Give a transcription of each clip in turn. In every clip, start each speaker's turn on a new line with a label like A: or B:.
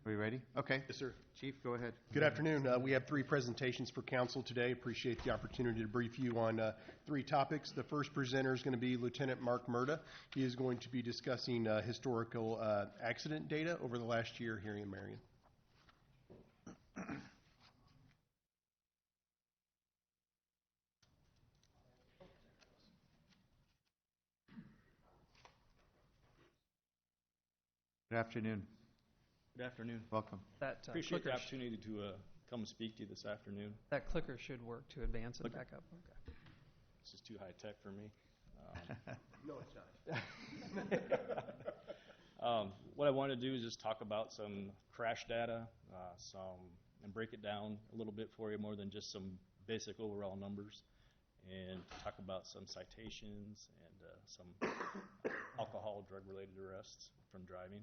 A: Are we ready? Okay.
B: Yes, sir.
A: Chief, go ahead.
B: Good afternoon. We have 3 presentations for council today. Appreciate the opportunity to brief you on 3 topics. The first presenter is going to be Lieutenant Mark Murda. He is going to be discussing historical accident data over the last year here in Marion.
A: Good afternoon.
C: Good afternoon.
A: Welcome.
C: Appreciate the opportunity to come speak to you this afternoon.
D: That clicker should work to advance and back up. Okay.
C: This is too high tech for me.
B: No, it's not.
C: What I want to do is just talk about some crash data, and break it down a little bit for you, more than just some basic overall numbers, and talk about some citations and some alcohol, drug-related arrests from driving.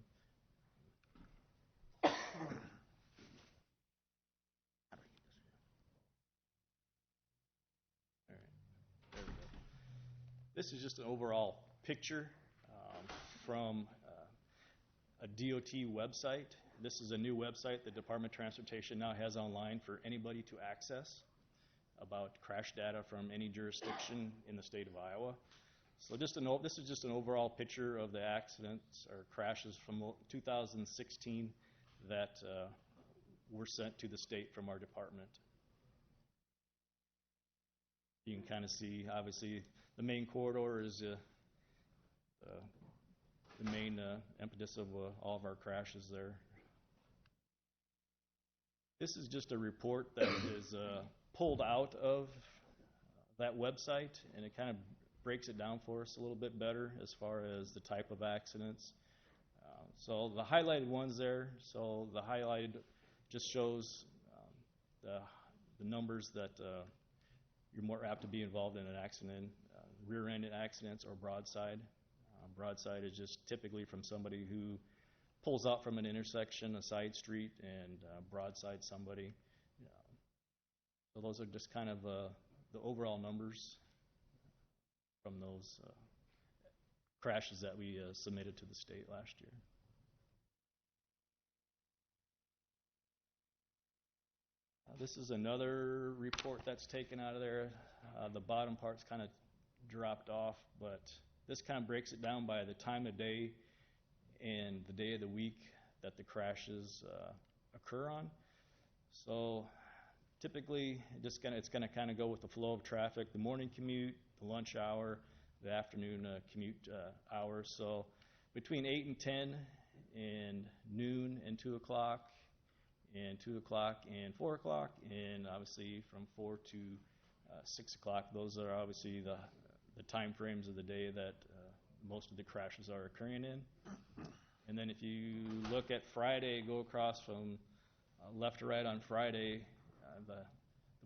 C: This is just an overall picture from a DOT website. This is a new website the Department of Transportation now has online for anybody to access about crash data from any jurisdiction in the state of Iowa. So this is just an overall picture of the accidents or crashes from 2016 that were sent to the state from our department. You can kind of see, obviously, the main corridor is the main impetus of all of our crashes there. This is just a report that is pulled out of that website, and it kind of breaks it down for us a little bit better as far as the type of accidents. So the highlighted ones there, so the highlighted just shows the numbers that you're more apt to be involved in an accident, rear-ended accidents or broadside. Broadside is just typically from somebody who pulls out from an intersection, a side street, and broadside somebody. So those are just kind of the overall numbers from those crashes that we submitted to the state last year. This is another report that's taken out of there. The bottom part's kind of dropped off, but this kind of breaks it down by the time of day and the day of the week that the crashes occur on. So typically, it's going to kind of go with the flow of traffic, the morning commute, the lunch hour, the afternoon commute hours. So between 8 and 10 and noon and 2 o'clock, and 2 o'clock and 4 o'clock, and obviously from 4 to 6 o'clock. Those are obviously the time frames of the day that most of the crashes are occurring in. And then if you look at Friday, go across from left to right on Friday, the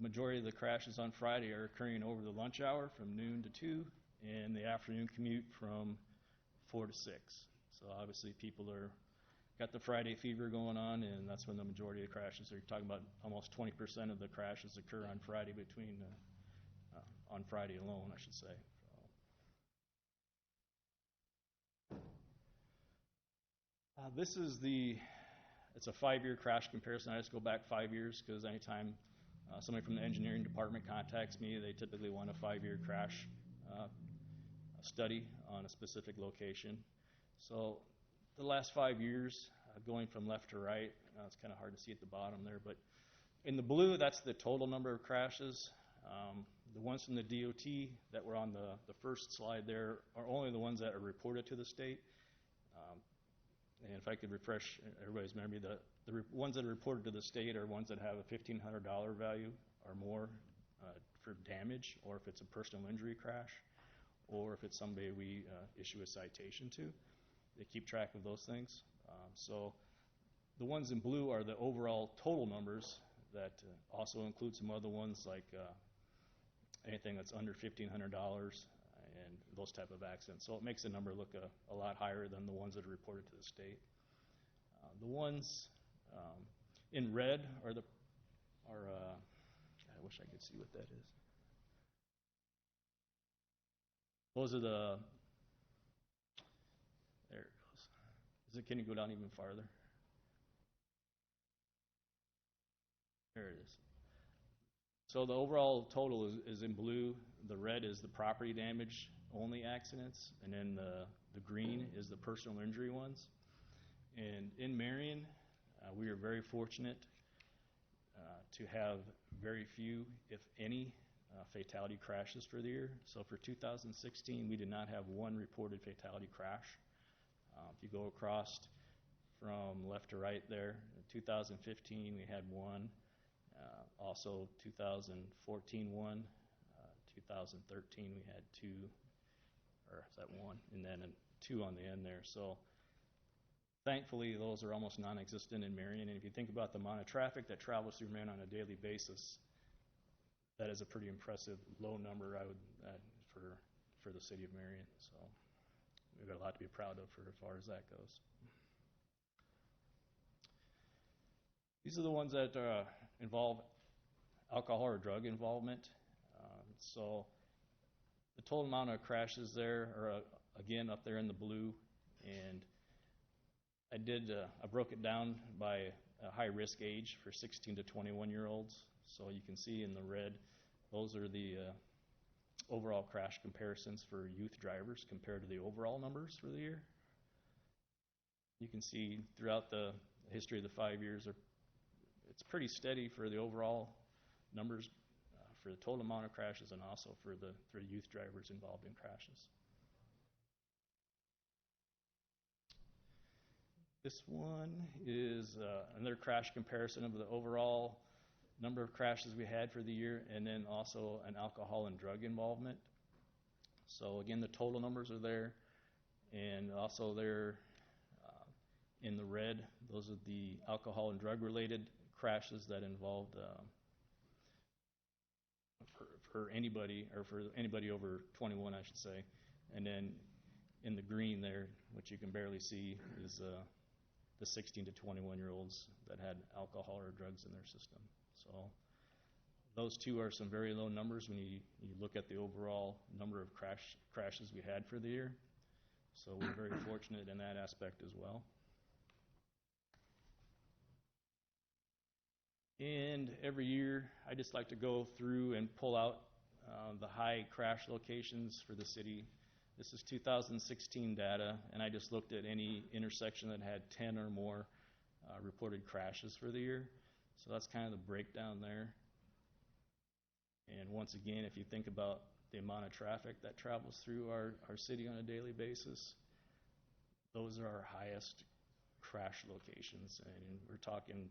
C: majority of the crashes on Friday are occurring over the lunch hour from noon to 2, and the afternoon commute from 4 to 6. So obviously people got the Friday fever going on, and that's when the majority of the crashes are. You're talking about almost 20% of the crashes occur on Friday on Friday alone, I should say. This is it's a 5-year crash comparison. I just go back 5 years because anytime somebody from the engineering department contacts me, they typically want a 5-year crash study on a specific location. So the last 5 years, going from left to right, it's kind of hard to see at the bottom there, but in the blue, that's the total number of crashes. The ones from the DOT that were on the first slide there are only the ones that are reported to the state. And if I could refresh everybody's memory, the ones that are reported to the state are ones that have a $1,500 value or more for damage, or if it's a personal injury crash, or if it's somebody we issue a citation to. They keep track of those things. So the ones in blue are the overall total numbers that also include some other ones like anything that's under $1,500 and those type of accidents. So it makes the number look a lot higher than the ones that are reported to the state. The ones in red are I wish I could see what that is. Those are there it goes. Can you go down even farther? There it is. So the overall total is in blue. The red is the property damage only accidents, and then the green is the personal injury ones. And in Marion, we are very fortunate to have very few, if any, fatality crashes for the year. So for 2016, we did not have one reported fatality crash. If you go across from left to right there, in 2015 we had one, also 2014 one, 2013 we had two, or is that one, and then two on the end there. So thankfully those are almost non-existent in Marion, and if you think about the amount of traffic that travels through Marion on a daily basis, that is a pretty impressive low number, I would for the city of Marion. So we've got a lot to be proud of for as far as that goes. These are the ones that involve alcohol or drug involvement. So the total amount of crashes there are again up there in the blue, and I broke it down by a high risk age for 16 to 21-year-olds. So you can see in the red, those are the overall crash comparisons for youth drivers compared to the overall numbers for the year. You can see throughout the history of the 5 years, it's pretty steady for the overall numbers for the total amount of crashes, and also for youth drivers involved in crashes. This one is another crash comparison of the overall number of crashes we had for the year, and then also an alcohol and drug involvement. So again, the total numbers are there, and also they're in the red. Those are the alcohol and drug related crashes that involved for anybody over 21, I should say. And then in the green there, which you can barely see, is the 16 to 21-year-olds that had alcohol or drugs in their system. So those two are some very low numbers when you look at the overall number of crashes we had for the year. So we're very fortunate in that aspect as well. And every year, I just like to go through and pull out the high crash locations for the city. This is 2016 data, and I just looked at any intersection that had 10 or more reported crashes for the year. So that's kind of the breakdown there. And once again, if you think about the amount of traffic that travels through our city on a daily basis, those are our highest crash locations. And we're talking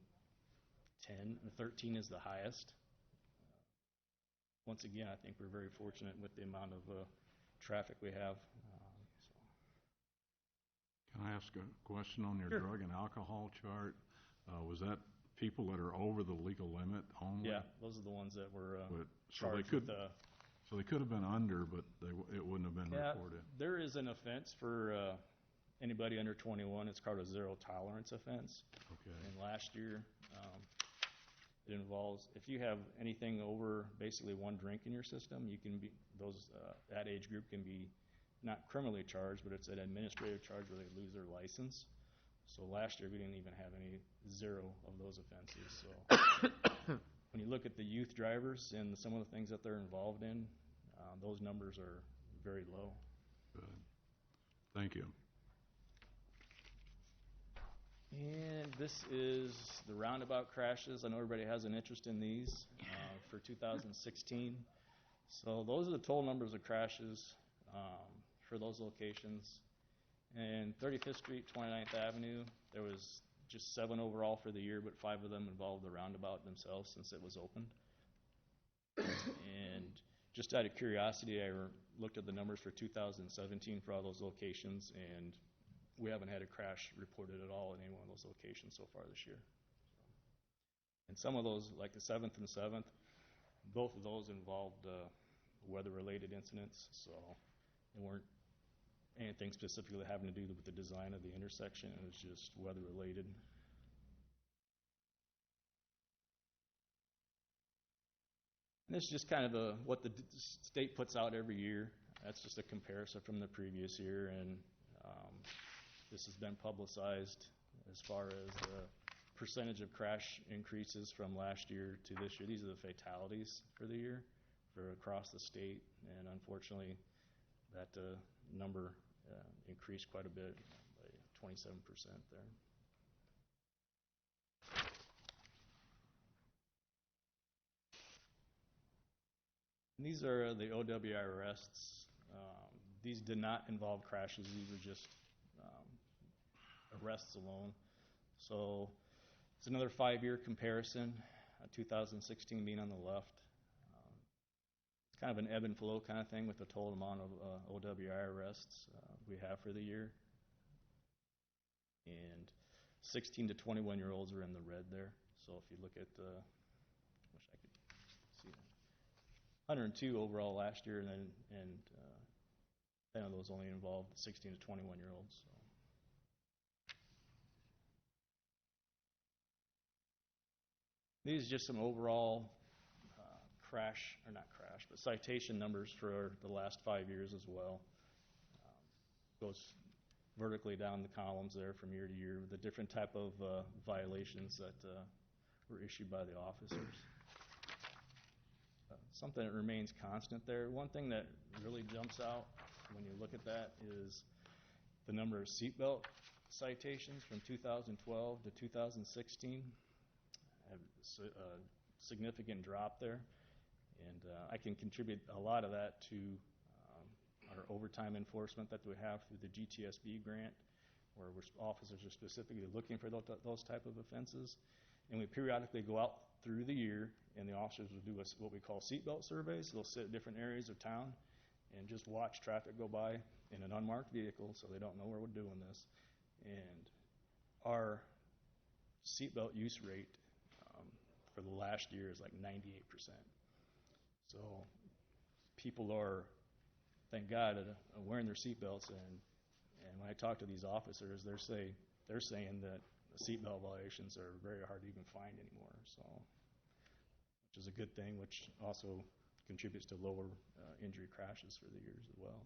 C: 10, 13 is the highest. Once again, I think we're very fortunate with the amount of traffic we have.
E: Can I ask a question on your
C: Sure.
E: drug and alcohol chart? Was that people that are over the legal limit only?
C: Yeah, those are the ones that were
E: So they
C: charged
E: could,
C: with
E: so they could have been under, but it wouldn't have been reported.
C: There is an offense for anybody under 21. It's called a zero tolerance offense.
E: Okay.
C: And last year, it involves, if you have anything over basically one drink in your system, you can be, that age group can be not criminally charged, but it's an administrative charge where they lose their license. So last year we didn't even have zero of those offenses. So when you look at the youth drivers and some of the things that they're involved in, those numbers are very low.
E: Good. Thank you.
C: And this is the roundabout crashes. I know everybody has an interest in these for 2016. So those are the total numbers of crashes for those locations. And 35th Street, 29th Avenue, there was just 7 overall for the year, but 5 of them involved the roundabout themselves since it was opened. And just out of curiosity, I looked at the numbers for 2017 for all those locations, and we haven't had a crash reported at all in any one of those locations so far this year. And some of those, like the 7th and 7th, both of those involved weather-related incidents, so they weren't anything specifically having to do with the design of the intersection. It was just weather-related. And this is just kind of what the state puts out every year. That's just a comparison from the previous year, and this has been publicized as far as percentage of crash increases from last year to this year. These are the fatalities for the year for across the state, and unfortunately, that number increased quite a bit by 27% there. And these are the OWI arrests. These did not involve crashes. These were just arrests alone. So it's another 5-year comparison, 2016 being on the left. It's kind of an ebb and flow kind of thing with the total amount of OWI arrests we have for the year. And 16 to 21-year-olds are in the red there. So if you look at, wish I could see that, 102 overall last year, and 10 of those only involved 16 to 21-year-olds. So. These are just some overall but citation numbers for the last 5 years as well. Goes vertically down the columns there from year to year with the different type of violations that were issued by the officers. Something that remains constant there. One thing that really jumps out when you look at that is the number of seatbelt citations from 2012 to 2016. A significant drop there, and I can contribute a lot of that to our overtime enforcement that we have through the GTSB grant, where officers are specifically looking for those type of offenses. And we periodically go out through the year, and the officers will do what we call seatbelt surveys. They'll sit at different areas of town and just watch traffic go by in an unmarked vehicle, so they don't know where we're doing this. And our seatbelt use rate for the last year is like 98%. So people are, thank God, wearing their seatbelts, and when I talk to these officers, they're saying that the seatbelt violations are very hard to even find anymore. So, which is a good thing, which also contributes to lower injury crashes for the years as well.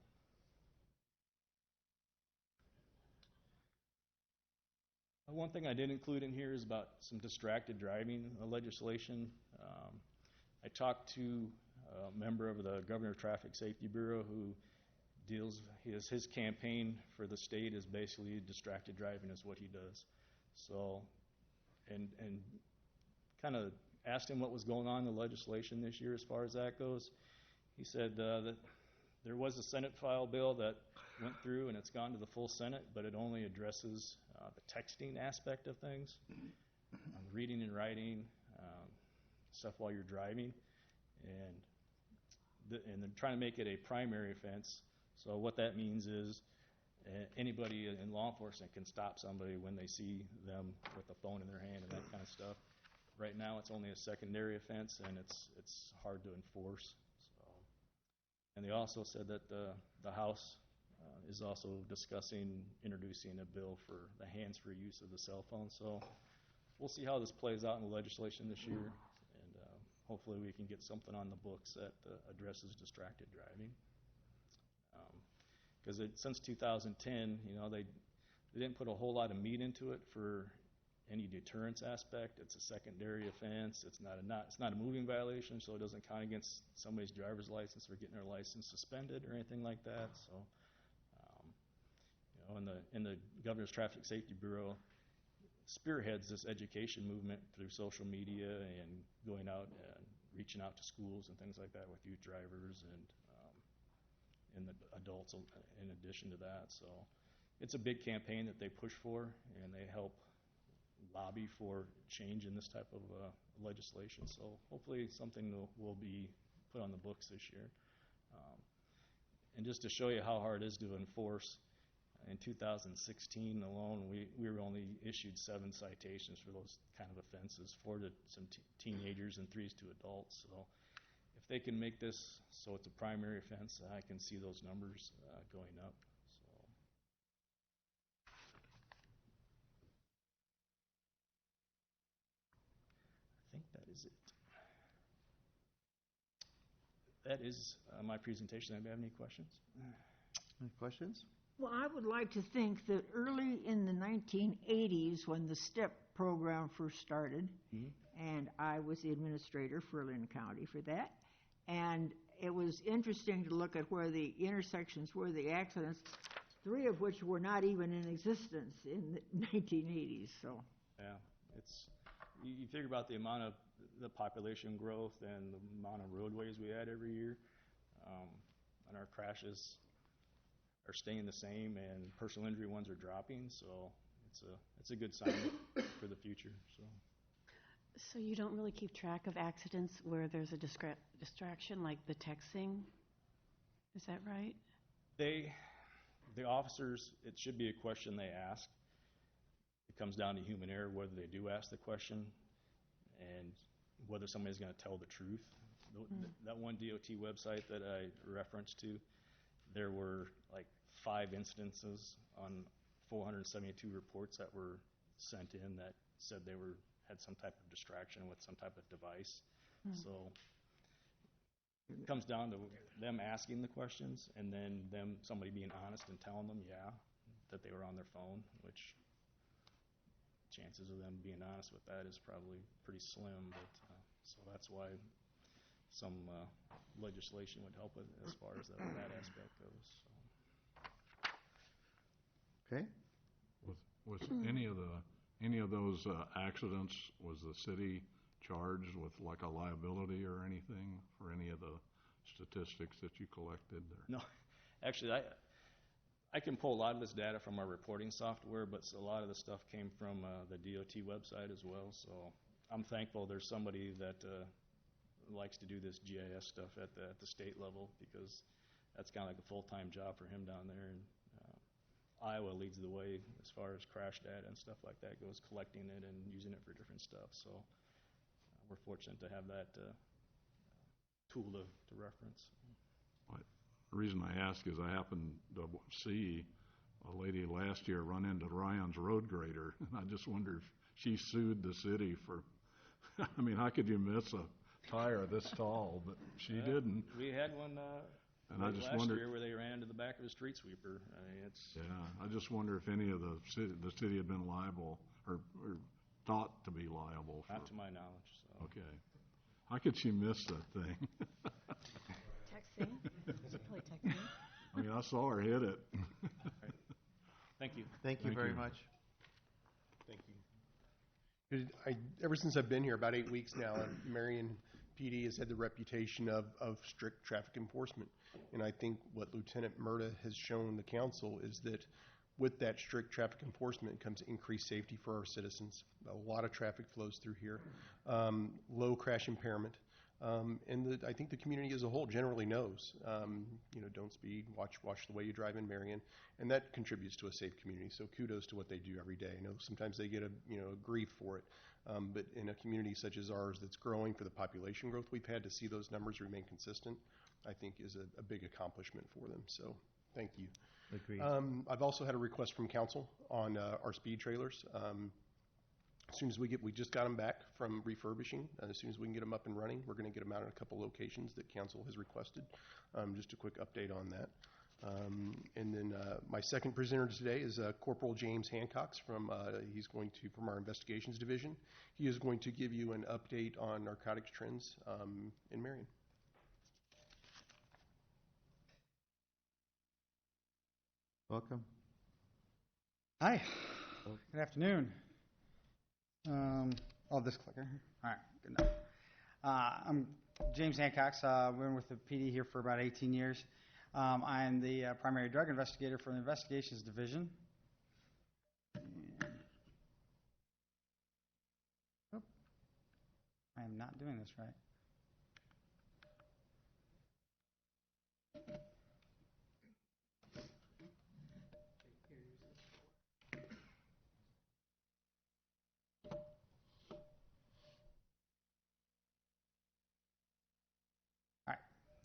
C: One thing I did include in here is about some distracted driving legislation. I talked to a member of the Governor Traffic Safety Bureau who his campaign for the state is basically distracted driving is what he does. So, and kind of asked him what was going on in the legislation this year as far as that goes. He said that there was a Senate file bill that went through, and it's gone to the full Senate, but it only addresses the texting aspect of things, reading and writing, stuff while you're driving, and they're trying to make it a primary offense. So what that means is anybody in law enforcement can stop somebody when they see them with a phone in their hand and that kind of stuff. Right now, it's only a secondary offense, and it's hard to enforce. So, and they also said that the House is also discussing introducing a bill for the hands-free use of the cell phone. So we'll see how this plays out in the legislation this year, and hopefully we can get something on the books that addresses distracted driving. Because since 2010, they didn't put a whole lot of meat into it for any deterrence aspect. It's a secondary offense. It's not a moving violation, so it doesn't count against somebody's driver's license or getting their license suspended or anything like that. So, in the Governor's Traffic Safety Bureau spearheads this education movement through social media and going out and reaching out to schools and things like that with youth drivers and the adults in addition to that. So it's a big campaign that they push for, and they help lobby for change in this type of legislation. So hopefully something will be put on the books this year. And just to show you how hard it is to enforce, in 2016 alone, we were only issued 7 citations for those kind of offenses, 4 to some teenagers and 3 to adults. So if they can make this so it's a primary offense, I can see those numbers going up. So I think that is it. That is my presentation. Anybody have any questions?
A: Any questions?
F: Well, I would like to think that early in the 1980s, when the STEP program first started, and I was the administrator for Lynn County for that. And it was interesting to look at where the intersections were, the accidents, 3 of which were not even in existence in the 1980s. So
C: Yeah, it's, you figure about the amount of the population growth and the amount of roadways we add every year, and our crashes are staying the same, and personal injury ones are dropping. So it's a good sign for the future.
G: So you don't really keep track of accidents where there's a distraction, like the texting? Is that right?
C: The officers, it should be a question they ask. It comes down to human error, whether they do ask the question and whether somebody's going to tell the truth. That one DOT website that I referenced to, there were like 5 instances on 472 reports that were sent in that said they had some type of distraction with some type of device. So it comes down to them asking the questions and then somebody being honest and telling them, that they were on their phone, which chances of them being honest with that is probably pretty slim. But so that's why some legislation would help it as far as that aspect goes. So.
A: Okay.
E: Was any of those accidents, was the city charged with like a liability or anything for any of the statistics that you collected? Or?
C: No, actually, I can pull a lot of this data from our reporting software, but a lot of the stuff came from the DOT website as well. So I'm thankful there's somebody that likes to do this GIS stuff at the state level, because that's kind of like a full-time job for him down there. And Iowa leads the way as far as crash data and stuff like that goes, collecting it and using it for different stuff. So we're fortunate to have that tool to reference.
E: The reason I ask is I happened to see a lady last year run into Ryan's road grader, and I just wonder if she sued the city for, I mean, how could you miss a tire this tall? But she didn't.
C: We had one
E: and I just
C: last
E: wondered,
C: year where they ran into the back of a street sweeper. I mean, it's...
E: Yeah, I just wonder if any of the city had been liable or thought to be liable.
C: Not to my knowledge. So.
E: Okay. How could she miss that thing?
G: Texting? She probably texting.
E: I mean, I saw her hit it.
C: Right. Thank you.
A: Thank you
E: Thank
A: very
E: you.
A: much.
B: Thank you. Ever since I've been here, about 8 weeks now, Marion PD has had the reputation of strict traffic enforcement. And I think what Lieutenant Murda has shown the council is that with that strict traffic enforcement comes increased safety for our citizens. A lot of traffic flows through here, low crash impairment. And I think the community as a whole generally knows, don't speed, watch the way you drive in Marion, and that contributes to a safe community. So kudos to what they do every day. I know sometimes they get a grief for it, but in a community such as ours that's growing for the population growth we've had, to see those numbers remain consistent, I think is a big accomplishment for them. So thank you.
A: Agreed.
B: I've also had a request from council on our speed trailers. As soon as we just got them back from refurbishing. As soon as we can get them up and running, we're going to get them out in a couple locations that council has requested. Just a quick update on that. And then my second presenter today is Corporal James Hancock from our investigations division. He is going to give you an update on narcotics trends in Marion.
A: Welcome.
H: Hi. Good afternoon. This clicker. All right, good enough. I'm James Hancock. I've been with the PD here for about 18 years. I'm the primary drug investigator for the investigations division. I am not doing this right.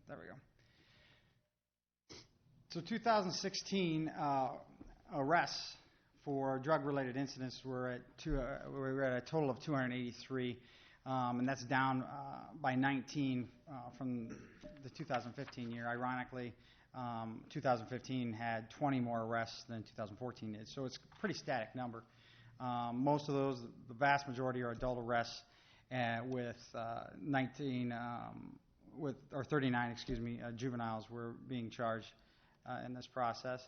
H: There we go. So 2016 arrests for drug-related incidents were at a total of 283, and that's down by 19 from the 2015 year. Ironically, 2015 had 20 more arrests than 2014 did, so it's a pretty static number. Most of those, the vast majority, are adult arrests, with 39, juveniles were being charged in this process.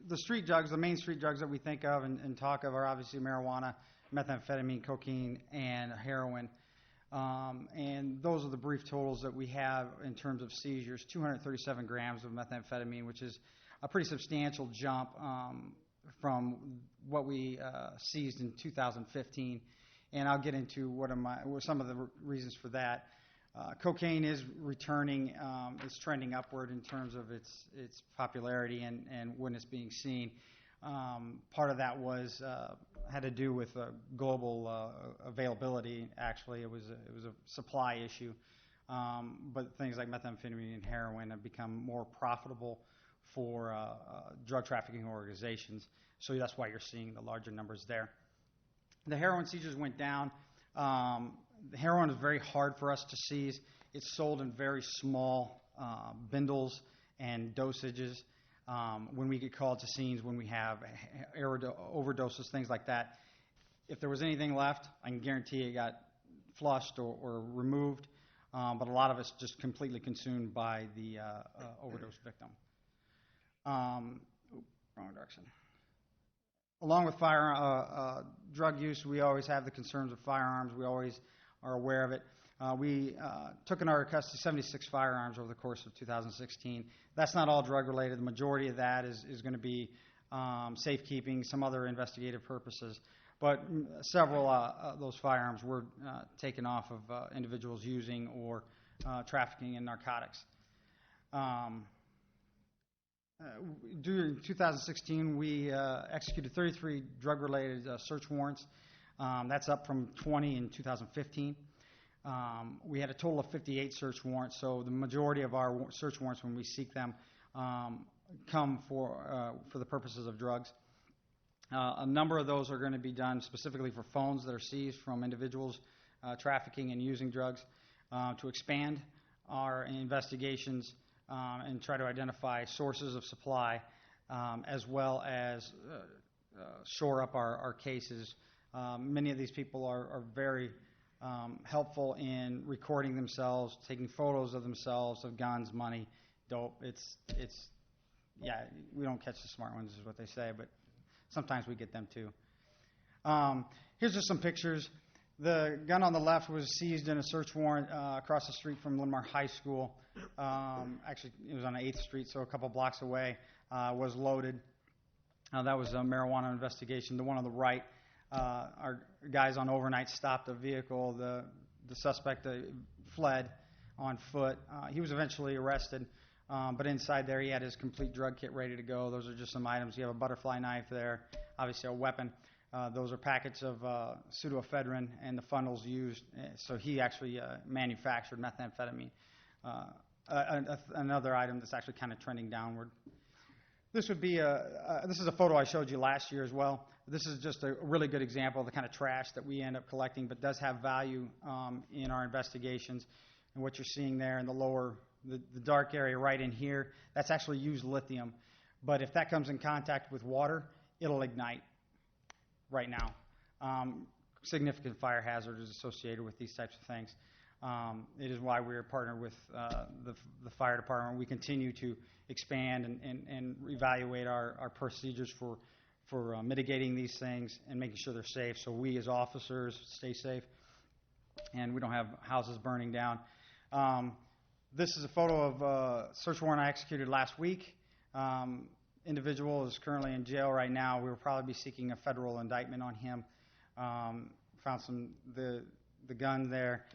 H: The street drugs, the main street drugs that we think of and talk of are obviously marijuana, methamphetamine, cocaine, and heroin. And those are the brief totals that we have in terms of seizures. 237 grams of methamphetamine, which is a pretty substantial jump from what we seized in 2015. And I'll get into some of the reasons for that. Cocaine is returning, it's trending upward in terms of its popularity and when it's being seen. Part of that had to do with global availability. Actually, it was a supply issue. But things like methamphetamine and heroin have become more profitable for drug trafficking organizations. So that's why you're seeing the larger numbers there. The heroin seizures went down. The heroin is very hard for us to seize. It's sold in very small bindles and dosages. When we get called to scenes, when we have overdoses, things like that, if there was anything left, I can guarantee it got flushed or removed. But a lot of it's just completely consumed by the overdose victim. Wrong direction. Along with drug use, we always have the concerns of firearms. We always are aware of it. We took in our custody 76 firearms over the course of 2016. That's not all drug-related. The majority of that is going to be safekeeping, some other investigative purposes. But several of those firearms were taken off of individuals using or trafficking in narcotics. During 2016, we executed 33 drug-related search warrants. That's up from 20 in 2015. We had a total of 58 search warrants, so the majority of our search warrants, when we seek them, come for the purposes of drugs. A number of those are going to be done specifically for phones that are seized from individuals trafficking and using drugs, to expand our investigations and try to identify sources of supply, as well as shore up our cases. Many of these people are very helpful in recording themselves, taking photos of themselves, of guns, money, dope. Yeah, we don't catch the smart ones is what they say, but sometimes we get them too. Here's just some pictures. The gun on the left was seized in a search warrant across the street from Linmar High School. Actually, it was on 8th Street, so a couple blocks away. Was loaded. That was a marijuana investigation. The one on the right, our guys on overnight stopped a vehicle. The suspect fled on foot. He was eventually arrested, but inside there he had his complete drug kit ready to go. Those are just some items. You have a butterfly knife there, obviously a weapon. Those are packets of pseudoephedrine and the funnels used. So he actually manufactured methamphetamine. Another item that's actually kind of trending downward. This is a photo I showed you last year as well. This is just a really good example of the kind of trash that we end up collecting, but does have value in our investigations. And what you're seeing there in the lower, the dark area right in here, that's actually used lithium. But if that comes in contact with water, it'll ignite right now. Significant fire hazard is associated with these types of things. It is why we're partnered with the fire department. We continue to expand and evaluate our procedures for mitigating these things and making sure they're safe, so we as officers stay safe and we don't have houses burning down. This is a photo of a search warrant I executed last week. Individual is currently in jail right now. We will probably be seeking a federal indictment on him. Found the gun there.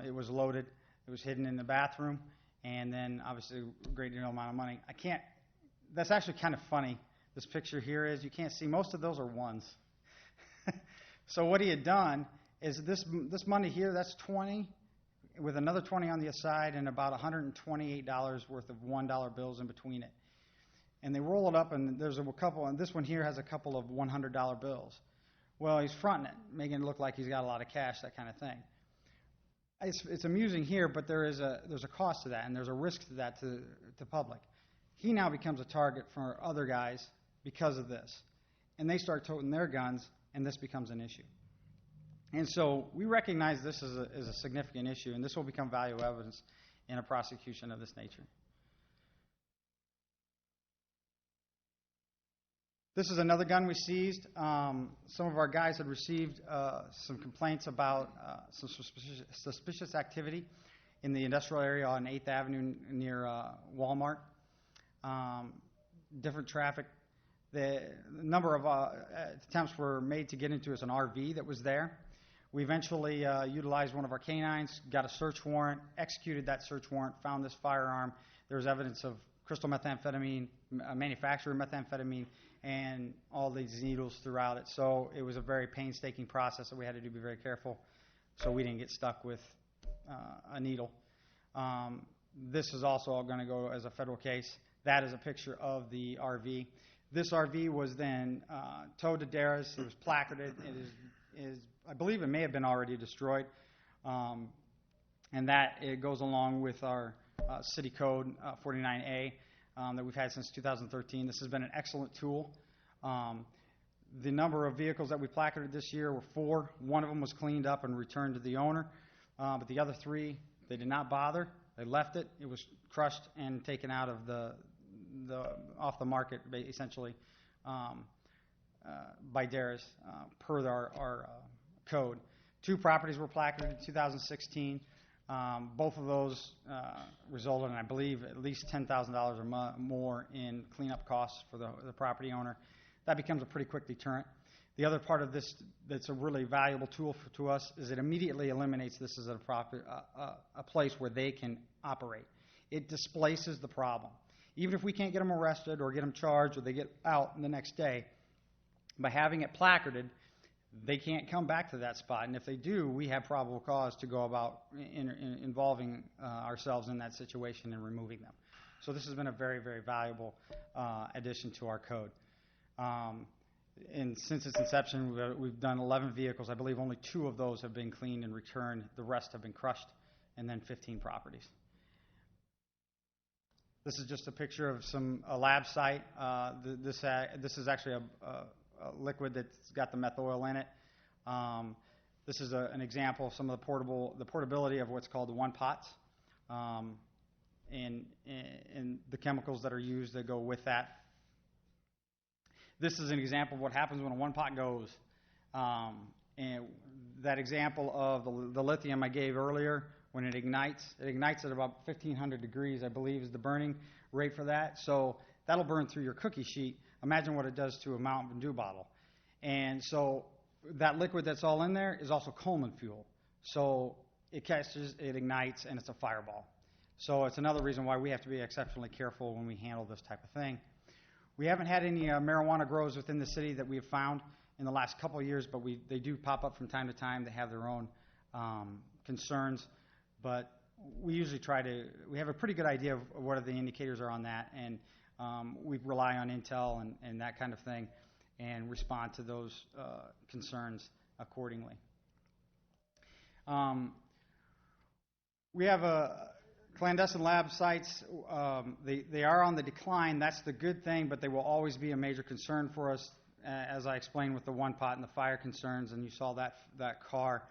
H: It was loaded. It was hidden in the bathroom, and then obviously a great deal amount of money. That's actually kind of funny. This picture here is, you can't see, most of those are ones. So what he had done is this money here, that's 20, with another 20 on the side and about $128 worth of $1 bills in between it. And they roll it up, and there's a couple, and this one here has a couple of $100 bills. Well, he's fronting it, making it look like he's got a lot of cash, that kind of thing. It's amusing here, but there's a cost to that, and there's a risk to that to public. He now becomes a target for other guys because of this. And they start toting their guns, and this becomes an issue. And so we recognize this is a significant issue, and this will become valuable evidence in a prosecution of this nature. This is another gun we seized. Some of our guys had received some complaints about some suspicious activity in the industrial area on 8th Avenue near Walmart. Different traffic. The number of attempts were made to get into an RV that was there. We eventually utilized one of our canines, got a search warrant, executed that search warrant, found this firearm. There was evidence of crystal methamphetamine, manufactured methamphetamine, and all these needles throughout it. So it was a very painstaking process that we had to be very careful so we didn't get stuck with a needle. This is also going to go as a federal case. That is a picture of the RV. This RV was then towed to Darris. It was placarded. I believe it may have been already destroyed. And that it goes along with our city code 49A that we've had since 2013. This has been an excellent tool. The number of vehicles that we placarded this year were 4. One of them was cleaned up and returned to the owner. But the other 3, they did not bother. They left it. It was crushed and taken out of off the market, essentially, by Darris per our code. 2 properties were placarded in 2016. Both of those resulted in, I believe, at least $10,000 or more in cleanup costs for the property owner. That becomes a pretty quick deterrent. The other part of this that's a really valuable tool to us is it immediately eliminates this as a place where they can operate. It displaces the problem. Even if we can't get them arrested or get them charged or they get out the next day, by having it placarded, they can't come back to that spot. And if they do, we have probable cause to go about involving ourselves in that situation and removing them. So this has been a very, very valuable addition to our code. And since its inception, we've done 11 vehicles. I believe only 2 of those have been cleaned and returned. The rest have been crushed, and then 15 properties. This is just a picture of a lab site. This is actually a liquid that's got the meth oil in it. This is an example of some of the portability of what's called the one pots, and the chemicals that are used that go with that. This is an example of what happens when a one pot goes. And that example of the lithium I gave earlier, when it ignites at about 1,500 degrees, I believe, is the burning rate for that. So that'll burn through your cookie sheet. Imagine what it does to a Mountain Dew bottle. And so that liquid that's all in there is also Coleman fuel. So it catches, it ignites, and it's a fireball. So it's another reason why we have to be exceptionally careful when we handle this type of thing. We haven't had any marijuana grows within the city that we have found in the last couple of years, but they do pop up from time to time. They have their own concerns, but we usually we have a pretty good idea of what the indicators are on that, and we rely on intel and that kind of thing and respond to those concerns accordingly. We have clandestine lab sites. They are on the decline. That's the good thing, but they will always be a major concern for us, as I explained with the one pot and the fire concerns, and you saw that car.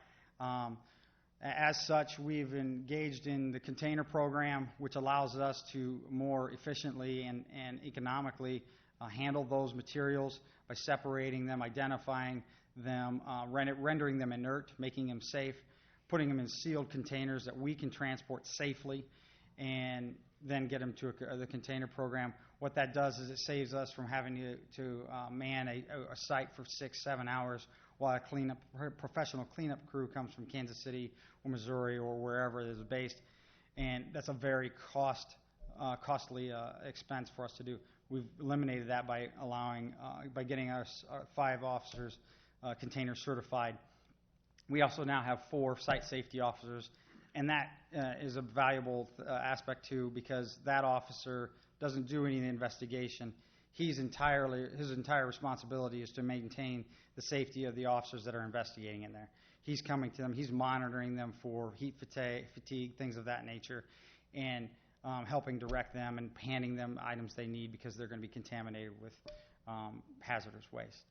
H: As such, we've engaged in the container program, which allows us to more efficiently and economically handle those materials by separating them, identifying them, rendering them inert, making them safe, putting them in sealed containers that we can transport safely, and then get them to the container program. What that does is it saves us from having to man a site for 6-7 hours while a professional cleanup crew comes from Kansas City or Missouri or wherever it is based. And that's a very costly expense for us to do. We've eliminated that by getting our 5 officers container certified. We also now have 4 site safety officers, and that is a valuable aspect too, because that officer doesn't do any of the investigation. His entire responsibility is to maintain the safety of the officers that are investigating in there. He's coming to them, he's monitoring them for heat fatigue, things of that nature, and helping direct them and handing them items they need because they're going to be contaminated with hazardous waste.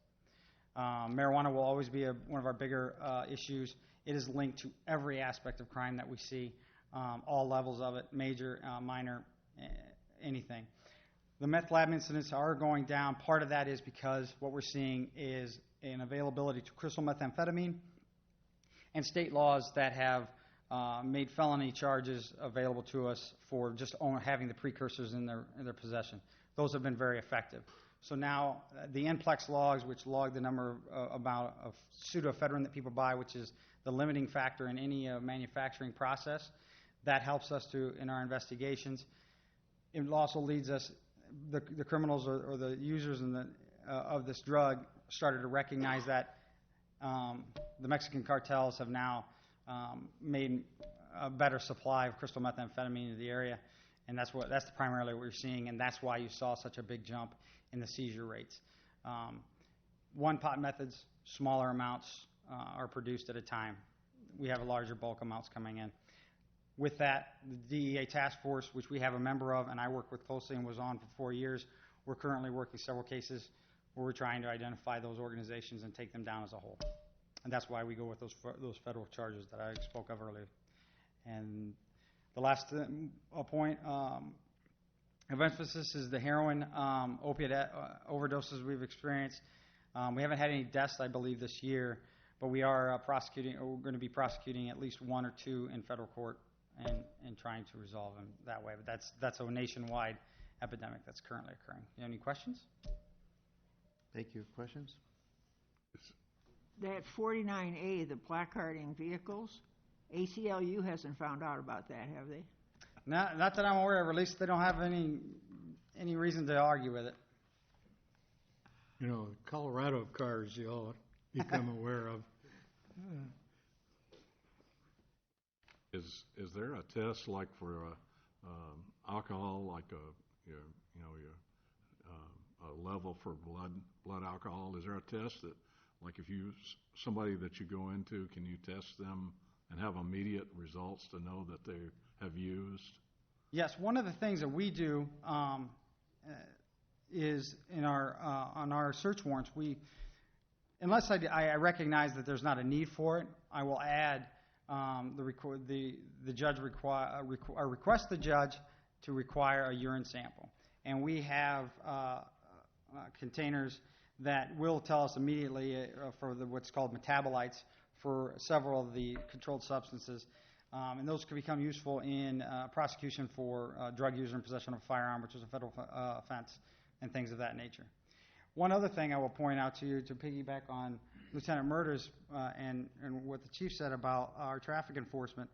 H: Marijuana will always be one of our bigger issues. It is linked to every aspect of crime that we see, all levels of it, major, minor, anything. The meth lab incidents are going down. Part of that is because what we're seeing is an availability to crystal methamphetamine and state laws that have made felony charges available to us for just having the precursors in their possession. Those have been very effective. So now the NPLEX logs, which log the number amount of pseudoephedrine that people buy, which is the limiting factor in any manufacturing process, that helps us in our investigations. It also leads us, the criminals or the users of this drug started to recognize that the Mexican cartels have now made a better supply of crystal methamphetamine into the area, and that's primarily what we're seeing, and that's why you saw such a big jump in the seizure rates. One-pot methods, smaller amounts are produced at a time. We have larger bulk amounts coming in. With that, the DEA task force, which we have a member of and I work with closely and was on for 4 years, we're currently working several cases where we're trying to identify those organizations and take them down as a whole. And that's why we go with those federal charges that I spoke of earlier. And the last point of emphasis is the heroin opiate overdoses we've experienced. We haven't had any deaths, I believe, this year, but we are we're going to be prosecuting at least 1 or 2 in federal court and trying to resolve them that way. But that's a nationwide epidemic that's currently occurring. You have any questions?
A: Thank you. Questions?
F: That 49A, the placarding vehicles, ACLU hasn't found out about that, have they?
H: Not that I'm aware of. At least they don't have any reason to argue with it.
I: You know, Colorado cars you all become aware of.
E: Is there a test like for alcohol, like a level for blood alcohol? Is there a test that, like, if somebody that you go into, can you test them and have immediate results to know that they have used?
H: Yes, one of the things that we do is in on our search warrants, unless I recognize that there's not a need for it, I will add the judge request the judge to require a urine sample, and we have containers that will tell us immediately for what's called metabolites for several of the controlled substances. And those can become useful in prosecution for drug user in possession of a firearm, which is a federal offense, and things of that nature. One other thing I will point out to you, to piggyback on Lieutenant Murder's and what the chief said about our traffic enforcement,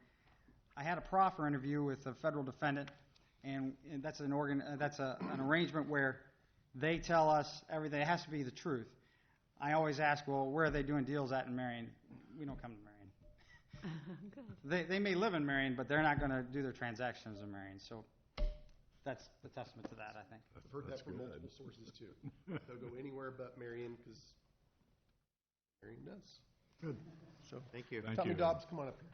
H: I had a proffer interview with a federal defendant, and that's an arrangement where they tell us everything. It has to be the truth. I always ask, well, where are they doing deals at in Marion? We don't come to Marion. They may live in Marion, but they're not going to do their transactions in Marion. So that's the testament to that, I think.
B: I've heard that from multiple sources, too. They'll go anywhere but Marion because Marion does.
I: Good.
B: So,
A: Thank you.
B: Tommy Dobbs, come on up here.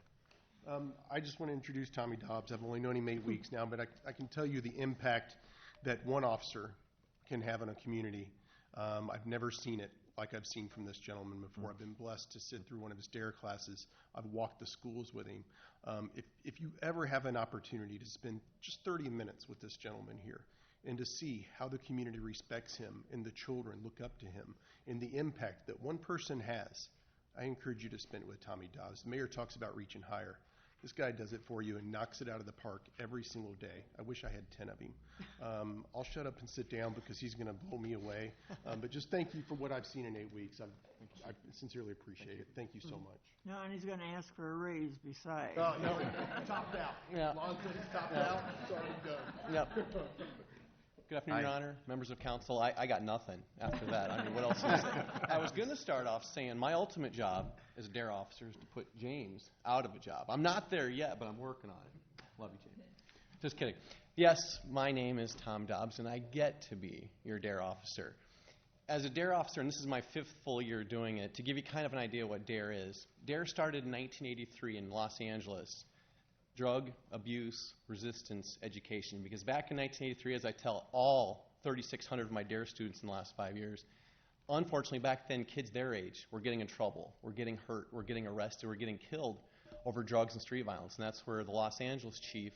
B: I just want to introduce Tommy Dobbs. I've only known him 8 weeks now, but I can tell you the impact that one officer can have in a community. I've never seen it like I've seen from this gentleman before. I've been blessed to sit through one of his DARE classes. I've walked the schools with him. If you ever have an opportunity to spend just 30 minutes with this gentleman here and to see how the community respects him and the children look up to him and the impact that one person has, I encourage you to spend it with Tommy Dobbs. The mayor talks about reaching higher. This guy does it for you and knocks it out of the park every single day. I wish I had 10 of him. I'll shut up and sit down because he's going to blow me away. But just thank you for what I've seen in 8 weeks. I sincerely appreciate it. Thank you so much.
F: No, and he's going to ask for a raise besides.
B: Oh, no, topped out.
J: Yeah.
B: Lon said he's topped out. It's already done.
J: Yep. Good afternoon, Your Honor, members of council. I got nothing after that. I mean, what else is there? I was going to start off saying my ultimate job as a DARE officer is to put James out of a job. I'm not there yet, but I'm working on it. Love you, James. Just kidding. Yes, my name is Tom Dobbs, and I get to be your DARE officer. As a DARE officer, and this is my 5th full year doing it, to give you kind of an idea what DARE is. DARE started in 1983 in Los Angeles. Drug, abuse, resistance, education. Because back in 1983, as I tell all 3,600 of my DARE students in the last 5 years. Unfortunately, back then, kids their age were getting in trouble, were getting hurt, were getting arrested, were getting killed over drugs and street violence. And that's where the Los Angeles chief,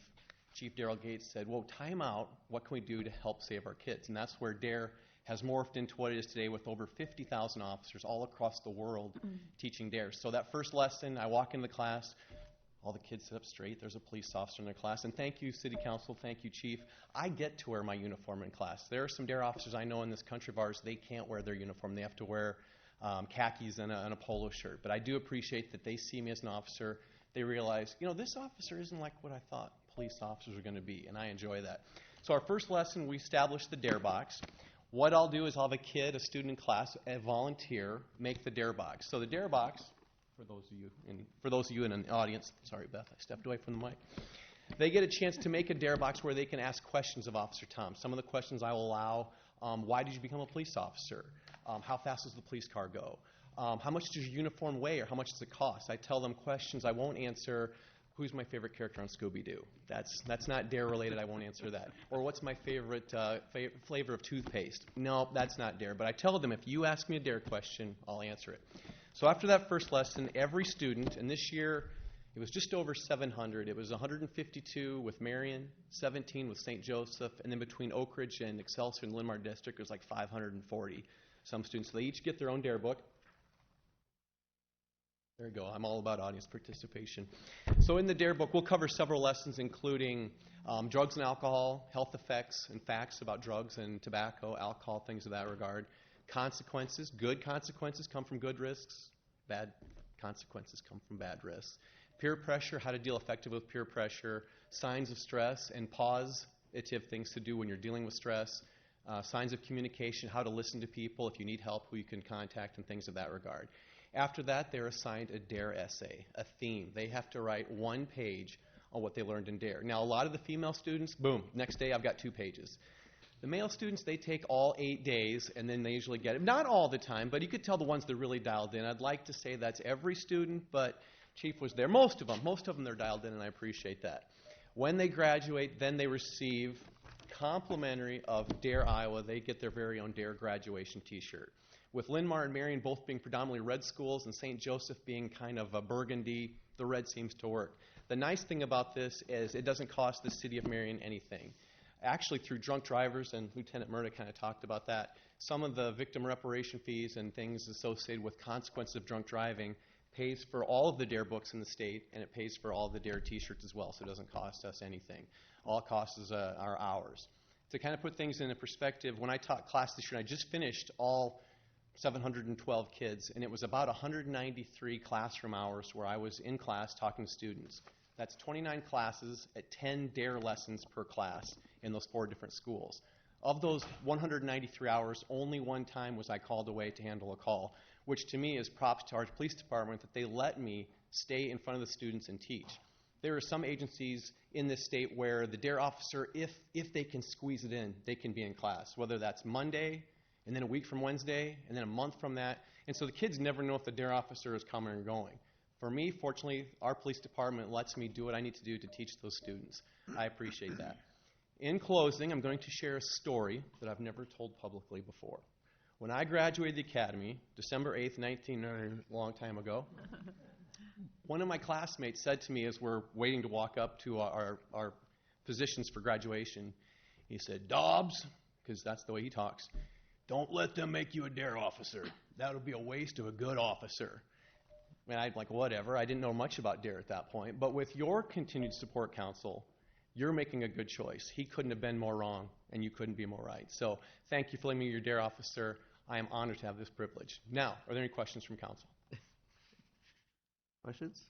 J: Chief Daryl Gates, said, whoa, time out. What can we do to help save our kids? And that's where DARE has morphed into what it is today with over 50,000 officers all across the world teaching DARE. So that first lesson, I walk into the class, all the kids sit up straight. There's a police officer in their class. And thank you, City Council. Thank you, Chief. I get to wear my uniform in class. There are some DARE officers I know in this country of ours, they can't wear their uniform. They have to wear khakis and a polo shirt. But I do appreciate that they see me as an officer. They realize, this officer isn't like what I thought police officers are going to be, and I enjoy that. So our first lesson, we established the DARE box. What I'll do is I'll have a kid, a student in class, a volunteer, make the DARE box. So the DARE box, for those of you in the audience, sorry, Beth, I stepped away from the mic. They get a chance to make a DARE box where they can ask questions of Officer Tom. Some of the questions I will allow, why did you become a police officer? How fast does the police car go? How much does your uniform weigh, or how much does it cost? I tell them questions I won't answer. Who's my favorite character on Scooby-Doo? That's not DARE related. I won't answer that. Or what's my favorite flavor of toothpaste? No, that's not DARE. But I tell them, if you ask me a DARE question, I'll answer it. So after that first lesson, every student, and this year it was just over 700. It was 152 with Marion, 17 with St. Joseph, and then between Oak Ridge and Excelsior and Linn-Mar District, it was like 540 some students. So they each get their own DARE book. There you go. I'm all about audience participation. So in the DARE book, we'll cover several lessons, including drugs and alcohol, health effects and facts about drugs and tobacco, alcohol, things of that regard. Consequences. Good consequences come from good risks. Bad consequences come from bad risks. Peer pressure, how to deal effectively with peer pressure. Signs of stress and positive things to do when you're dealing with stress. Signs of communication, how to listen to people, if you need help, who you can contact, and things of that regard. After that, they're assigned a DARE essay, a theme. They have to write 1 page on what they learned in DARE. Now, a lot of the female students, boom, next day I've got 2 pages. The male students, they take all 8 days, and then they usually get it. Not all the time, but you could tell the ones that are really dialed in. I'd like to say that's every student, but Chief was there. Most of them, they're dialed in, and I appreciate that. When they graduate, then they receive complimentary of DARE Iowa. They get their very own DARE graduation T-shirt. With Linn-Mar and Marion both being predominantly red schools and St. Joseph being kind of a burgundy, the red seems to work. The nice thing about this is it doesn't cost the city of Marion anything. Actually, through drunk drivers, and Lieutenant Murda kind of talked about that, some of the victim reparation fees and things associated with consequences of drunk driving pays for all of the DARE books in the state, and it pays for all the DARE T-shirts as well, so it doesn't cost us anything. All it costs is our hours. To kind of put things into perspective, when I taught class this year, I just finished all 712 kids, and it was about 193 classroom hours where I was in class talking to students. That's 29 classes at 10 DARE lessons per class in those 4 different schools. Of those 193 hours, only 1 time was I called away to handle a call, which to me is props to our police department that they let me stay in front of the students and teach. There are some agencies in this state where the DARE officer, if they can squeeze it in, they can be in class, whether that's Monday, and then a week from Wednesday, and then a month from that. And so the kids never know if the DARE officer is coming or going. For me, fortunately, our police department lets me do what I need to do to teach those students. I appreciate that. In closing, I'm going to share a story that I've never told publicly before. When I graduated the academy, December 8th, a long time ago, one of my classmates said to me as we're waiting to walk up to our positions for graduation, he said, "Dobbs," because that's the way he talks, "don't let them make you a DARE officer. That would be a waste of a good officer." And I'd like, whatever. I didn't know much about DARE at that point. But with your continued support, Council, you're making a good choice. He couldn't have been more wrong, and you couldn't be more right. So thank you for letting me be your DARE officer. I am honored to have this privilege. Now, are there any questions from Council?
A: Questions?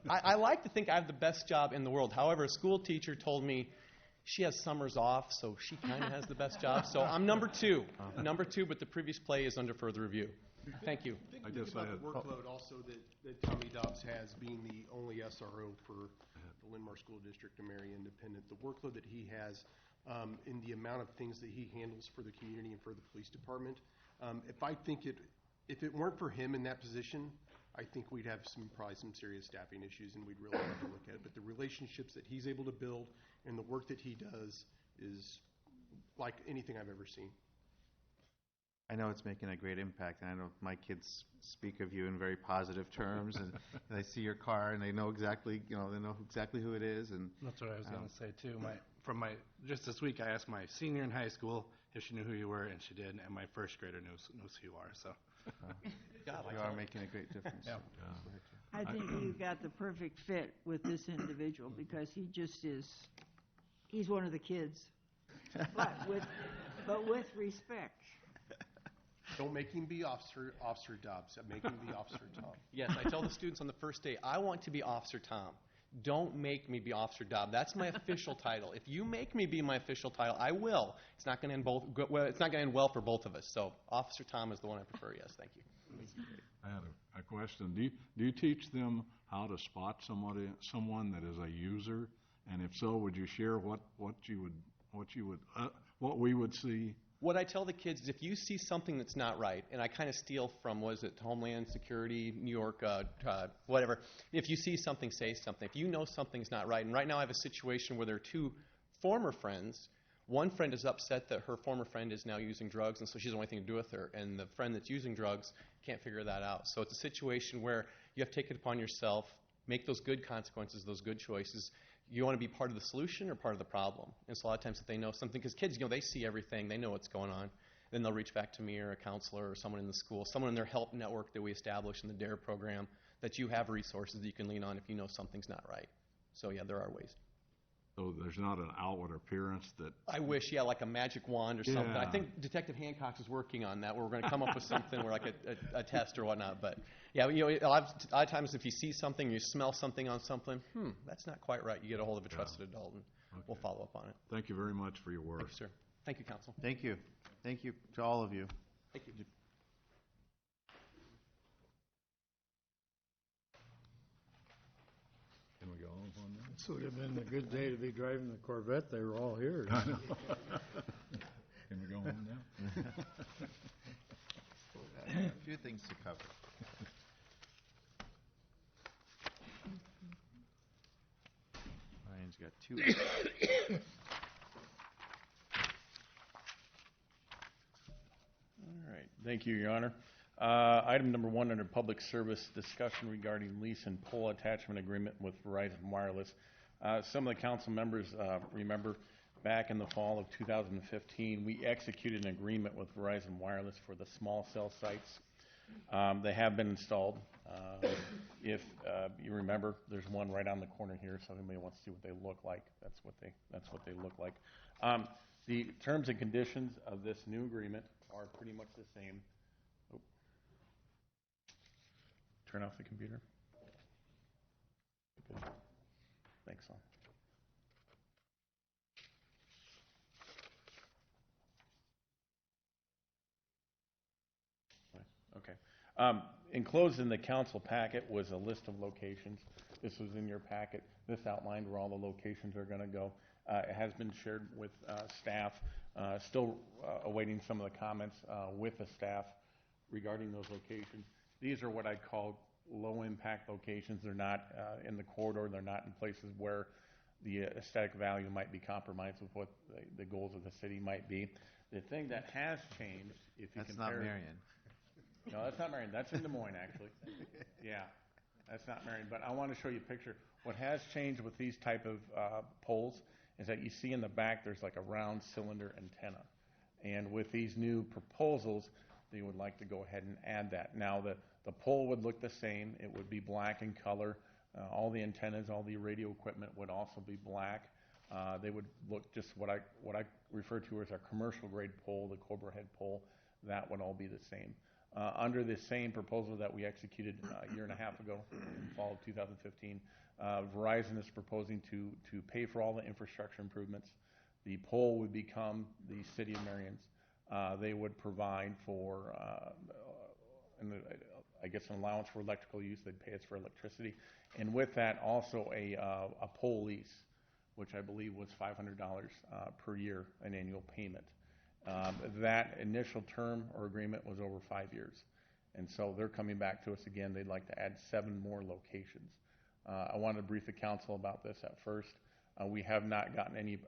J: I like to think I have the best job in the world. However, a school teacher told me she has summers off, so she kind of has the best job. So I'm number 2. Number 2, but the previous play is under further review. Thank you.
B: Think about the workload also that Tommy Dobbs has, being the only SRO for the Linn-Mar School District and Marion Independent. The workload that he has in the amount of things that he handles for the community and for the police department. If it weren't for him in that position, I think we'd have probably some serious staffing issues, and we'd really have to look at it. But the relationships that he's able to build and the work that he does is like anything I've ever seen.
A: I know it's making a great impact, and I know my kids speak of you in very positive terms, and they see your car, and they know exactly, they know exactly who it is, and
K: That's what I was going to say too. Just this week, I asked my senior in high school if she knew who you were, and she did, and my first grader knows who you are. So
A: you are making a great difference.
K: Yeah.
F: I think you got the perfect fit with this individual because he just is, he's one of the kids, but with respect.
B: Don't make him be Officer Dobbs. Make him be Officer Tom.
J: Yes, I tell the students on the first day, I want to be Officer Tom. Don't make me be Officer Dobbs. That's my official title. If you make me be my official title, I will. It's not going to end well for both of us. So Officer Tom is the one I prefer. Yes, thank you.
E: I had a question. Do you teach them how to spot someone that is a user? And if so, would you share what we would see?
J: What I tell the kids is if you see something that's not right, and I kind of steal from, Homeland Security, New York, whatever. If you see something, say something. If you know something's not right, and right now I have a situation where there are two former friends. One friend is upset that her former friend is now using drugs, and so she doesn't want anything to do with her. And the friend that's using drugs can't figure that out. So it's a situation where you have to take it upon yourself, make those good consequences, those good choices. You want to be part of the solution or part of the problem? And so a lot of times if they know something, because kids, they see everything, they know what's going on, then they'll reach back to me or a counselor or someone in the school, someone in their help network that we established in the DARE program, that you have resources that you can lean on if you know something's not right. So yeah, there are ways.
E: So there's not an outward appearance that...
J: I wish, like a magic wand or something.
E: Yeah.
J: I think Detective Hancock is working on that, where we're going to come up with something where like a test or whatnot. But yeah, a lot of times if you see something, you smell something on something, that's not quite right. You get a hold of a trusted adult, and we'll follow up on it.
E: Thank you very much for your work.
J: Thank you, sir. Thank you, Counsel.
A: Thank you. Thank you to all of you.
J: Thank you.
E: Can we go on that?
I: This would have been a good day to be driving the Corvette. They were all here.
E: I know. Can we go home now?
A: A few things to cover. Ryan's got two.
L: All right. Thank you, Your Honor. Item number 1 under public service, discussion regarding lease and pole attachment agreement with Verizon Wireless. Some of the council members remember back in the fall of 2015, we executed an agreement with Verizon Wireless for the small cell sites. They have been installed. If you remember, there's one right on the corner here, so if anybody wants to see what they look like, that's what they look like. The terms and conditions of this new agreement are pretty much the same. Oh. Turn off the computer. Good. Thanks, Lon. Okay. Enclosed in the council packet was a list of locations. This was in your packet. This outlined where all the locations are going to go. It has been shared with staff. Still awaiting some of the comments with the staff regarding those locations. These are what I call low-impact locations. They're not in the corridor. They're not in places where the aesthetic value might be compromised with what the goals of the city might be. The thing that has changed, if you compare...
A: That's not Marion.
L: No, that's not Marion. That's in Des Moines, actually. Yeah, that's not Marion. But I want to show you a picture. What has changed with these type of poles is that you see in the back there's like a round cylinder antenna. And with these new proposals, they would like to go ahead and add that. Now, the pole would look the same. It would be black in color. All the antennas, all the radio equipment would also be black. They would look just what I refer to as our commercial grade pole, the Cobra head pole. That would all be the same. Under the same proposal that we executed a year and a half ago in fall of 2015, Verizon is proposing to pay for all the infrastructure improvements. The pole would become the City of Marion's. They would provide for, I guess, an allowance for electrical use. They'd pay us for electricity. And with that, also a pole lease, which I believe was $500 per year, an annual payment. That initial term or agreement was over 5 years. And so they're coming back to us again. They'd like to add 7 more locations. I wanted to brief the council about this at first. We have not gotten any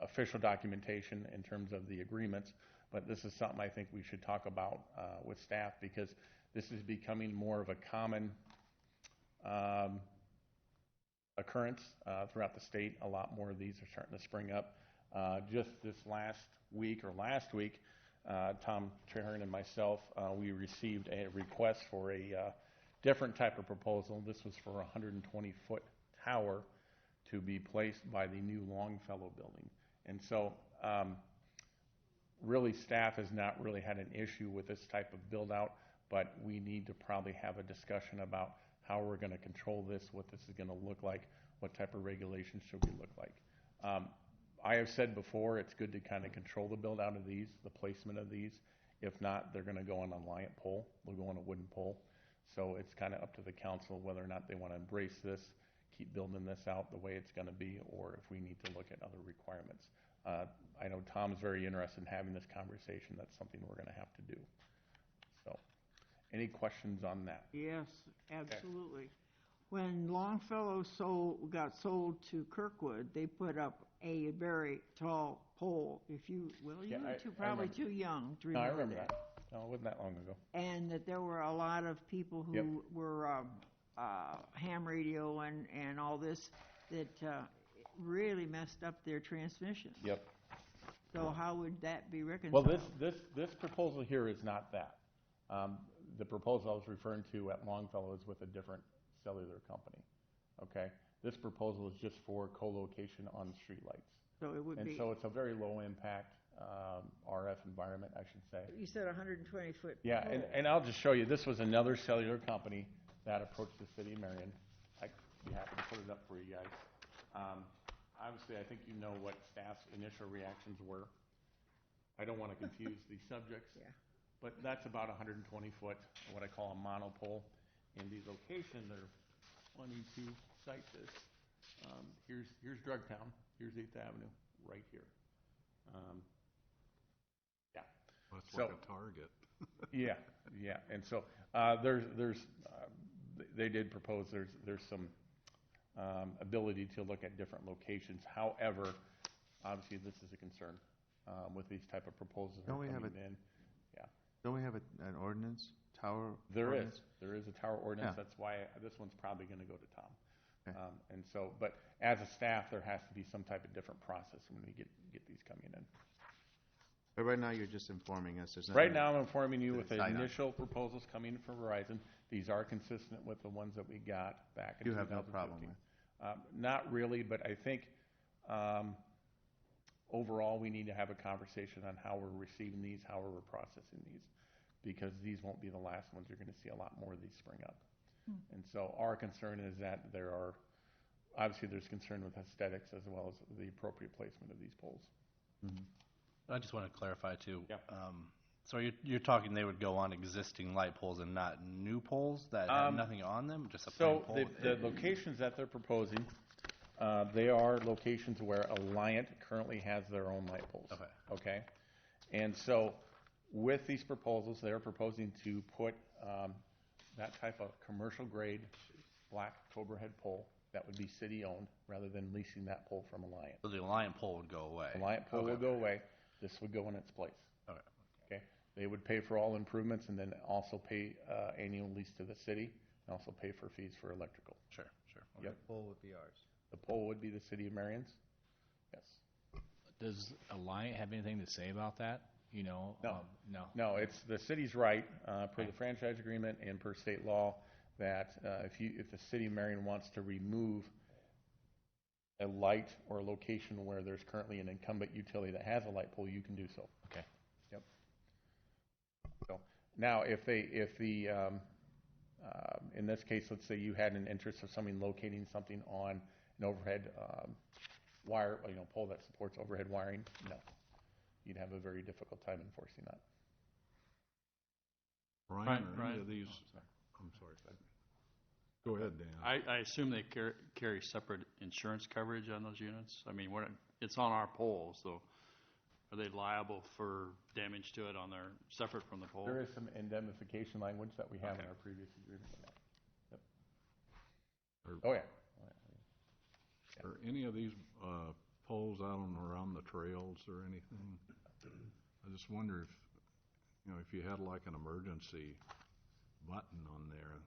L: official documentation in terms of the agreements, but this is something I think we should talk about with staff, because this is becoming more of a common occurrence throughout the state. A lot more of these are starting to spring up. Just this last week, Tom Trahern and myself, we received a request for a different type of proposal. This was for a 120-foot tower to be placed by the new Longfellow building. And so really staff has not really had an issue with this type of build out, but we need to probably have a discussion about how we're going to control this, what this is going to look like, what type of regulations should we look like. I have said before, it's good to kind of control the build out of these, the placement of these. If not, they're going to go on a liant pole. They'll go on a wooden pole. So it's kind of up to the council whether or not they want to embrace this, keep building this out the way it's going to be, or if we need to look at other requirements. I know Tom's very interested in having this conversation. That's something we're going to have to do. So, any questions on that?
F: Yes, absolutely. Okay. When Longfellow got sold to Kirkwood, they put up a very tall pole. If you were probably too young to remember.
L: No, I remember that. No, it wasn't that long ago.
F: And that there were a lot of people who were ham radio and all this that really messed up their transmissions.
L: Yep.
F: So how would that be reconciled?
L: Well, this proposal here is not that. The proposal I was referring to at Longfellow is with a different cellular company. Okay. This proposal is just for co-location on streetlights.
F: So it would be.
L: So it's a very low impact RF environment, I should say.
F: You said 120 foot.
L: Yeah, and I'll just show you. This was another cellular company that approached the city of Marion. I'd be happy to put it up for you guys. Obviously, I think you know what staff's initial reactions were. I don't want to confuse these subjects, but that's about 120 foot, what I call a monopole. In the location, they're wanting to cite this. Here's Drugtown. Here's 8th Avenue, right here.
E: That's like a target.
L: Yeah, and so they did propose there's some ability to look at different locations. However, obviously this is a concern with these type of proposals.
A: Don't we have an ordinance, tower?
L: There
A: ordinance?
L: is a tower ordinance.
A: Yeah.
L: That's why this one's probably going to go to Tom.
A: Okay.
L: And so, but as a staff, there has to be some type of different process when we get these coming in.
A: But right now, you're just informing us.
L: Right now, I'm informing you with the initial proposals coming from Verizon. These are consistent with the ones that we got back in 2015.
A: You have no problem with?
L: Not really, but I think overall we need to have a conversation on how we're receiving these, how we're processing these, because these won't be the last ones. You're going to see a lot more of these spring up. And so our concern is that there's concern with aesthetics as well as the appropriate placement of these poles.
A: Mm-hmm.
K: I just want to clarify too.
L: Yeah.
K: So you're talking they would go on existing light poles and not new poles that have nothing on them, just a plain pole?
L: So the locations that they're proposing, they are locations where Alliant currently has their own light poles. Okay. And so with these proposals, they're proposing to put that type of commercial grade black Cobra head pole that would be city owned rather than leasing that pole from Alliant.
K: So the Alliant pole would go away.
L: Alliant pole will go away. This would go in its place. Okay. They would pay for all improvements and then also pay annual lease to the city and also pay for fees for electrical.
K: Sure.
L: Yep.
M: The pole would be ours.
L: The pole would be the city of Marion's. Yes.
C: Does Alliant have anything to say about that?
L: No.
C: No.
L: No, it's the city's right per the franchise agreement and per state law that if the city of Marion wants to remove a light or a location where there's currently an incumbent utility that has a light pole, you can do so.
C: Okay.
L: Yep. So now, in this case, let's say you had an interest of somebody locating something on an overhead wire, pole that supports overhead wiring, no, you'd have a very difficult time enforcing that.
E: Brian, are any of these? I'm sorry. Go ahead, Dan.
N: I assume they carry separate insurance coverage on those units. I mean, it's on our pole, so
M: are they liable for damage to it on their, separate from the pole?
L: There is some indemnification language that we have in
M: Okay.
L: our previous agreement. Yep.
E: Are-
L: Oh, yeah.
E: Are any of these poles out on around the trails or anything? I just wonder if, you know, if you had like an emergency button on there,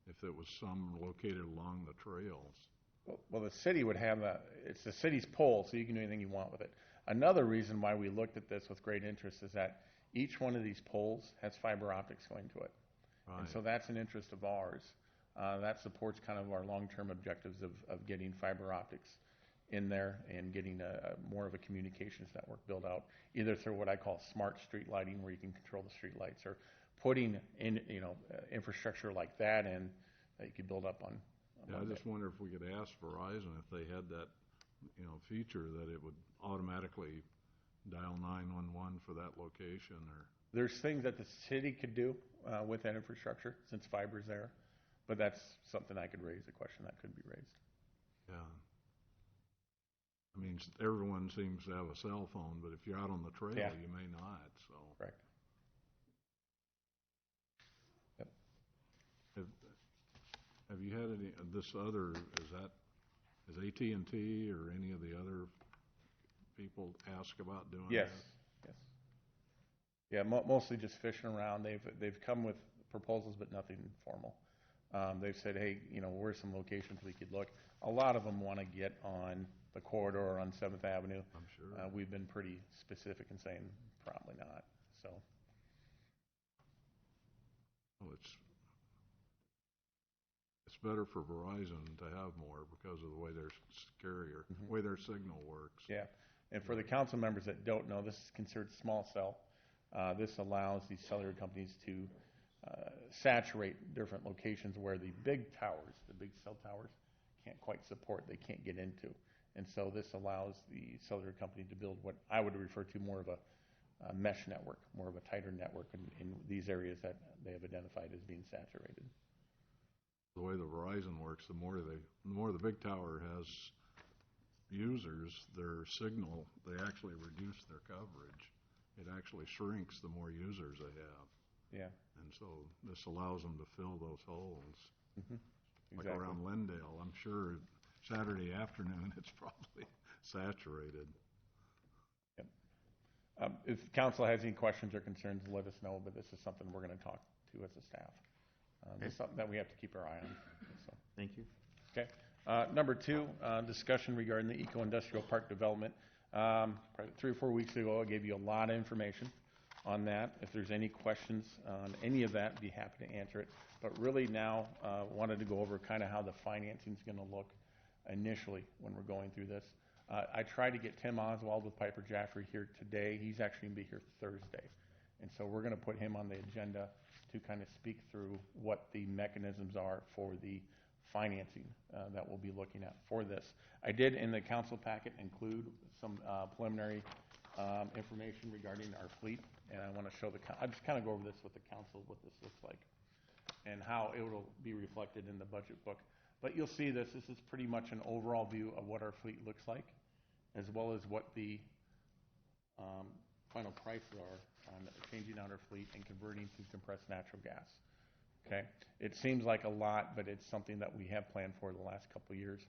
E: if it was some located along the trails.
L: Well, the city would have it's the city's pole, so you can do anything you want with it. Another reason why we looked at this with great interest is that each one of these poles has fiber optics going to it. And
E: Right.
L: so that's an interest of ours. That supports kind of our long-term objectives of getting fiber optics in there and getting more of a communications network built out, either through what I call smart street lighting, where you can control the street lights, or putting in, infrastructure like that in that you could build up on.
E: Yeah, I just wonder if we could ask Verizon if they had that, feature that it would automatically dial 911 for that location, or.
L: There's things that the city could do with that infrastructure since fiber's there, but that's something I could raise, a question that could be raised.
E: Yeah. I mean, everyone seems to have a cell phone, but if you're out on the trail,
L: Yeah.
E: you may not, so.
L: Correct. Yep.
E: Have you had any, is AT&T or any of the other people ask about doing
L: Yes.
E: that?
L: Yes. Yeah, mostly just fishing around. They've come with proposals, but nothing formal. They've said, hey, where's some locations we could look? A lot of them want to get on the corridor on 7th Avenue.
E: I'm sure.
L: We've been pretty specific in saying probably not. So.
E: Well, it's better for Verizon to have more because of the way their carrier, way their signal works.
L: Yeah, and for the council members that don't know, this is considered small cell. This allows these cellular companies to saturate different locations where the big towers, the big cell towers, can't quite support, they can't get into. And so this allows the cellular company to build what I would refer to more of a mesh network, more of a tighter network in these areas that they have identified as being saturated.
E: The way the Verizon works, the more the big tower has users, their signal, they actually reduce their coverage. It actually shrinks the more users they have.
L: Yeah.
E: And so this allows them to fill those holes.
L: Mm-hmm.
E: Like
L: Exactly.
E: around Lindale, I'm sure Saturday afternoon it's probably saturated.
L: Yep. If council has any questions or concerns, let us know, but this is something we're going to talk to as a staff. It's something that we have to keep our eye on. So.
A: Thank you.
L: Okay. Number 2, discussion regarding the eco-industrial park development. Probably 3 or 4 weeks ago, I gave you a lot of information on that. If there's any questions on any of that, I'd be happy to answer it. But really now, wanted to go over kind of how the financing is going to look initially when we're going through this. I tried to get Tim Oswald with Piper Jaffray here today. He's actually going to be here Thursday. And so we're going to put him on the agenda to kind of speak through what the mechanisms are for the financing that we'll be looking at for this. I did in the council packet include some preliminary information regarding our fleet, and I want to show I'll just kind of go over this with the council, what this looks like, and how it will be reflected in the budget book. But you'll see this is pretty much an overall view of what our fleet looks like, as well as what the final prices are on changing out our fleet and converting to compressed natural gas. Okay, it seems like a lot, but it's something that we have planned for the last couple of years.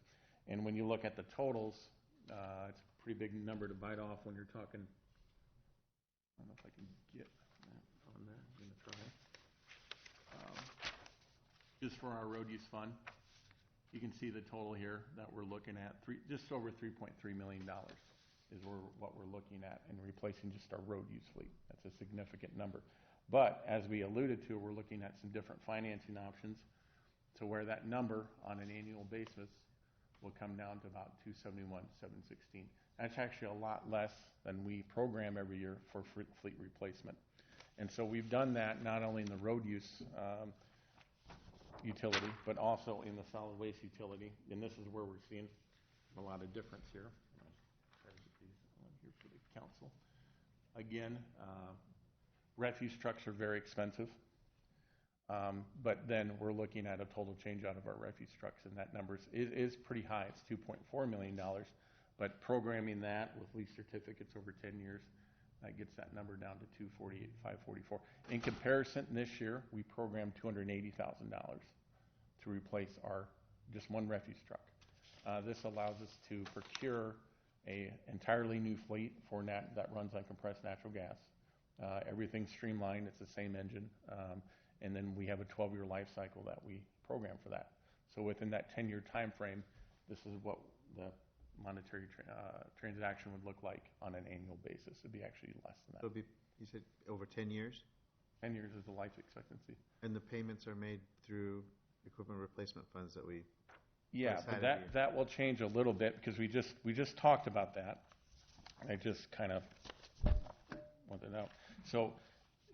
L: And when you look at the totals, it's a pretty big number to bite off when you're talking. I don't know if I can get that on there. I'm going to try. Just for our road use fund, you can see the total here that we're looking at. Just over $3.3 million is what we're looking at in replacing just our road use fleet. That's a significant number. But as we alluded to, we're looking at some different financing options to where that number on an annual basis will come down to about $271,716. That's actually a lot less than we program every year for fleet replacement. And so we've done that not only in the road use utility, but also in the solid waste utility. And this is where we're seeing a lot of difference here. I'll try to get these on here for the council. Again, refuse trucks are very expensive. But then we're looking at a total change out of our refuse trucks, and that number is pretty high. It's $2.4 million. But programming that with lease certificates over 10 years That gets that number down to 248, 544. In comparison, this year, we programmed $280,000 to replace just one refuse truck. This allows us to procure a entirely new fleet that runs on compressed natural gas. Everything's streamlined, it's the same engine, and then we have a 12-year life cycle that we program for that. So within that 10-year time frame, this is what the monetary transaction would look like on an annual basis. It'd be actually less than that.
A: So it'd be, you said over 10 years?
L: 10 years is the life expectancy.
A: And the payments are made through equipment replacement funds that we...
L: Yeah, but that will change a little bit because we just talked about that. I just kind of want to know. So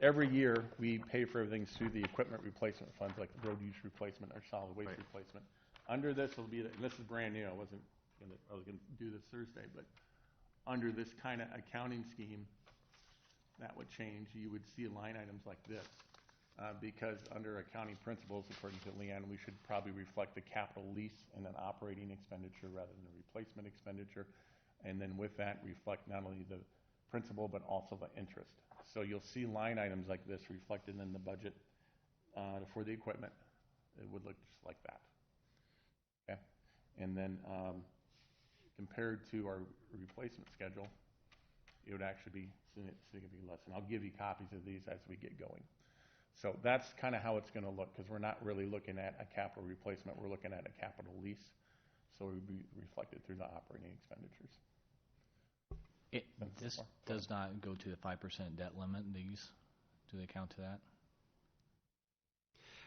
L: every year we pay for everything through the equipment replacement funds, like road use replacement or solid waste replacement. Under this will be, and this is brand new. I was going to do this Thursday, but under this kind of accounting scheme, that would change. You would see line items like this. Because under accounting principles, according to Leanne, we should probably reflect the capital lease and an operating expenditure rather than a replacement expenditure. And then with that, reflect not only the principal, but also the interest. So you'll see line items like this reflected in the budget for the equipment. It would look just like that. Okay. And then compared to our replacement schedule, it would actually be significantly less. And I'll give you copies of these as we get going. So that's kind of how it's going to look, because we're not really looking at a capital replacement. We're looking at a capital lease. So it would be reflected through the operating expenditures.
N: This does not go to the 5% debt limit, these? Do they count to that?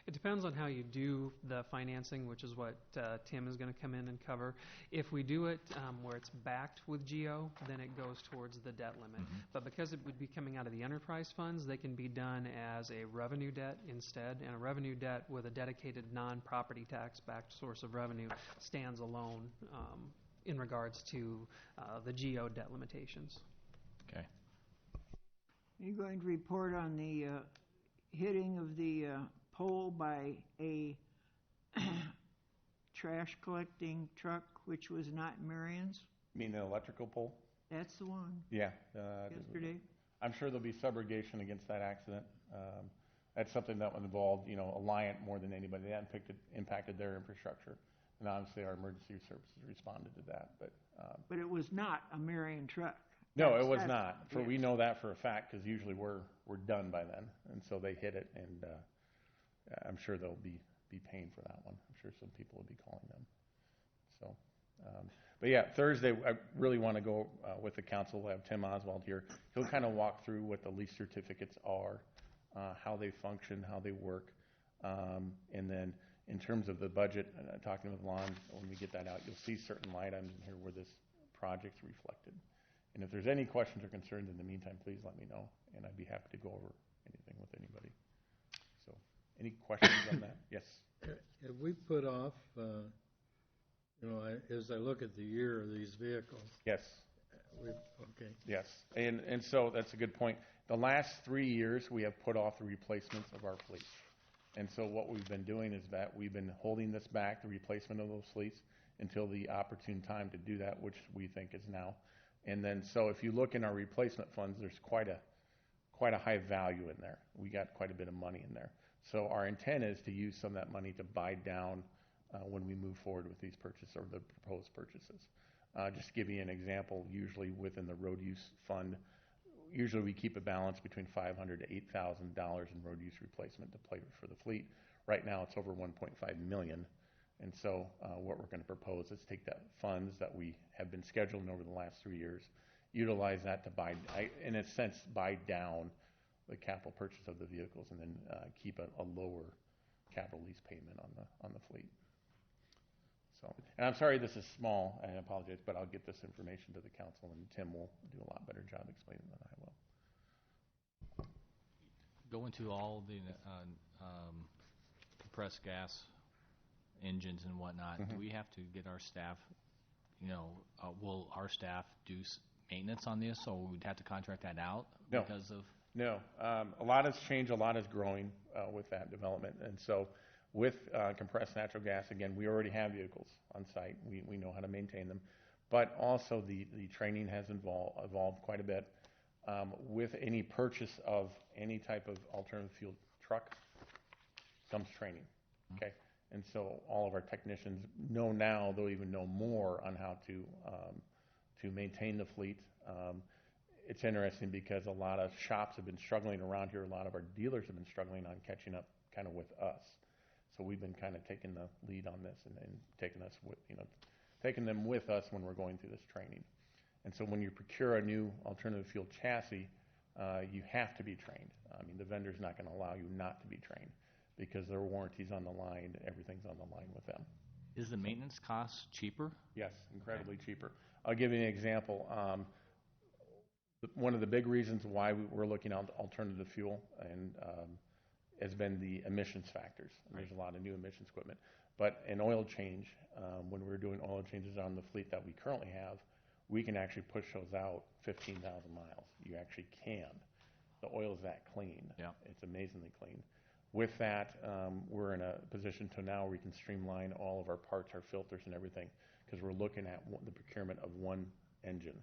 D: It depends on how you do the financing, which is what Tim is going to come in and cover. If we do it where it's backed with GO, then it goes towards the debt limit.
N: Mm-hmm.
D: But because it would be coming out of the enterprise funds, they can be done as a revenue debt instead. And a revenue debt with a dedicated non-property tax-backed source of revenue stands alone in regards to the GO debt limitations.
N: Okay.
F: Are you going to report on the hitting of the pole by a trash collecting truck, which was not Marion's?
L: You mean an electrical pole?
F: That's the one.
L: Yeah.
F: Yesterday.
L: I'm sure there'll be subrogation against that accident. That's something that would involve, Alliant more than anybody. That impacted their infrastructure. And obviously our emergency services responded to that.
F: But it was not a Marion truck.
L: No, it was not. We know that for a fact because usually we're done by then. And so they hit it, and I'm sure they'll be paying for that one. I'm sure some people will be calling them. So, but yeah, Thursday I really want to go with the council. We'll have Tim Oswald here. He'll kind of walk through what the lease certificates are, how they function, how they work, and then in terms of the budget, talking with Lon, when we get that out, you'll see certain line items in here where this project's reflected. And if there's any questions or concerns in the meantime, please let me know, and I'd be happy to go over anything with anybody. So, any questions on that? Yes.
I: Have we put off, as I look at the year of these vehicles?
L: Yes.
I: Okay.
L: Yes, and so that's a good point. The last 3 years, we have put off the replacements of our fleet. And so what we've been doing is that we've been holding this back, the replacement of those fleets, until the opportune time to do that, which we think is now. And then, so if you look in our replacement funds, there's quite a high value in there. We got quite a bit of money in there. So our intent is to use some of that money to buy down when we move forward with these purchases or the proposed purchases. Just to give you an example, usually within the road use fund, usually we keep a balance between $500 to $8,000 in road use replacement to play for the fleet. Right now it's over $1.5 million. And so what we're going to propose is take that funds that we have been scheduling over the last 3 years, utilize that to in a sense, buy down the capital purchase of the vehicles, and then keep a lower capital lease payment on the fleet. So, and I'm sorry this is small, I apologize, but I'll get this information to the council, and Tim will do a lot better job explaining than I will.
N: Go into all the compressed gas engines and whatnot.
L: Mm-hmm.
N: Do we have to get our staff, will our staff do maintenance on this, or we'd have to contract that out?
L: No.
N: Because of...
L: No. A lot has changed, a lot is growing with that development. And so with compressed natural gas, again, we already have vehicles on site. We know how to maintain them. But also the training has evolved quite a bit. With any purchase of any type of alternative fuel truck comes training, okay? And so all of our technicians know now, they'll even know more on how to maintain the fleet. It's interesting because a lot of shops have been struggling around here. A lot of our dealers have been struggling on catching up kind of with us. So we've been kind of taking the lead on this and taking them with us when we're going through this training. And so when you procure a new alternative fuel chassis, you have to be trained. I mean, the vendor's not going to allow you not to be trained because their warranty's on the line, everything's on the line with them.
N: Is the maintenance cost cheaper?
L: Yes, incredibly cheaper. I'll give you an example. One of the big reasons why we're looking at alternative fuel and has been the emissions factors. And there's a lot of new emissions equipment. But an oil change, when we're doing oil changes on the fleet that we currently have, we can actually push those out 15,000 miles. You actually can. The oil is that clean.
N: Yeah.
L: It's amazingly clean. With that, we're in a position to now we can streamline all of our parts, our filters and everything, because we're looking at the procurement of one engine.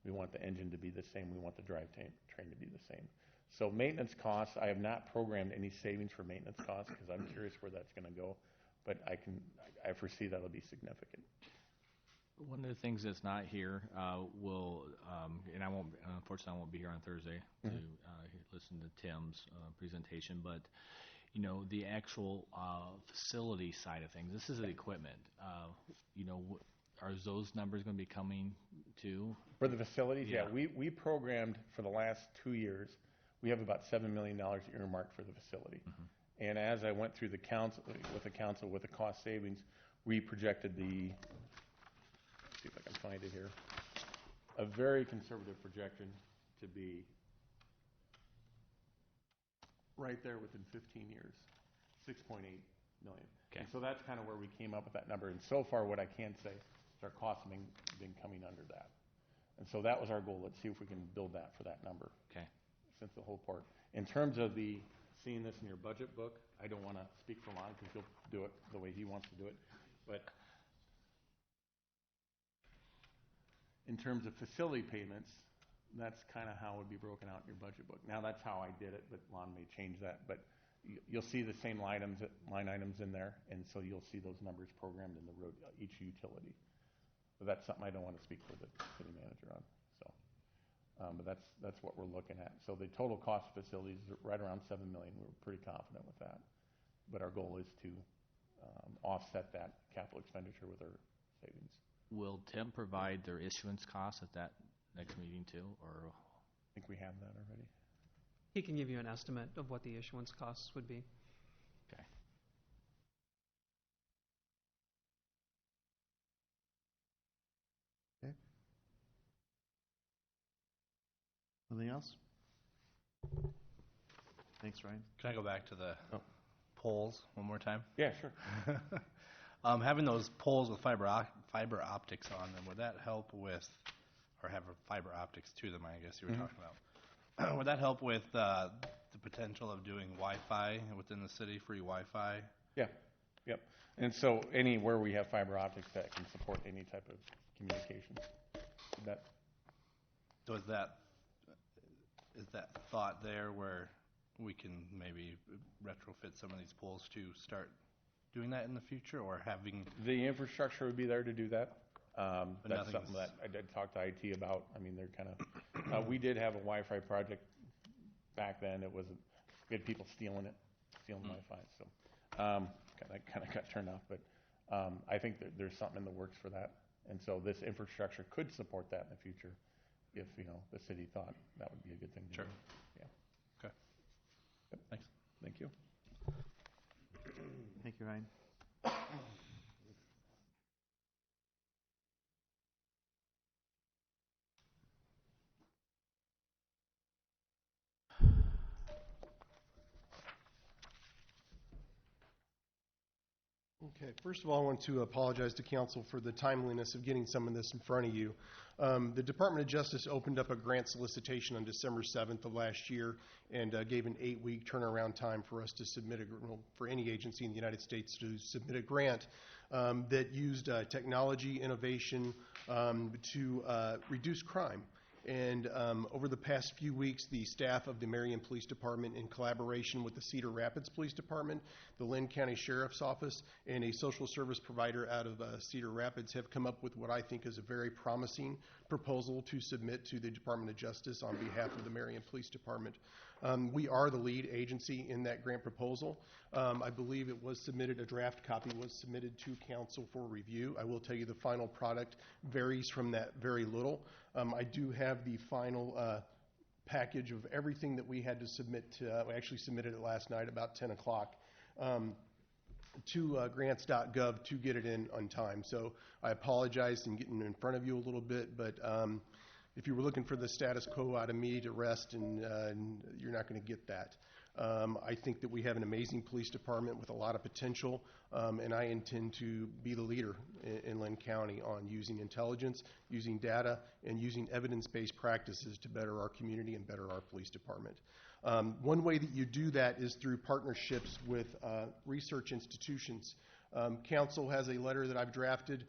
L: We want the engine to be the same. We want the drivetrain to be the same. So maintenance costs, I have not programmed any savings for maintenance costs because I'm curious where that's going to go, but I foresee that'll be significant.
N: One of the things that's not here and unfortunately I won't be here on Thursday to listen to Tim's presentation, but the actual facility side of things. This is the equipment. Are those numbers going to be coming too?
L: For the facilities, yeah. We programmed for the last 2 years. We have about $7 million earmarked for the facility. Mm-hmm. And as I went through with the cost savings, we projected see if I can find it here, a very conservative projection to be right there within 15 years, 6.8 million.
N: Okay.
L: And so that's kind of where we came up with that number. And so far, what I can say is our costs have been coming under that. And so that was our goal. Let's see if we can build that for that number.
N: Okay.
L: Since the whole part. In terms of seeing this in your budget book, I don't want to speak for Lon because he'll do it the way he wants to do it. But in terms of facility payments, that's kind of how it would be broken out in your budget book. Now that's how I did it, but Lon may change that. But you'll see the same line items in there, and so you'll see those numbers programmed in the road each utility. But that's something I don't want to speak for the city manager on. So, but that's what we're looking at. So the total cost of facilities is right around $7 million. We're pretty confident with that. But our goal is to offset that capital expenditure with our savings.
N: Will Tim provide their issuance costs at that next meeting too, or?
L: I think we have that already.
D: He can give you an estimate of what the issuance costs would be.
N: Okay.
A: Okay. Anything else? Thanks, Ryan.
K: Can I go back to the poles one more time?
L: Yeah, sure.
K: Having those poles with fiber optics on them, would that help with, or have fiber optics to them, I guess you were talking about. Would that help with the potential of doing Wi-Fi within the city, free Wi-Fi?
L: Yeah, yep. And so anywhere we have fiber optics that can support any type of communication.
K: So is that thought there where we can maybe retrofit some of these poles to start doing that in the future, or having...
L: The infrastructure would be there to do that. That's something that I did talk to IT about. I mean, they're kind of... we did have a Wi-Fi project back then. We had people stealing Wi-Fi. So that kind of got turned off. But I think that there's something in the works for that. And so this infrastructure could support that in the future if, the city thought that would be a good thing to do. Yeah.
K: Okay.
L: Yep. Thanks. Thank you.
A: Thank you, Ryan.
B: Okay, first of all, I want to apologize to council for the timeliness of getting some of this in front of you. The Department of Justice opened up a grant solicitation on December 7th of last year and gave an 8-week turnaround time for us to submit for any agency in the United States to submit a grant that used technology innovation to reduce crime. And over the past few weeks, the staff of the Marion Police Department, in collaboration with the Cedar Rapids Police Department, the Lynn County Sheriff's Office, and a social service provider out of Cedar Rapids, have come up with what I think is a very promising proposal to submit to the Department of Justice on behalf of the Marion Police Department. We are the lead agency in that grant proposal. I believe it was submitted, a draft copy was submitted to council for review. I will tell you the final product varies from that very little. I do have the final package of everything that we had to submit to, we actually submitted it last night about 10 o'clock to grants.gov to get it in on time. So I apologize in getting in front of you a little bit, but if you were looking for the status quo out of me to rest, and you're not going to get that. I think that we have an amazing police department with a lot of potential, and I intend to be the leader in Lynn County on using intelligence, using data, and using evidence-based practices to better our community and better our police department. One way that you do that is through partnerships with research institutions. Council has a letter that I've drafted.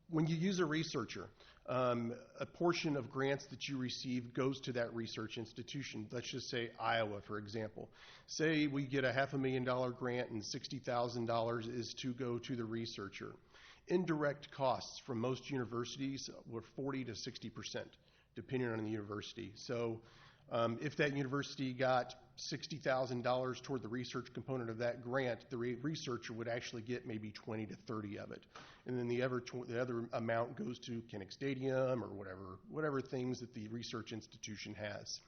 B: When you use a researcher, a portion of grants that you receive goes to that research institution. Let's just say Iowa, for example. Say we get a $500,000 grant and $60,000 is to go to the researcher. Indirect costs from most universities were 40 to 60%, depending on the university. So if that university got $60,000 toward the research component of that grant, the researcher would actually get maybe 20 to 30 of it. And then the other amount goes to Kinnick Stadium or whatever things that the research institution has.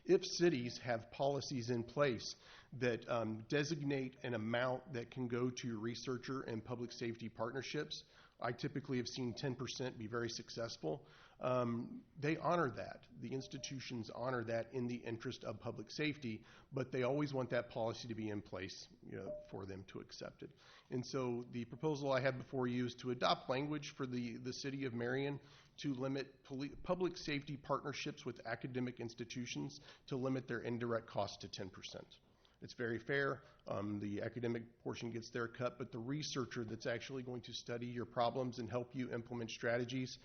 B: If cities have policies in place that designate an amount that can go to researcher and public safety partnerships, I typically have seen 10% be very successful. They honor that. The institutions honor that in the interest of public safety, but they always want that policy to be in place, for them to accept it. And so the proposal I have before you is to adopt language for the city of Marion to limit public safety partnerships with academic institutions to limit their indirect cost to 10%. It's very fair. The academic portion gets their cut, but the researcher that's actually going to study your problems and help you implement strategies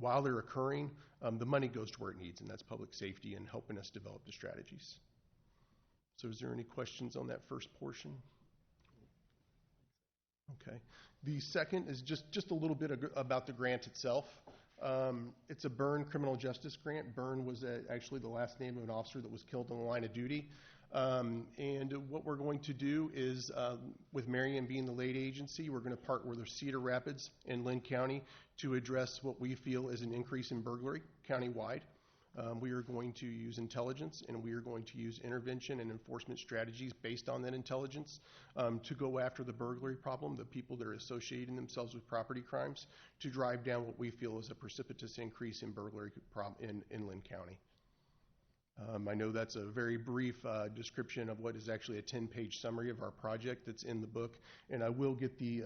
B: while they're occurring, the money goes to where it needs, and that's public safety and helping us develop the strategies. So is there any questions on that first portion? Okay. The second is just a little bit about the grant itself. It's a Byrne criminal justice grant. Byrne was actually the last name of an officer that was killed in the line of duty. And what we're going to do is, with Marion being the lead agency, we're going to partner with Cedar Rapids and Lynn County to address what we feel is an increase in burglary countywide. We are going to use intelligence, and we are going to use intervention and enforcement strategies based on that intelligence to go after the burglary problem, the people that are associating themselves with property crimes, to drive down what we feel is a precipitous increase in burglary in Lynn County. I know that's a very brief description of what is actually a 10-page summary of our project that's in the book, and I will get the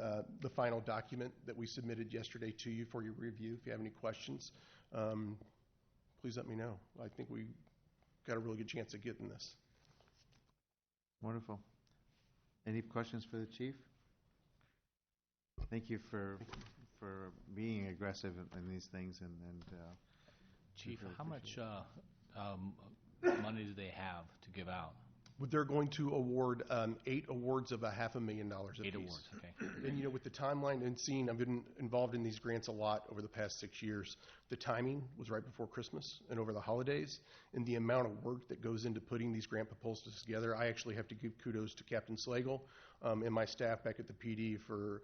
B: final document that we submitted yesterday to you for your review. If you have any questions, please let me know. I think we got a really good chance of getting this.
A: Wonderful. Any questions for the chief? Thank you for being aggressive in these things and
N: Chief, how much money do they have to give out?
B: They're going to award 8 awards of $500,000 apiece.
N: 8 awards, okay.
B: And with the timeline and seeing, I've been involved in these grants a lot over the past 6 years. The timing was right before Christmas and over the holidays, and the amount of work that goes into putting these grant proposals together, I actually have to give kudos to Captain Slagle and my staff back at the PD for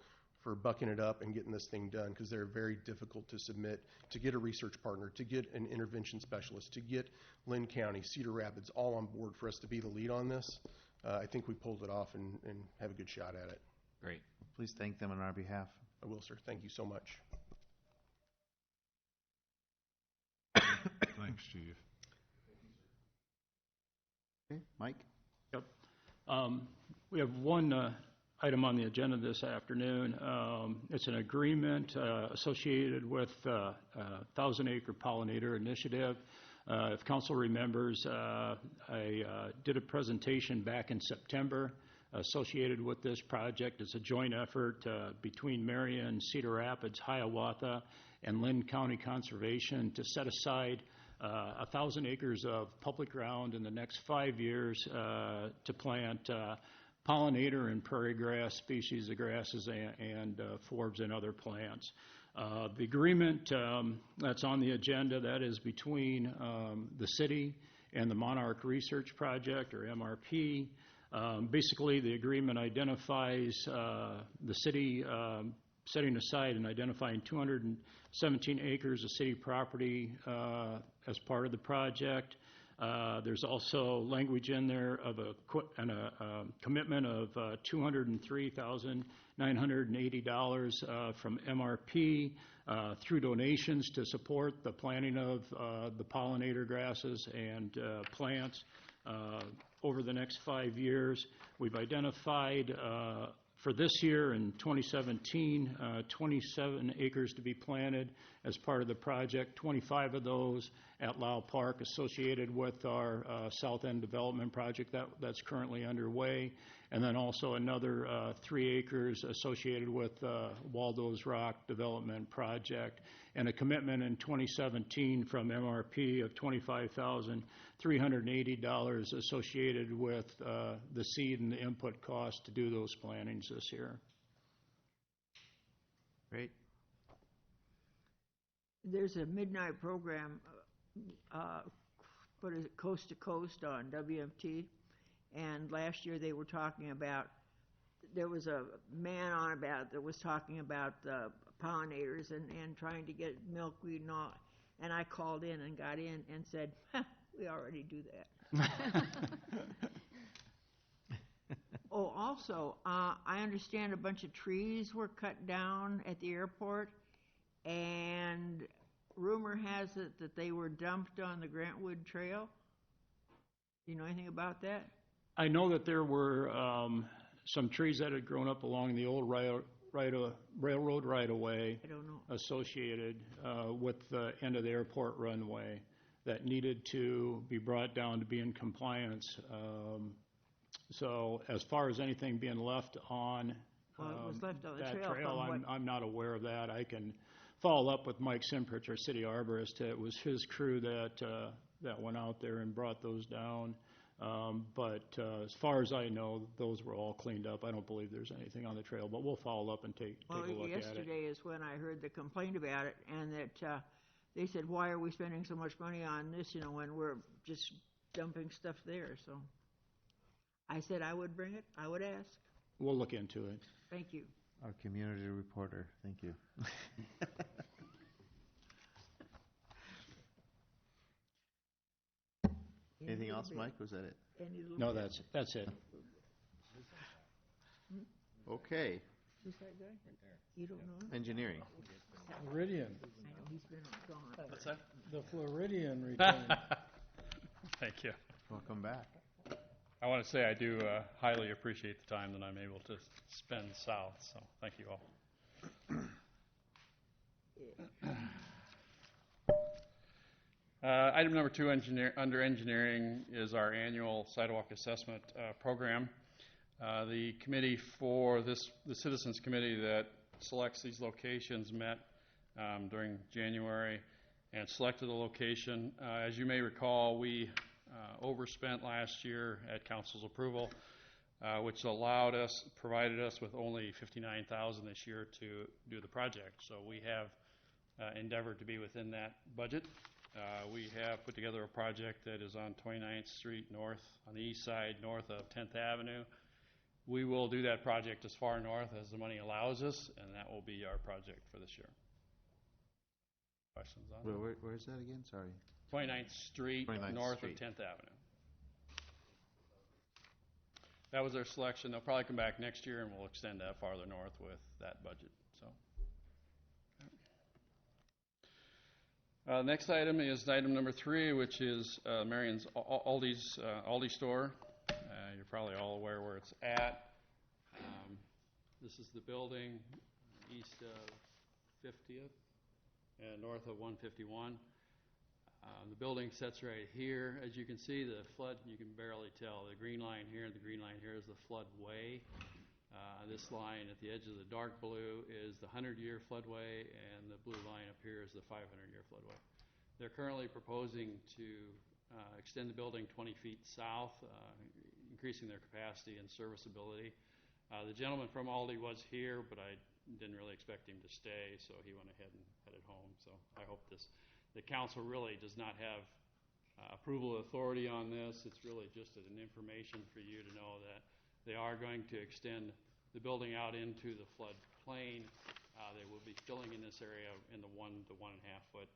B: bucking it up and getting this thing done, because they're very difficult to submit, to get a research partner, to get an intervention specialist, to get Lynn County, Cedar Rapids all on board for us to be the lead on this. I think we pulled it off and have a good shot at it.
N: Great.
A: Please thank them on our behalf.
B: I will, sir. Thank you so much.
E: Thanks, Chief.
A: Okay, Mike?
O: Yep. We have one item on the agenda this afternoon. It's an agreement associated with 1,000-acre pollinator initiative. If council remembers, I did a presentation back in September associated with this project. It's a joint effort between Marion, Cedar Rapids, Hiawatha, and Lynn County Conservation to set aside 1,000 acres of public ground in the next 5 years to plant pollinator and prairie grass species of grasses and forbs and other plants. The agreement that's on the agenda, that is between the city and the Monarch Research Project, or MRP. Basically, the agreement identifies the city setting aside and identifying 217 acres of city property as part of the project. There's also language in there of a commitment of $203,980 from MRP through donations to support the planting of the pollinator grasses and plants over the next 5 years. We've identified for this year in 2017, 27 acres to be planted as part of the project, 25 of those at Lau Park associated with our South End Development Project that's currently underway, and then also another 3 acres associated with Waldo's Rock Development Project, and a commitment in 2017 from MRP of $25,380 associated with the seed and the input cost to do those plantings this year.
A: Great.
F: There's a midnight program, what is it, Coast to Coast on WMT, and last year they were talking about, there was a man on about that was talking about the pollinators and trying to get milkweed and all, and I called in and got in and said, we already do that. Oh, also, I understand a bunch of trees were cut down at the airport, and rumor has it that they were dumped on the Grantwood Trail. Do you know anything about that?
O: I know that there were some trees that had grown up along the old railroad right-of-way associated with the end of the airport runway that needed to be brought down to be in compliance. So as far as anything being left on
F: it was left on the
O: that
F: trail,
O: I'm not aware of that. I can follow up with Mike Simprich, our city arborist. It was his crew that went out there and brought those down. But as far as I know, those were all cleaned up. I don't believe there's anything on the trail, but we'll follow up and take a look at it.
F: Yesterday is when I heard the complaint about it, and that they said, why are we spending so much money on this, when we're just dumping stuff there? So I said I would bring it. I would ask.
O: We'll look into it.
F: Thank you.
A: Our community reporter. Thank you. Anything else, Mike? Was that it?
O: No, that's it.
A: Okay.
F: Who's that guy? You don't know him?
A: Engineering.
I: Floridian.
F: I know, he's been gone.
L: What's that?
I: The Floridian retained.
L: Thank you.
A: Welcome back.
M: I want to say I do highly appreciate the time that I'm able to spend south, so thank you all. Item number 2 under engineering is our annual sidewalk assessment program. The committee for the Citizens Committee that selects these locations met during January and selected a location. As you may recall, we overspent last year at council's approval, which provided us with only $59,000 this year to do the project. So we have endeavored to be within that budget. We have put together a project that is on 29th Street North, on the east side, north of 10th Avenue. We will do that project as far north as the money allows us, and that will be our project for this year. Questions on that?
A: Where is that again? Sorry.
M: 29th Street,
A: 29th
M: north
A: Street.
M: of 10th Avenue. That was their selection. They'll probably come back next year, and we'll extend that farther north with that budget. So. Next item is item number 3, which is Marion's Aldi store. You're probably all aware where it's at. This is the building east of 50th and north of 151. The building sits right here. As you can see, the flood, you can barely tell. The green line here and the green line here is the floodway. This line at the edge of the dark blue is the 100-year floodway, and the blue line up here is the 500-year floodway. They're currently proposing to extend the building 20 feet south, increasing their capacity and serviceability. The gentleman from Aldi was here, but I didn't really expect him to stay, so he went ahead and headed home. So I hope the council really does not have approval authority on this. It's really just an information for you to know that they are going to extend the building out into the flood plain. They will be filling in this area in the 1 to 1.5 foot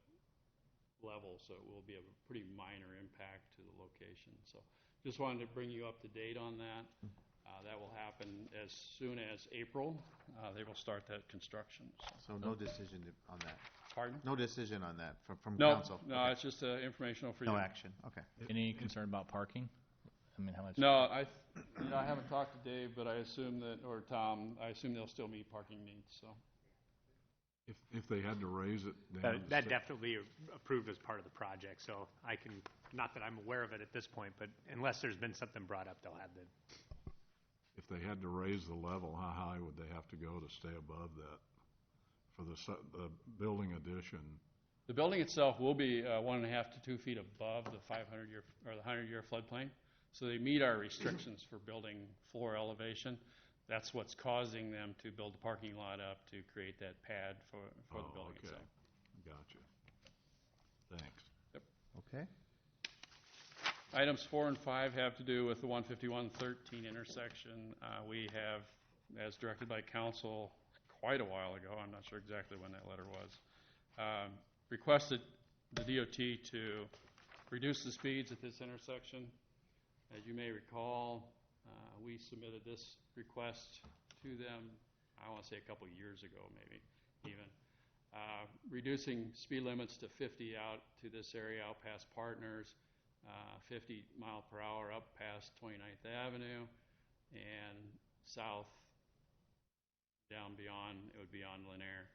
M: level, so it will be a pretty minor impact to the location. So just wanted to bring you up to date on that. That will happen as soon as April. They will start that construction.
A: So no decision on that?
M: Pardon?
A: No decision on that from
M: No,
A: council?
M: no,
A: Okay.
M: it's just informational for you.
A: No action, okay.
N: Any concern about parking? I mean, how much?
M: No, I haven't talked to Dave, but I assume that, or Tom, I assume they'll still meet parking needs, so.
E: If they had to raise it down.
P: That definitely approved as part of the project, so I can, not that I'm aware of it at this point, but unless there's been something brought up, they'll have the.
E: If they had to raise the level, how high would they have to go to stay above that for the building addition?
M: The building itself will be 1.5 to 2 feet above the 500-year or the 100-year floodplain, so they meet our restrictions for building floor elevation. That's what's causing them to build the parking lot up to create that pad for the building itself.
E: Gotcha. Thanks.
M: Yep.
A: Okay.
M: Items 4 and 5 have to do with the 151-13 intersection. We have, as directed by council quite a while ago, I'm not sure exactly when that letter was, requested the DOT to reduce the speeds at this intersection. As you may recall, we submitted this request to them, I want to say a couple years ago maybe even, reducing speed limits to 50 out to this area out past Partners, 50 mile per hour up past 29th Avenue, and south down beyond, it would be on Lanier.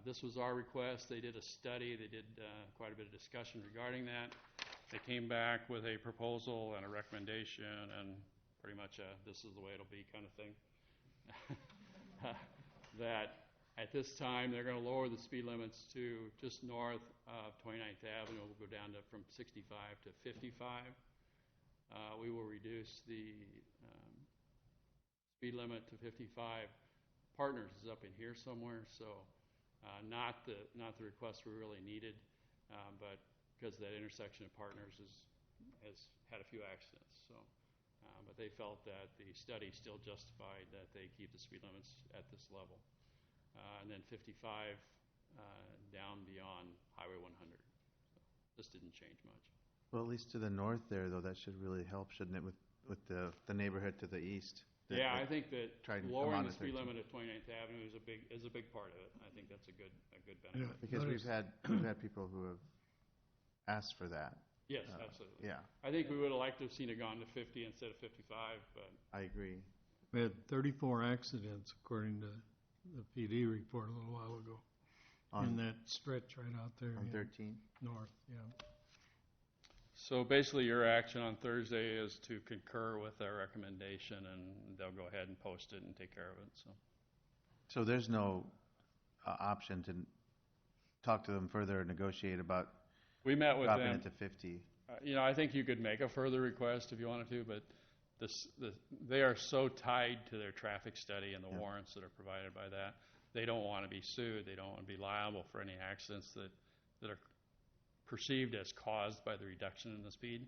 M: This was our request. They did a study. They did quite a bit of discussion regarding that. They came back with a proposal and a recommendation and pretty much this is the way it'll be kind of thing. That at this time they're going to lower the speed limits to just north of 29th Avenue. We'll go down to from 65 to 55. We will reduce the speed limit to 55. Partners is up in here somewhere, so not the request we really needed, but because that intersection of Partners has had a few accidents. So, but they felt that the study still justified that they keep the speed limits at this level. And then 55 down beyond Highway 100. So this didn't change much.
A: Well, at least to the north there, though, that should really help, shouldn't it, with the neighborhood to the east?
M: Yeah, I think that lowering the speed
A: 13.
M: limit at 29th Avenue is a big part of it. I think that's a good benefit.
A: Yeah, because we've had people who have asked for that.
M: Yes, absolutely.
A: Yeah,
M: I think we would have liked to have seen it gone to 50 instead of 55, but
A: I agree.
I: We had 34 accidents, according to the PD report a little while ago, in that stretch right out there.
A: On 13?
I: North, yeah.
M: So basically your action on Thursday is to concur with their recommendation, and they'll go ahead and post it and take care of it.
A: So there's no option to talk to them further or negotiate about
M: we met with
A: dropping
M: them.
A: it to 50?
M: I think you could make a further request if you wanted to, but they are so tied to their traffic study and the warrants that are provided by that. They don't want to be sued. They don't want to be liable for any accidents that are perceived as caused by the reduction in the speed.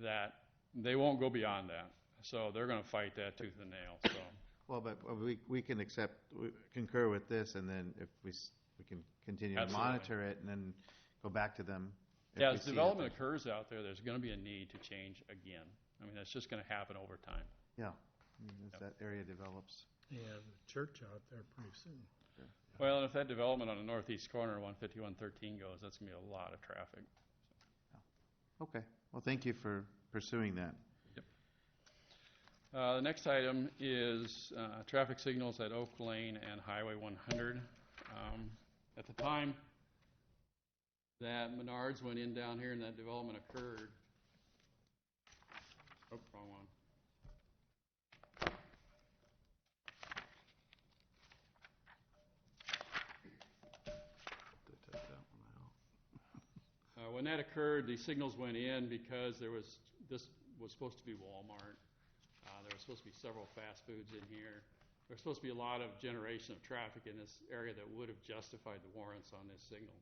M: That they won't go beyond that. So they're going to fight that tooth and nail. So.
A: Well, but we can concur with this, and then if we can continue to monitor it, and then go back to them.
M: Yeah, as development occurs out there, there's going to be a need to change again. I mean, that's just going to happen over time.
A: Yeah, as that area develops.
I: Yeah, the church out there pretty soon.
A: Sure.
M: Well, and if that development on the northeast corner of 151-13 goes, that's going to be a lot of traffic.
A: Okay. Well, thank you for pursuing that.
M: Yep. The next item is traffic signals at Oak Lane and Highway 100. At the time that Menards went in down here and that development occurred, oh, wrong one. that occurred, these signals went in because this was supposed to be Walmart. There was supposed to be several fast foods in here. There was supposed to be a lot of generation of traffic in this area that would have justified the warrants on this signal.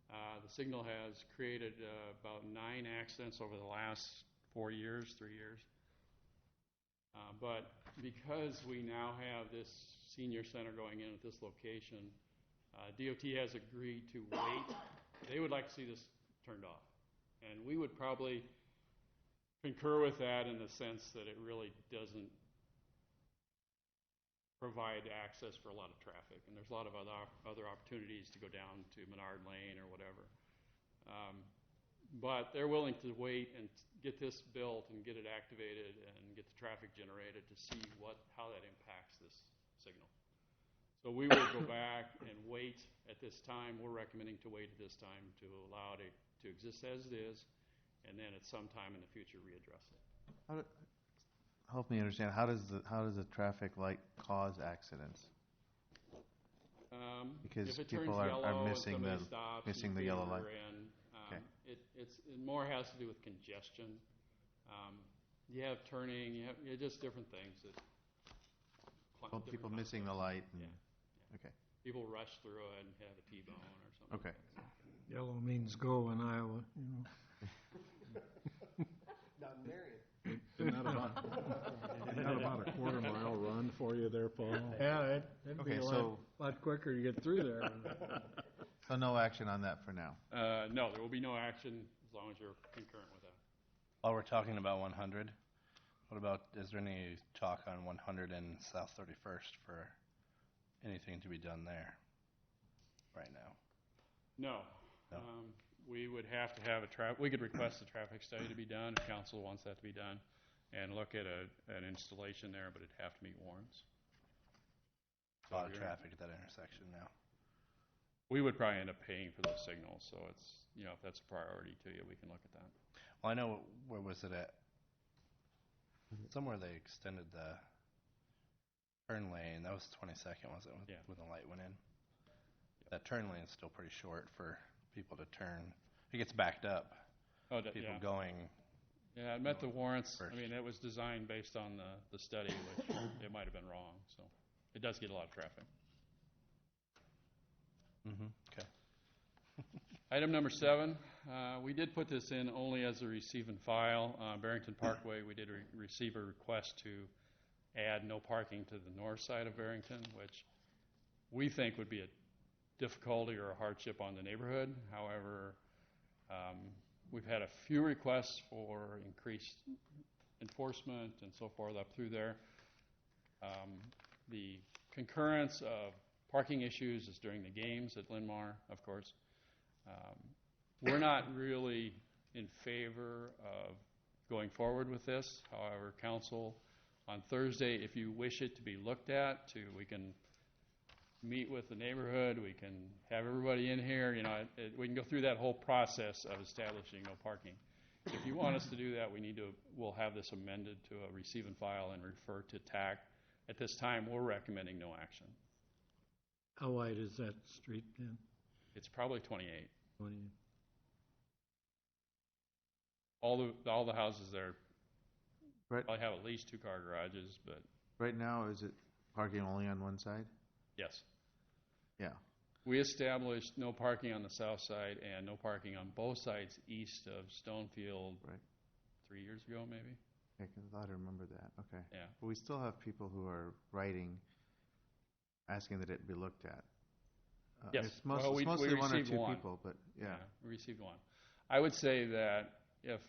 M: The signal has created about 9 accidents over the last 4 years, 3 years. But because we now have this senior center going in at this location, DOT has agreed to wait. They would like to see this turned off. And we would probably concur with that in the sense that it really doesn't provide access for a lot of traffic. And there's a lot of other opportunities to go down to Menard Lane or whatever. But they're willing to wait and get this built and get it activated and get the traffic generated to see how that impacts this signal. So we will go back and wait at this time. We're recommending to wait at this time to allow it to exist as it is, and then at some time in the future readdress it.
A: Help me understand, how does the traffic light cause accidents? Because
M: if it
A: people
M: turns
A: are
M: yellow
A: missing
M: and
A: the
M: somebody stops
A: missing
M: in
A: the yellow
M: favor,
A: light.
M: And
A: Okay.
M: it more has to do with congestion. You have turning, you have just different things that.
A: Well, people missing the light. And, Okay.
M: People rush through it and have a T-bone or something.
A: Okay.
I: Yellow means go in Iowa, you know.
B: Not in Marion.
E: Isn't that about a quarter-mile run for you there, Paul?
I: Yeah, it'd be
A: Okay,
I: a
A: so-
I: lot quicker to get through there.
A: So no action on that for now.
M: No, there will be no action as long as you're concurrent with that.
K: While we're talking about 100, what about, is there any talk on 100 and South 31st for anything to be done there right now?
M: No.
K: No.
M: We would have to have we could request a traffic study to be done if council wants that to be done and look at an installation there, but it'd have to meet warrants.
K: A lot of traffic at that intersection now.
M: We would probably end up paying for those signals, so it's, if that's a priority to you, we can look at that.
K: Well, I know, where was it at? Somewhere they extended the turn lane. That was 22nd, was it, when the light went in? That turn lane is still pretty short for people to turn. It gets backed up. People going.
M: Yeah, I met the warrants. First. I mean, it was designed based on the study, which it might have been wrong. So it does get a lot of traffic.
K: Okay.
M: Item number 7, we did put this in only as a receive and file. Barrington Parkway, we did receive a request to add no parking to the north side of Barrington, which we think would be a difficulty or a hardship on the neighborhood. However, we've had a few requests for increased enforcement and so forth up through there. The concurrence of parking issues is during the games at Linn-Mar, of course. We're not really in favor of going forward with this. However, council, on Thursday, if you wish it to be looked at, we can meet with the neighborhood, we can have everybody in here, we can go through that whole process of establishing no parking. If you want us to do that, we'll have this amended to a receive and file and refer to TAC. At this time, we're recommending no action.
I: How wide is that street then?
M: It's probably 28.
I: 28.
M: All the houses there
A: Right.
M: probably have at least 2 car garages, but
A: Right now, is it parking only on one side?
M: yes.
A: Yeah.
M: We established no parking on the south side and no parking on both sides east of Stonefield 3 years ago, maybe.
A: I thought I remember that. Okay.
M: Yeah.
A: But we still have people who are writing, asking that it be looked at.
M: Yes.
A: It's mostly one or two people, but yeah.
M: We received one. I would say that if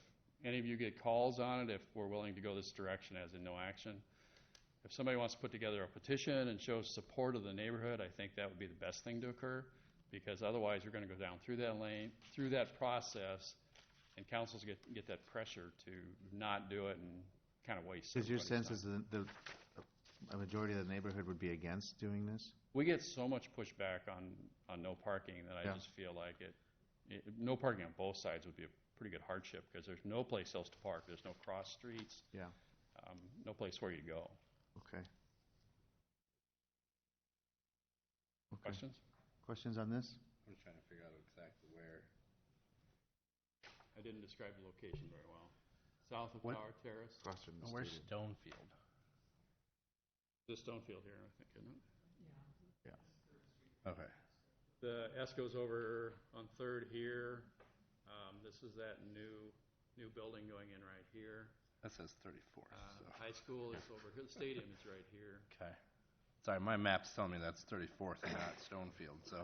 M: any of you get calls on it, if we're willing to go this direction as in no action, if somebody wants to put together a petition and show support of the neighborhood, I think that would be the best thing to occur, because otherwise you're going to go down through that lane, through that process, and councils get that pressure to not do it and kind of waste.
A: Because your sense
M: time.
A: is a majority of the neighborhood would be against doing this?
M: We get so much pushback on no parking that I just feel like no parking on both sides would be a pretty good hardship, because there's no place else to park. There's no cross streets.
A: Yeah.
M: No place where you go.
A: Okay.
M: Questions?
A: Questions on this?
K: I'm trying to figure out exactly where
M: I didn't describe the location very well. South of
K: What?
M: Tower Terrace.
A: Across from the
K: Where's
A: stadium.
K: Stonefield?
M: This Stonefield here, I think, isn't it?
K: Okay.
M: The S goes over on Third here. This is that new building going in right here.
K: That says 34th.
M: High school is over here. The stadium is right here.
K: Okay. Sorry, my map's telling me that's 34th and not Stonefield, so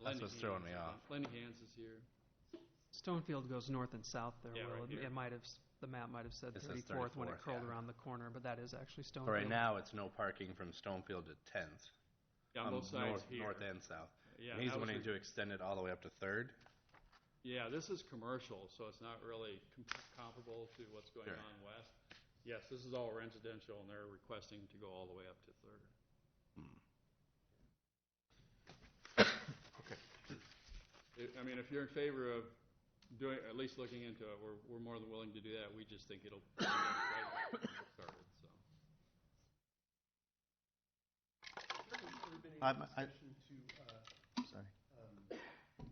K: that's what's throwing me off.
M: Lenny Hands is here.
D: Stonefield goes north and south there,
M: Yeah,
D: Will.
M: right here.
D: It might have, the map might have said
K: It says
D: 34th when it
K: 34th,
D: curled
K: yeah.
D: around the corner, but that is actually
K: So
D: Stonefield.
K: right now, it's no parking from Stonefield to 10th.
M: Yeah, on both sides here.
K: North and south.
M: Yeah,
K: And he's
M: that was
K: wanting
M: your-
K: to extend it all the way up to Third?
M: Yeah, this is commercial, so it's not really comparable to what's going
K: Sure.
M: on west. Yes, this is all residential, and they're requesting to go all the way up to Third. I mean, if you're in favor of doing, at least looking into it, we're more than willing to do that. We just think it'll be right when it started, so.
B: Ever been
A: I'm-
B: any discussion to
A: Sorry.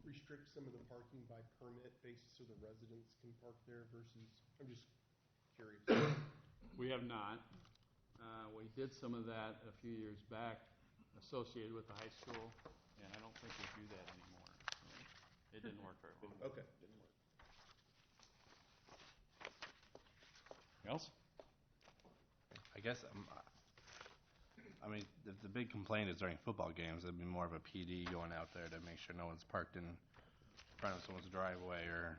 B: restrict some of the parking by permit basis so the residents can park there versus, I'm just curious.
M: We have not. We did some of that a few years back associated with the high school, and I don't think we do that anymore. So it didn't work very well.
B: Okay.
M: Didn't work. Anything else?
K: I guess, I mean, if the big complaint is during football games, it'd be more of a PD going out there to make sure no one's parked in front of someone's driveway or.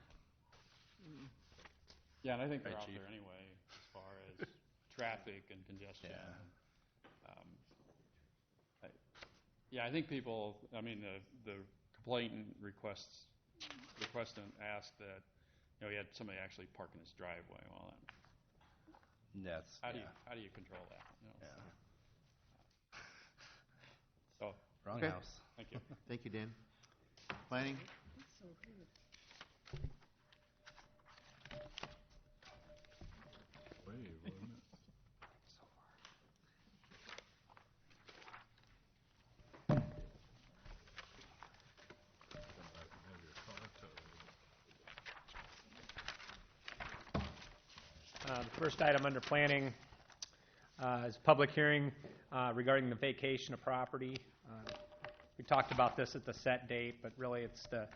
M: Yeah, and I think they're
K: Right,
M: out
K: Chief?
M: there anyway, as far as traffic and congestion.
K: Yeah.
M: Yeah, I think people, I mean, the complainant requestant asked that, he had somebody actually park in his driveway. Well,
K: That's,
M: how
K: yeah.
M: do you control that?
K: Yeah.
M: So,
K: Wrong
A: Okay.
K: house.
M: thank you.
A: Thank you, Dan. Planning?
E: Wave, wasn't it? Come back and have your car towed.
P: The first item under planning is a public hearing regarding the vacation of property. We talked about this at the set date, but really it's the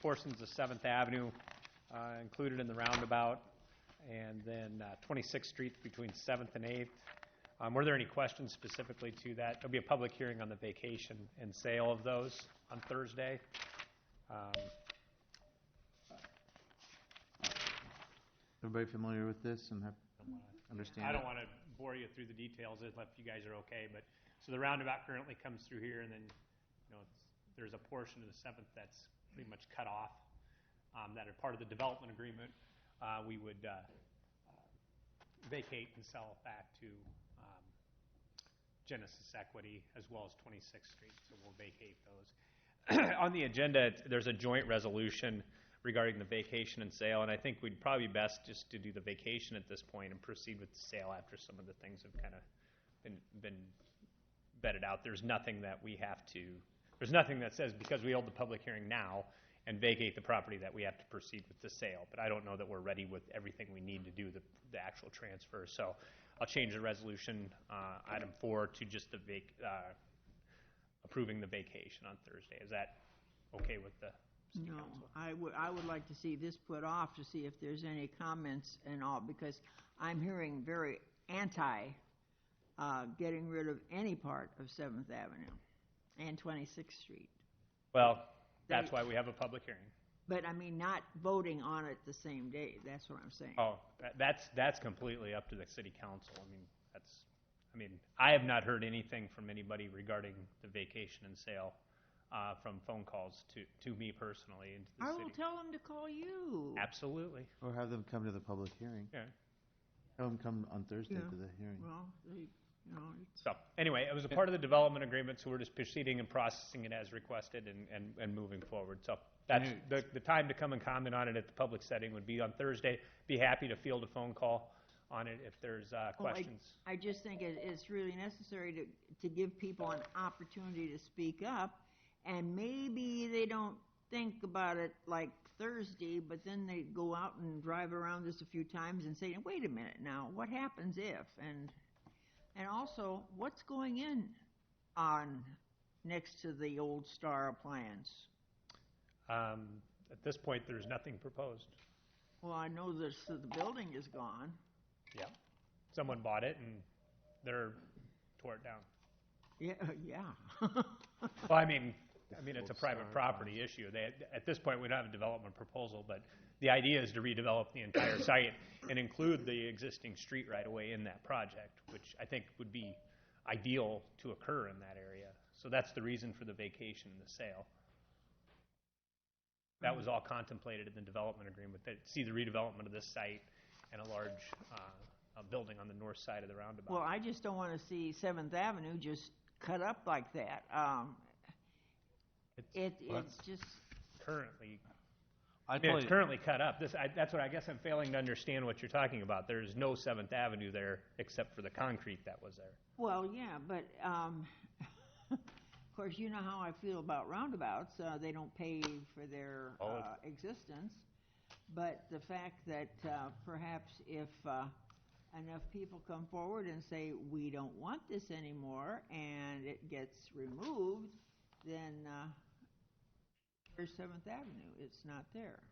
P: portions of 7th Avenue included in the roundabout, and then 26th Street between 7th and 8th. Were there any questions specifically to that? There'll be a public hearing on the vacation and sale of those on Thursday.
A: Everybody familiar with this and understand
P: I
A: it?
P: don't want to bore you through the details if you guys are okay, but, so the roundabout currently comes through here, and then, there's a portion of the 7th that's pretty much cut off, that are part of the development agreement. We would vacate and sell back to Genesis Equity as well as 26th Street, so we'll vacate those. On the agenda, there's a joint resolution regarding the vacation and sale, and I think we'd probably be best just to do the vacation at this point and proceed with the sale after some of the things have kind of been vetted out. There's nothing that we have to, there's nothing that says because we hold the public hearing now and vacate the property that we have to proceed with the sale, but I don't know that we're ready with everything we need to do the actual transfer. So I'll change the resolution, item 4, to just approving the vacation on Thursday. Is that okay with the city
F: No,
P: council?
F: I would like to see this put off to see if there's any comments and all, because I'm hearing very anti getting rid of any part of 7th Avenue and 26th Street.
P: Well, that's why we have a public hearing.
F: But I mean, not voting on it the same day, that's what I'm saying.
P: Oh, that's completely up to the city council. I have not heard anything from anybody regarding the vacation and sale from phone calls to me personally and to the
F: I
P: city.
F: will tell them to call you.
P: Absolutely.
A: Or have them come to the public hearing.
P: Yeah.
A: Have them come on Thursday
F: Yeah.
A: to the hearing.
F: Well, it's
P: So, anyway, it was a part of the development agreement, so we're just proceeding and processing it as requested and moving forward. So that's the time to come and comment on it at the public setting would be on Thursday. Be happy to field a phone call on it if there's questions.
F: I just think it's really necessary to give people an opportunity to speak up, and maybe they don't think about it like Thursday, but then they go out and drive around this a few times and say, wait a minute now, what happens if? And also, what's going in on next to the old Star appliance?
P: At this point, there's nothing proposed.
F: Well, I know this, the building is gone.
P: Yeah. Someone bought it and they're tore it down.
F: Yeah, yeah.
P: Well, I mean, it's a private property issue. At this point, we don't have a development proposal, but the idea is to redevelop the entire site and include the existing street right away in that project, which I think would be ideal to occur in that area. So that's the reason for the vacation and the sale. That was all contemplated in the development agreement, that see the redevelopment of this site and a large building on the north side of the roundabout.
F: Well, I just don't want to see 7th Avenue just cut up like that. It's just
P: currently.
K: Totally,
P: it's currently cut up. That's what I guess I'm failing to understand what you're talking about. There's no 7th Avenue there except for the concrete that was there.
F: Well, yeah, but of course, you know how I feel about roundabouts. They don't pay for their existence. But the fact that perhaps if enough people come forward and say, we don't want this anymore, and it gets removed, then there's 7th Avenue. It's not there.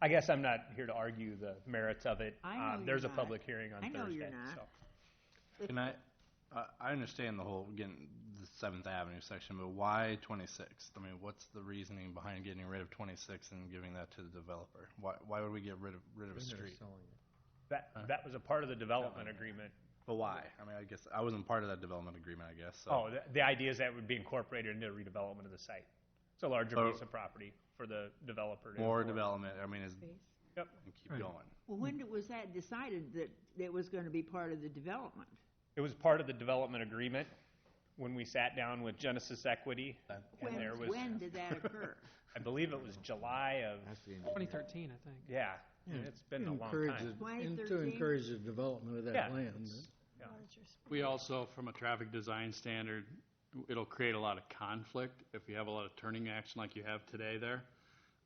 P: I guess I'm not here to argue the merits of it. There's a
F: not.
P: public hearing on
F: I know
P: Thursday.
F: you're not.
P: So.
K: Can I understand the whole, getting the 7th Avenue section, but why 26th? I mean, what's the reasoning behind getting rid of 26th and giving that to the developer? Why would we get rid of a street?
P: That was a part of the development agreement.
K: But why? I mean, I guess I wasn't part of that development agreement, I guess. So.
P: Oh, the idea is that it would be incorporated into the redevelopment of the site. It's a larger piece of property for the developer.
K: More development, I mean,
P: Yep.
K: And keep going.
F: Well, when was that decided that it was going to be part of the development?
P: It was part of the development agreement when we sat down with Genesis Equity.
F: When did that occur?
P: I believe it was July of
D: 2013, I think.
P: Yeah. It's been a long time.
I: To encourage the development of that land.
P: Yeah.
M: We also, from a traffic design standard, it'll create a lot of conflict if you have a lot of turning action like you have today there.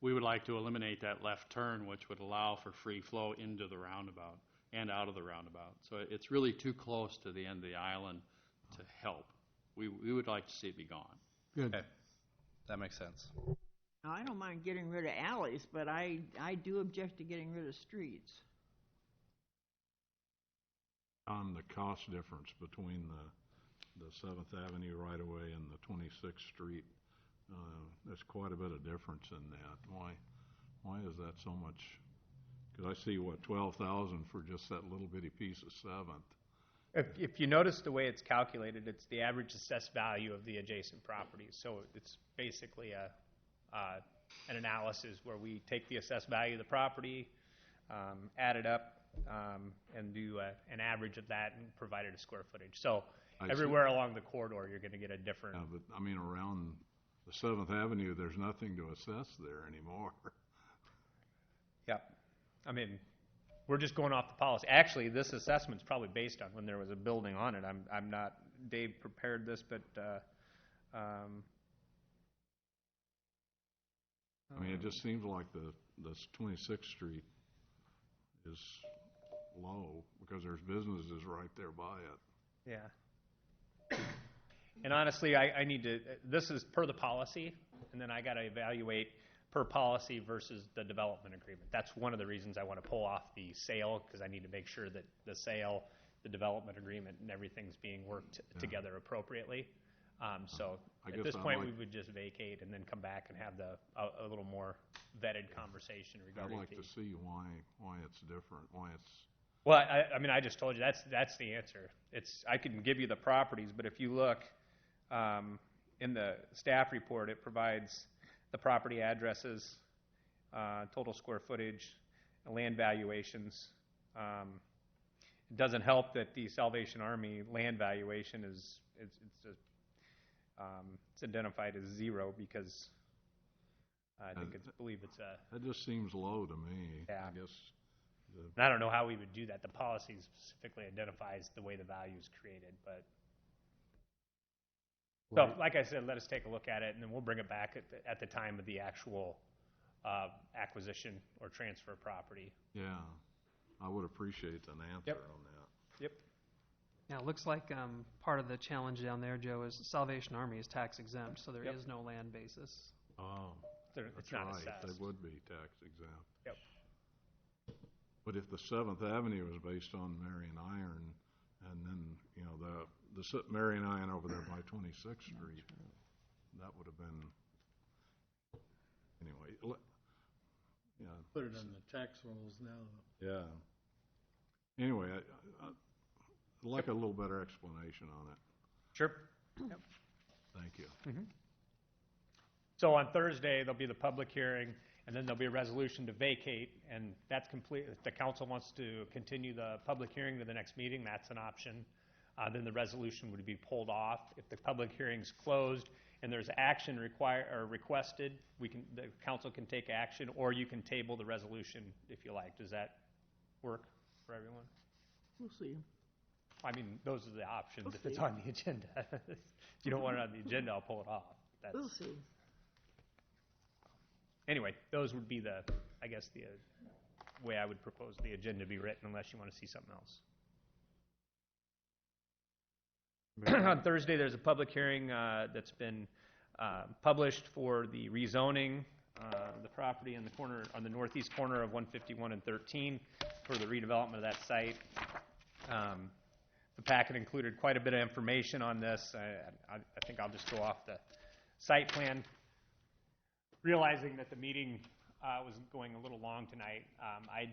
M: We would like to eliminate that left turn, which would allow for free flow into the roundabout and out of the roundabout. So it's really too close to the end of the island to help. We would like to see it be gone.
I: Good.
K: Okay. That makes sense.
F: Now, I don't mind getting rid of alleys, but I do object to getting rid of streets.
E: On the cost difference between the 7th Avenue right-of-way and the 26th Street, there's quite a bit of difference in that. Why is that so much? Because I see, $12,000 for just that little bitty piece of 7th.
P: If you notice the way it's calculated, it's the average assessed value of the adjacent properties. So it's basically an analysis where we take the assessed value of the property, add it up, and do an average of that and provide it a square footage. So everywhere along the corridor, you're going to get a different.
E: Yeah, but I mean, around the 7th Avenue, there's nothing to assess there anymore.
P: Yeah. I mean, we're just going off the policy. Actually, this assessment's probably based on when there was a building on it. I'm not, Dave prepared this, but
E: I mean, it just seems like this 26th Street is low because there's businesses right there by it.
P: Yeah. And honestly, I need to, this is per the policy, and then I got to evaluate per policy versus the development agreement. That's one of the reasons I want to pull off the sale, because I need to make sure that the sale, the development agreement, and everything's being worked together appropriately. So at this point, we would just vacate and then come back and have a little more vetted conversation regarding.
E: I'd like to see why it's different, why it's.
P: Well, I mean, I just told you that's the answer. I can give you the properties, but if you look in the staff report, it provides the property addresses, total square footage, land valuations. It doesn't help that the Salvation Army land valuation is it's identified as 0 because I believe it's a.
E: That just seems low to me.
P: Yeah.
E: I guess.
P: And I don't know how we would do that. The policy specifically identifies the way the value is created, but. So, like I said, let us take a look at it, and then we'll bring it back at the time of the actual acquisition or transfer of property.
E: Yeah, I would appreciate an answer
P: Yep.
E: on that.
P: Yep.
D: Now, it looks like part of the challenge down there, Joe, is Salvation Army is tax exempt, so there
P: Yep.
D: is no land basis.
E: Oh,
P: It's
E: that's
P: not
E: right,
P: assessed.
E: they would be tax exempt.
P: Yep.
E: But if the 7th Avenue is based on Marion Iron, and then, you know, the Marion Iron over there by 26th Street, that would have been, anyway, yeah.
I: Put it in the tax rolls now, though.
E: Yeah. Anyway, I'd like a little better explanation on it.
P: Sure.
E: Thank you.
P: So on Thursday, there'll be the public hearing, and then there'll be a resolution to vacate, and that's complete. If the council wants to continue the public hearing to the next meeting, that's an option. Then the resolution would be pulled off. If the public hearing's closed and there's action requested, the council can take action, or you can table the resolution if you like. Does that work for everyone?
F: We'll see.
P: I mean, those are the options
F: We'll
P: if it's
F: see.
P: on the agenda. If you don't want it on the agenda, I'll pull it off.
F: We'll see.
P: Anyway, those would be the way I would propose the agenda be written, unless you want to see something else. On Thursday, there's a public hearing that's been published for the rezoning the property on the northeast corner of 151 and 13 for the redevelopment of that site. The packet included quite a bit of information on this. I think I'll just go off the site plan. Realizing that the meeting was going a little long tonight, I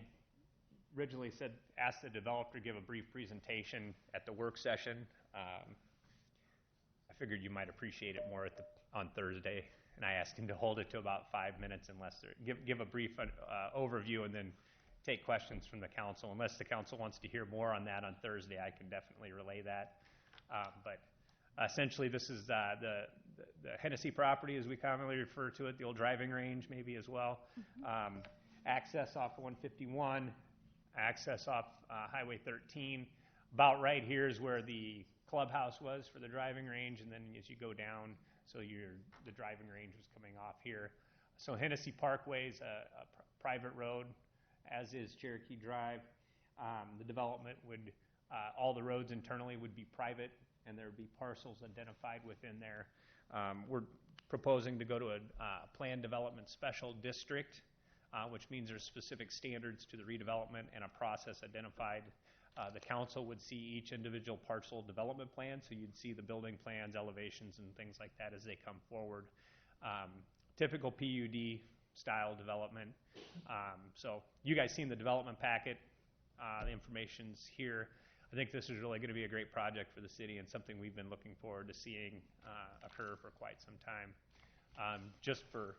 P: originally asked the developer to give a brief presentation at the work session. I figured you might appreciate it more on Thursday, and I asked him to hold it to about 5 minutes, give a brief overview, and then take questions from the council. Unless the council wants to hear more on that on Thursday, I can definitely relay that. But essentially, this is the Hennessy property, as we commonly refer to it, the old driving range maybe as well. Access off 151, access off Highway 13. About right here is where the clubhouse was for the driving range, and then as you go down, so the driving range was coming off here. So Hennessy Parkway is a private road, as is Cherokee Drive. The development all the roads internally would be private, and there would be parcels identified within there. We're proposing to go to a planned development special district, which means there's specific standards to the redevelopment and a process identified. The council would see each individual parcel development plan, so you'd see the building plans, elevations, and things like that as they come forward. Typical PUD style development. So you guys seen the development packet. The information's here. I think this is really going to be a great project for the city and something we've been looking forward to seeing occur for quite some time. Just for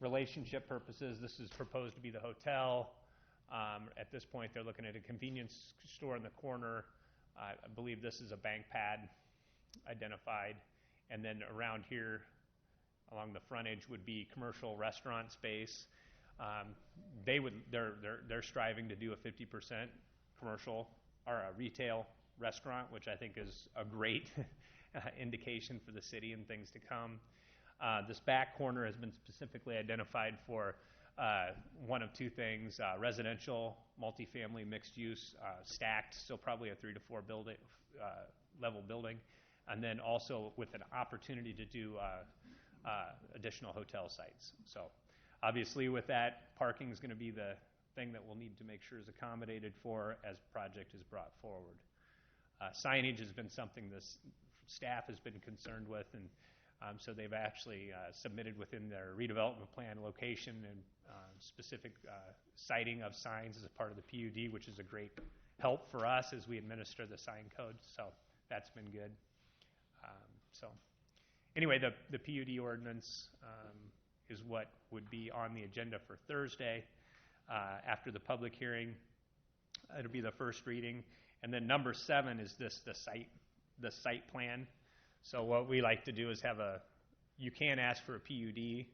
P: relationship purposes, this is proposed to be the hotel. At this point, they're looking at a convenience store in the corner. I believe this is a bank pad identified. And then around here, along the frontage, would be commercial restaurant space. They're striving to do a 50% commercial or a retail restaurant, which I think is a great indication for the city and things to come. This back corner has been specifically identified for one of two things: residential, multifamily, mixed use, stacked, so probably a 3 to 4 level building, and then also with an opportunity to do additional hotel sites. So obviously with that, parking is going to be the thing that we'll need to make sure is accommodated for as the project is brought forward. Signage has been something this staff has been concerned with, and so they've actually submitted within their redevelopment plan location and specific citing of signs as a part of the PUD, which is a great help for us as we administer the sign code. So that's been good. So anyway, the PUD ordinance is what would be on the agenda for Thursday. After the public hearing, it'll be the first reading. And then number 7 is the site plan. So what we like to do is you can ask for a PUD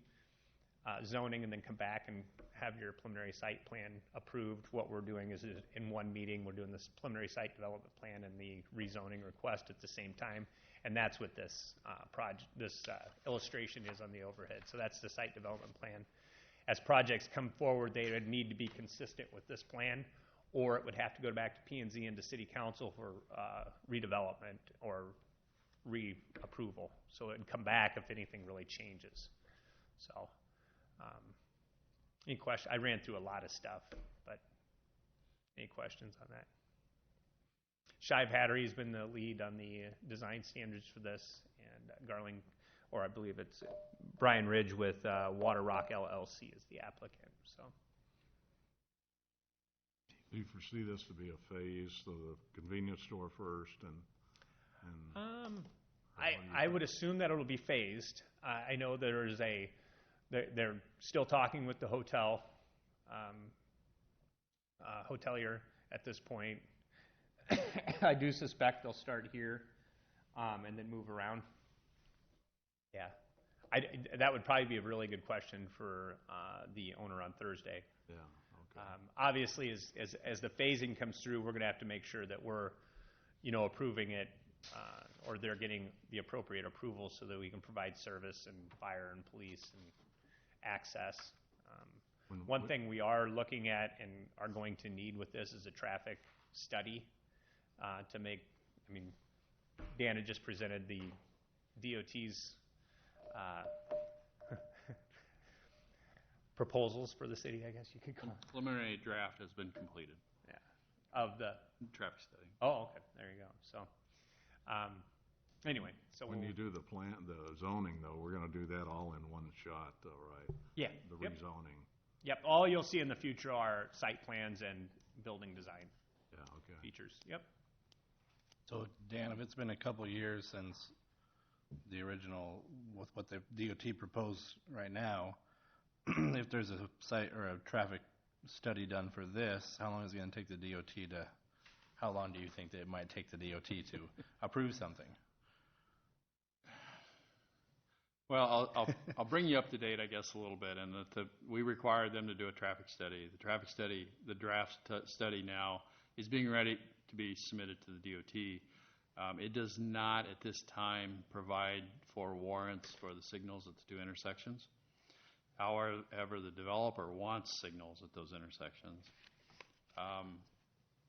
P: zoning and then come back and have your preliminary site plan approved. What we're doing is in one meeting, we're doing this preliminary site development plan and the rezoning request at the same time. And that's what this illustration is on the overhead. So that's the site development plan. as projects come forward, they would need to be consistent with this plan, or it would have to go back to P&Z and to City Council for redevelopment or reapproval. So it'd come back if anything really changes. So, any question? I ran through a lot of stuff, but any questions on that? Shive Hattery's been the lead on the design standards for this, and Garling, or I believe it's Brian Ridge with Water Rock LLC is the applicant. So.
E: Do you foresee this to be a phase, so the convenience store first and
P: I would assume that it'll be phased. I know they're still talking with the hotelier at this point. I do suspect they'll start here and then move around. Yeah. That would probably be a really good question for the owner on Thursday.
E: Yeah. Okay.
P: Obviously, as the phasing comes through, we're going to have to make sure that we're, approving it, or they're getting the appropriate approval so that we can provide service and fire and police and access. One thing we are looking at and are going to need with this is a traffic study to make. Dan had just presented the DOT's proposals for the city, I guess you could call it.
M: Preliminary draft has been completed.
P: Yeah. Of the
M: traffic study.
P: Oh, okay. There you go. So, anyway, so
E: when you do the zoning, though, we're going to do that all in one shot, though, right?
P: Yeah.
E: The rezoning.
P: Yep. All you'll see in the future are site plans and building design.
E: Yeah. Okay.
P: Features. Yep.
K: So, Dan, if it's been a couple of years since the original, with what the DOT proposed right now, if there's a site or a traffic study done for this, how long is it going to take the DOT to, how long do you think that it might take the DOT to approve something?
M: Well, I'll bring you up to date, I guess, a little bit. And we required them to do a traffic study. The traffic study, the draft study now is being ready to be submitted to the DOT. It does not, at this time, provide for warrants for the signals at the two intersections. However, the developer wants signals at those intersections.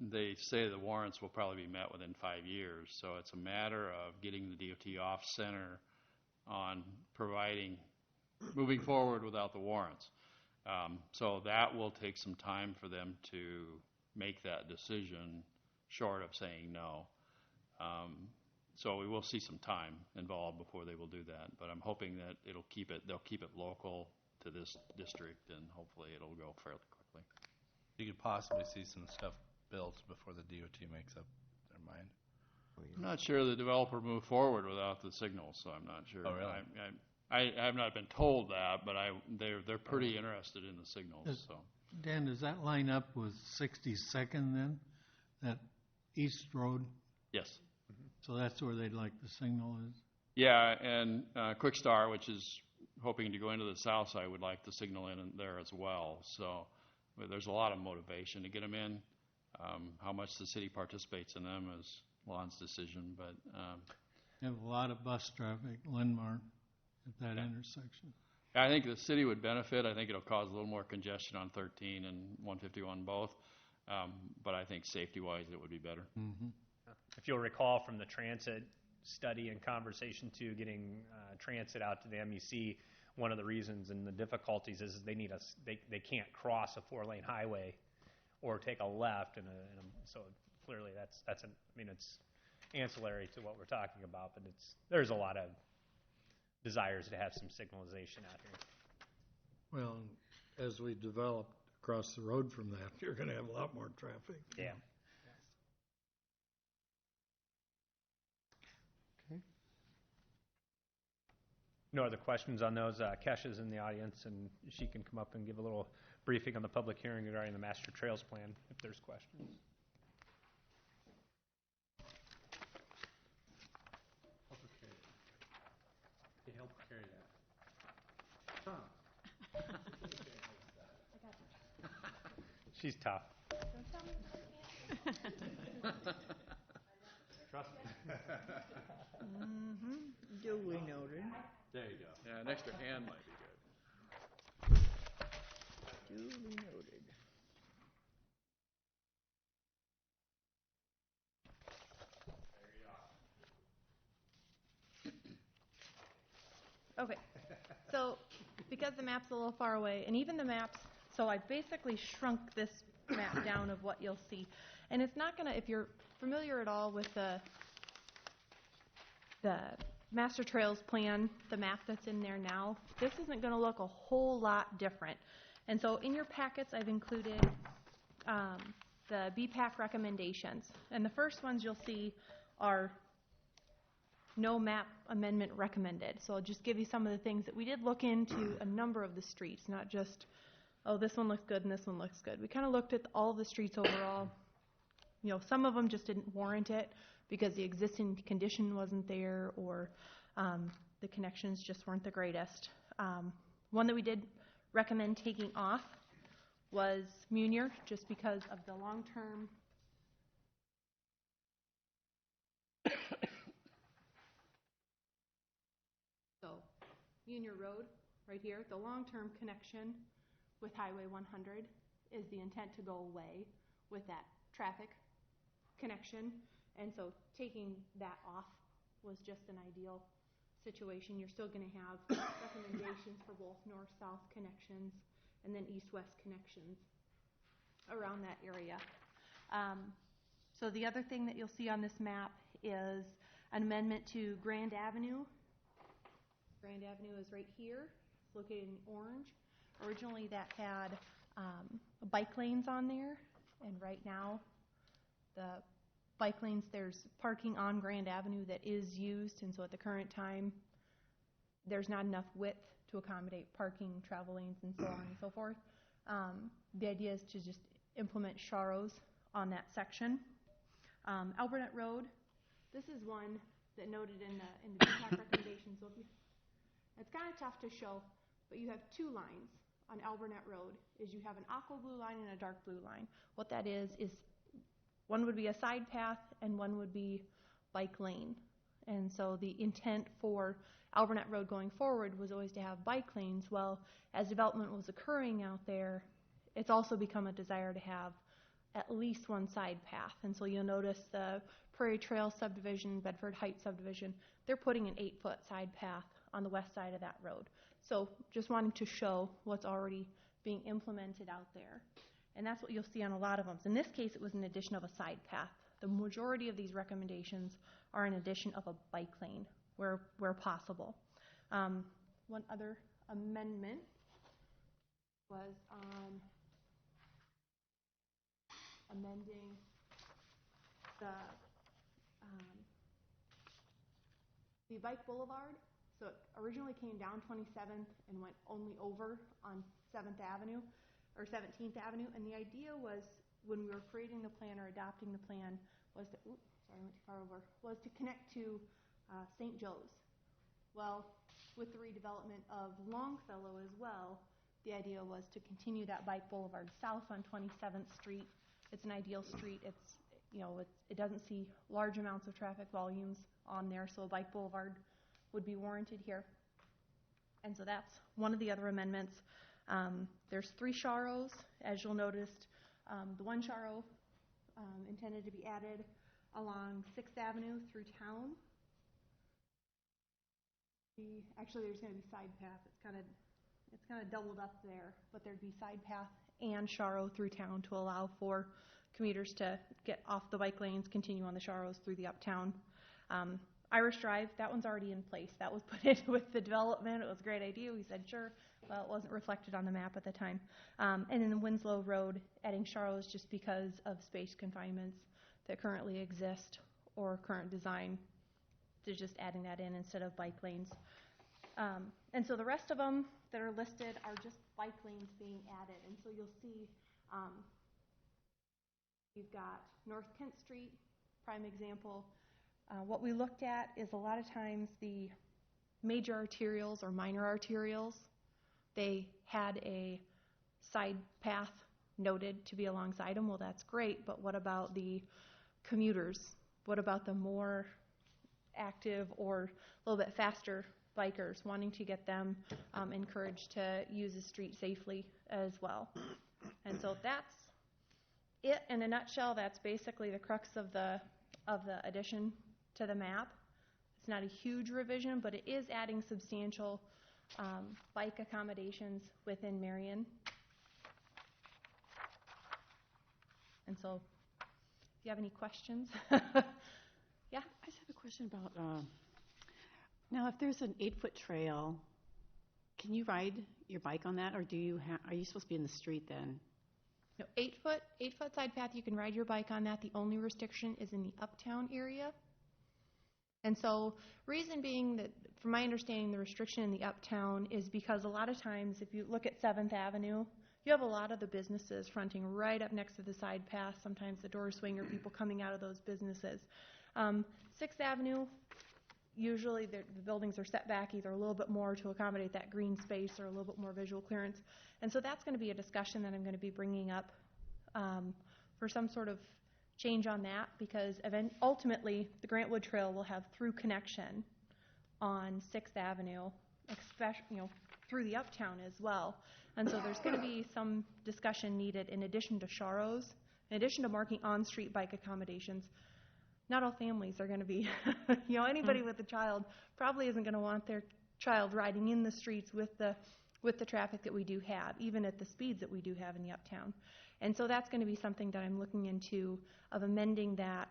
M: They say the warrants will probably be met within 5 years. So it's a matter of getting the DOT off center on moving forward without the warrants. So that will take some time for them to make that decision, short of saying no. So we will see some time involved before they will do that. But I'm hoping that they'll keep it local to this district, and hopefully it'll go fairly quickly.
K: You could possibly see some stuff built before the DOT makes up their mind.
M: I'm not sure the developer moved forward without the signals, so I'm not sure.
K: Oh, really?
M: I have not been told that, but they're pretty interested in the signals. So,
I: Dan, does that line up with 62nd then, that east road?
M: Yes.
I: So that's where they'd like the signal is?
M: Yeah, and Quick Star, which is hoping to go into the south side, would like the signal in there as well. So there's a lot of motivation to get them in. How much the city participates in them is Lon's decision, but
I: you have a lot of bus traffic, Lindmar, at that intersection.
M: I think the city would benefit. I think it'll cause a little more congestion on 13 and 151 both, but I think safety-wise it would be better.
I: Mm-hmm.
P: If you'll recall from the transit study and conversation too, getting transit out to the MEC, one of the reasons and the difficulties is they can't cross a 4-lane highway or take a left, so clearly it's ancillary to what we're talking about, but there's a lot of desires to have some signalization out here.
I: Well, as we develop across the road from that, you're going to have a lot more traffic.
P: Yeah.
B: Okay.
P: No other questions on those? Kesha's in the audience, and she can come up and give a little briefing on the public hearing regarding the Master Trails Plan, if there's questions.
L: Help carry that.
P: She's tough.
G: Don't tell me
L: Trust me.
F: Mm-hmm. Duly noted.
M: There you go. Yeah, an extra hand might be good.
N: Duly noted.
Q: Okay, so because the map's a little far away, and even the maps, so I basically shrunk this map down of what you'll see. And it's not gonna, if you're familiar at all with the Master Trails plan, the map that's in there now, this isn't gonna look a whole lot different. And so in your packets, I've included the BPAC recommendations. And the first ones you'll see are no map amendment recommended. So I'll just give you some of the things that we did look into a number of the streets, not just, oh, this one looks good and this one looks good. We kind of looked at all the streets overall. You know, some of them just didn't warrant it because the existing condition wasn't there, or the connections just weren't the greatest. One that we did recommend taking off was Munier, just because of the long-term Munier Road, right here, the long-term connection with Highway 100 is the intent to go away with that traffic connection. And so taking that off was just an ideal situation. You're still going to have recommendations for both north-south connections and then east-west connections around that area. So the other thing that you'll see on this map is an amendment to Grand Avenue. Grand Avenue is right here. It's located in orange. Originally that had bike lanes on there, and right now the bike lanes, there's parking on Grand Avenue that is used, and so at the current time there's not enough width to accommodate parking, travel lanes, and so on and so forth. The idea is to just implement Sharrows on that section. Alburnett Road, this is one that noted in the DPAC recommendations. So if you, it's kind of tough to show, but you have two lines on Alburnett Road. Is you have an aqua blue line and a dark blue line. What that is one would be a side path and one would be bike lane. And so the intent for Alburnett Road going forward was always to have bike lanes. Well, as development was occurring out there, it's also become a desire to have at least one side path. And so you'll notice the Prairie Trail subdivision, Bedford Heights subdivision, they're putting an 8-foot side path on the west side of that road. So just wanting to show what's already being implemented out there. And that's what you'll see on a lot of them. In this case, it was an addition of a side path. The majority of these recommendations are an addition of a bike lane where possible. One other amendment was on amending the bike boulevard. So it originally came down 27th and went only over on 7th Avenue or 17th Avenue. And the idea was, when we were creating the plan or adopting the plan, was to, oops, sorry, I went too far over, was to connect to St. Joe's. Well, with the redevelopment of Longfellow as well, the idea was to continue that bike boulevard south on 27th Street. It's an ideal street. It's, you know, it doesn't see large amounts of traffic volumes on there, so a bike boulevard would be warranted here. And so that's one of the other amendments. There's 3 Sharrows, as you'll notice. The one Sharrow intended to be added along 6th Avenue through town. Actually, there's going to be side path. It's kind of doubled up there, but there'd be side path and Sharrow through town to allow for commuters to get off the bike lanes, continue on the Sharrows through the uptown. Irish Drive, that one's already in place. That was put in with the development. It was a great idea. We said, sure. Well, it wasn't reflected on the map at the time. And then the Winslow Road, adding Sharrows just because of space confinements that currently exist or current design. They're just adding that in instead of bike lanes. And so the rest of them that are listed are just bike lanes being added. And so you'll see you've got North Kent Street, prime example. What we looked at is a lot of times the major arterials or minor arterials, they had a side path noted to be alongside them. Well, that's great, but what about the commuters? What about the more active or a little bit faster bikers, wanting to get them encouraged to use the street safely as well. And so that's it in a nutshell. That's basically the crux of the addition to the map. It's not a huge revision, but it is adding substantial bike accommodations within Marion. And so, if you have any questions, yeah.
G: I just have a question about, now if there's an 8-foot trail, can you ride your bike on that, or are you supposed to be in the street then?
Q: No, 8-foot side path, you can ride your bike on that. The only restriction is in the uptown area. And so, reason being that, from my understanding, the restriction in the uptown is because a lot of times, if you look at 7th Avenue, you have a lot of the businesses fronting right up next to the side path, sometimes the door swinger, people coming out of those businesses. 6th Avenue, usually the buildings are set back either a little bit more to accommodate that green space or a little bit more visual clearance. And so that's going to be a discussion that I'm going to be bringing up for some sort of change on that, because ultimately the Grantwood Trail will have through connection on 6th Avenue, especially, through the uptown as well. And so there's going to be some discussion needed in addition to Sharrows, in addition to marking on-street bike accommodations. Not all families are going to be, anybody with a child probably isn't going to want their child riding in the streets with the traffic that we do have, even at the speeds that we do have in the uptown. And so that's going to be something that I'm looking into, of amending that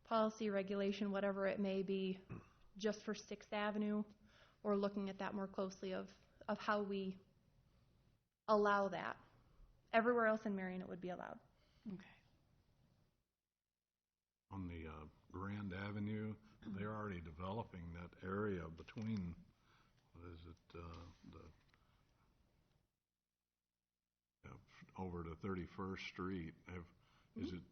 Q: policy, regulation, whatever it may be, just for 6th Avenue, or looking at that more closely of how we allow that. Everywhere else in Marion it would be allowed.
G: Okay.
E: On the Grand Avenue, they're already developing that area between, over to 31st Street. Is it,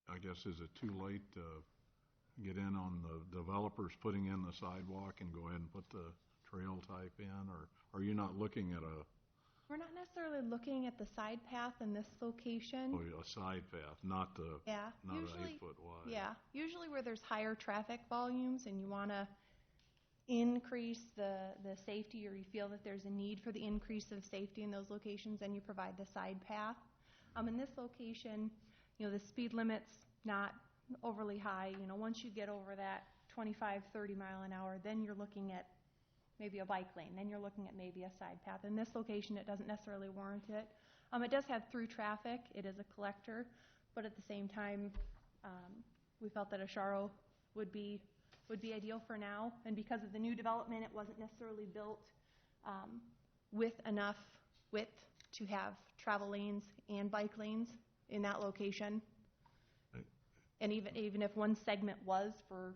E: I guess, is it too late to get in on the developers putting in the sidewalk and go ahead and put the trail type in, or are you not looking at
Q: We're not necessarily looking at the side path in this location.
E: a side path, not an 8-foot wide?
Q: Yeah, usually where there's higher traffic volumes and you want to increase the safety, or you feel that there's a need for the increase of safety in those locations, then you provide the side path. In this location, the speed limit's not overly high. Once you get over that 25, 30 mile an hour, then you're looking at maybe a bike lane, then you're looking at maybe a side path. In this location, it doesn't necessarily warrant it. It does have through traffic. It is a collector, but at the same time, we felt that a Sharrow would be ideal for now. And because of the new development, it wasn't necessarily built with enough width to have travel lanes and bike lanes in that location. And even if one segment was for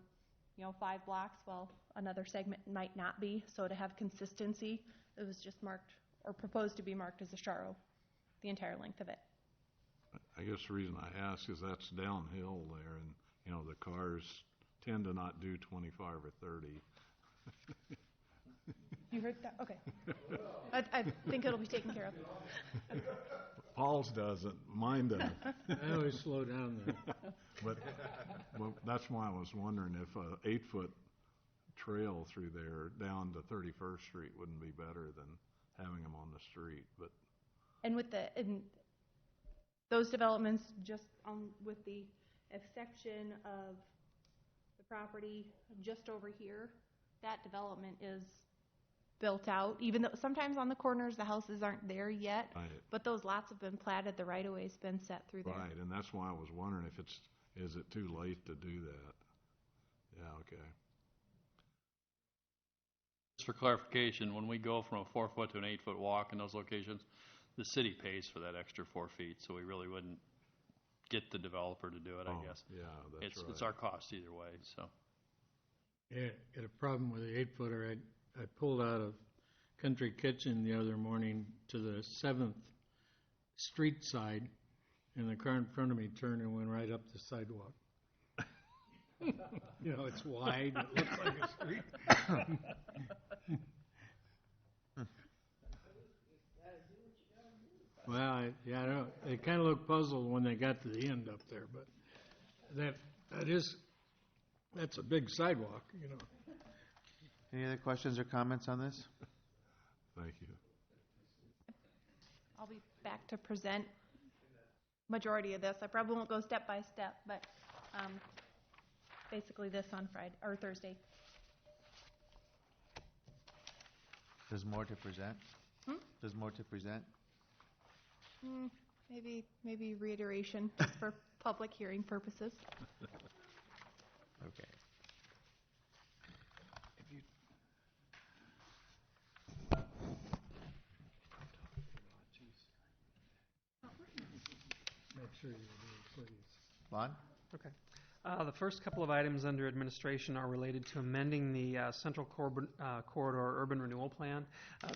Q: 5 blocks, well, another segment might not be. So to have consistency, it was just marked, or proposed to be marked, as a Sharrow, the entire length of it.
E: I guess the reason I ask is that's downhill there, and the cars tend to not do 25 or 30.
Q: You heard that? Okay. I think it'll be taken care of.
E: Paul's doesn't. Mine doesn't.
I: I always slow down there.
E: But that's why I was wondering if an 8-foot trail through there down to 31st Street wouldn't be better than having them on the street. But
Q: and with those developments, just with the exception of the property just over here, that development is built out, even though sometimes on the corners the houses aren't there yet,
E: right.
Q: But those lots have been platted, the right-of-way's been set through there.
E: Right, and that's why I was wondering if is it too late to do that? Yeah, okay.
M: Just for clarification, when we go from a 4-foot to an 8-foot walk in those locations, the city pays for that extra 4 feet, so we really wouldn't get the developer to do it, I guess.
E: Yeah, that's right.
M: It's our cost either way, so.
I: Yeah, got a problem with the 8-footer. I pulled out of Country Kitchen the other morning to the 7th Street side, and the car in front of me turned and went right up the sidewalk. It's wide. It looks like a street. Well, I don't know. They kind of looked puzzled when they got to the end up there, but that's a big sidewalk,
A: Any other questions or comments on this?
E: Thank you.
Q: I'll be back to present majority of this. I probably won't go step by step, but basically this on Friday or Thursday.
A: There's more to present? There's more to present?
Q: Maybe reiteration just for public hearing purposes.
A: Okay.
I: Make sure you do, please.
A: Lon?
D: Okay. The first couple of items under administration are related to amending the Central Corridor Urban Renewal Plan.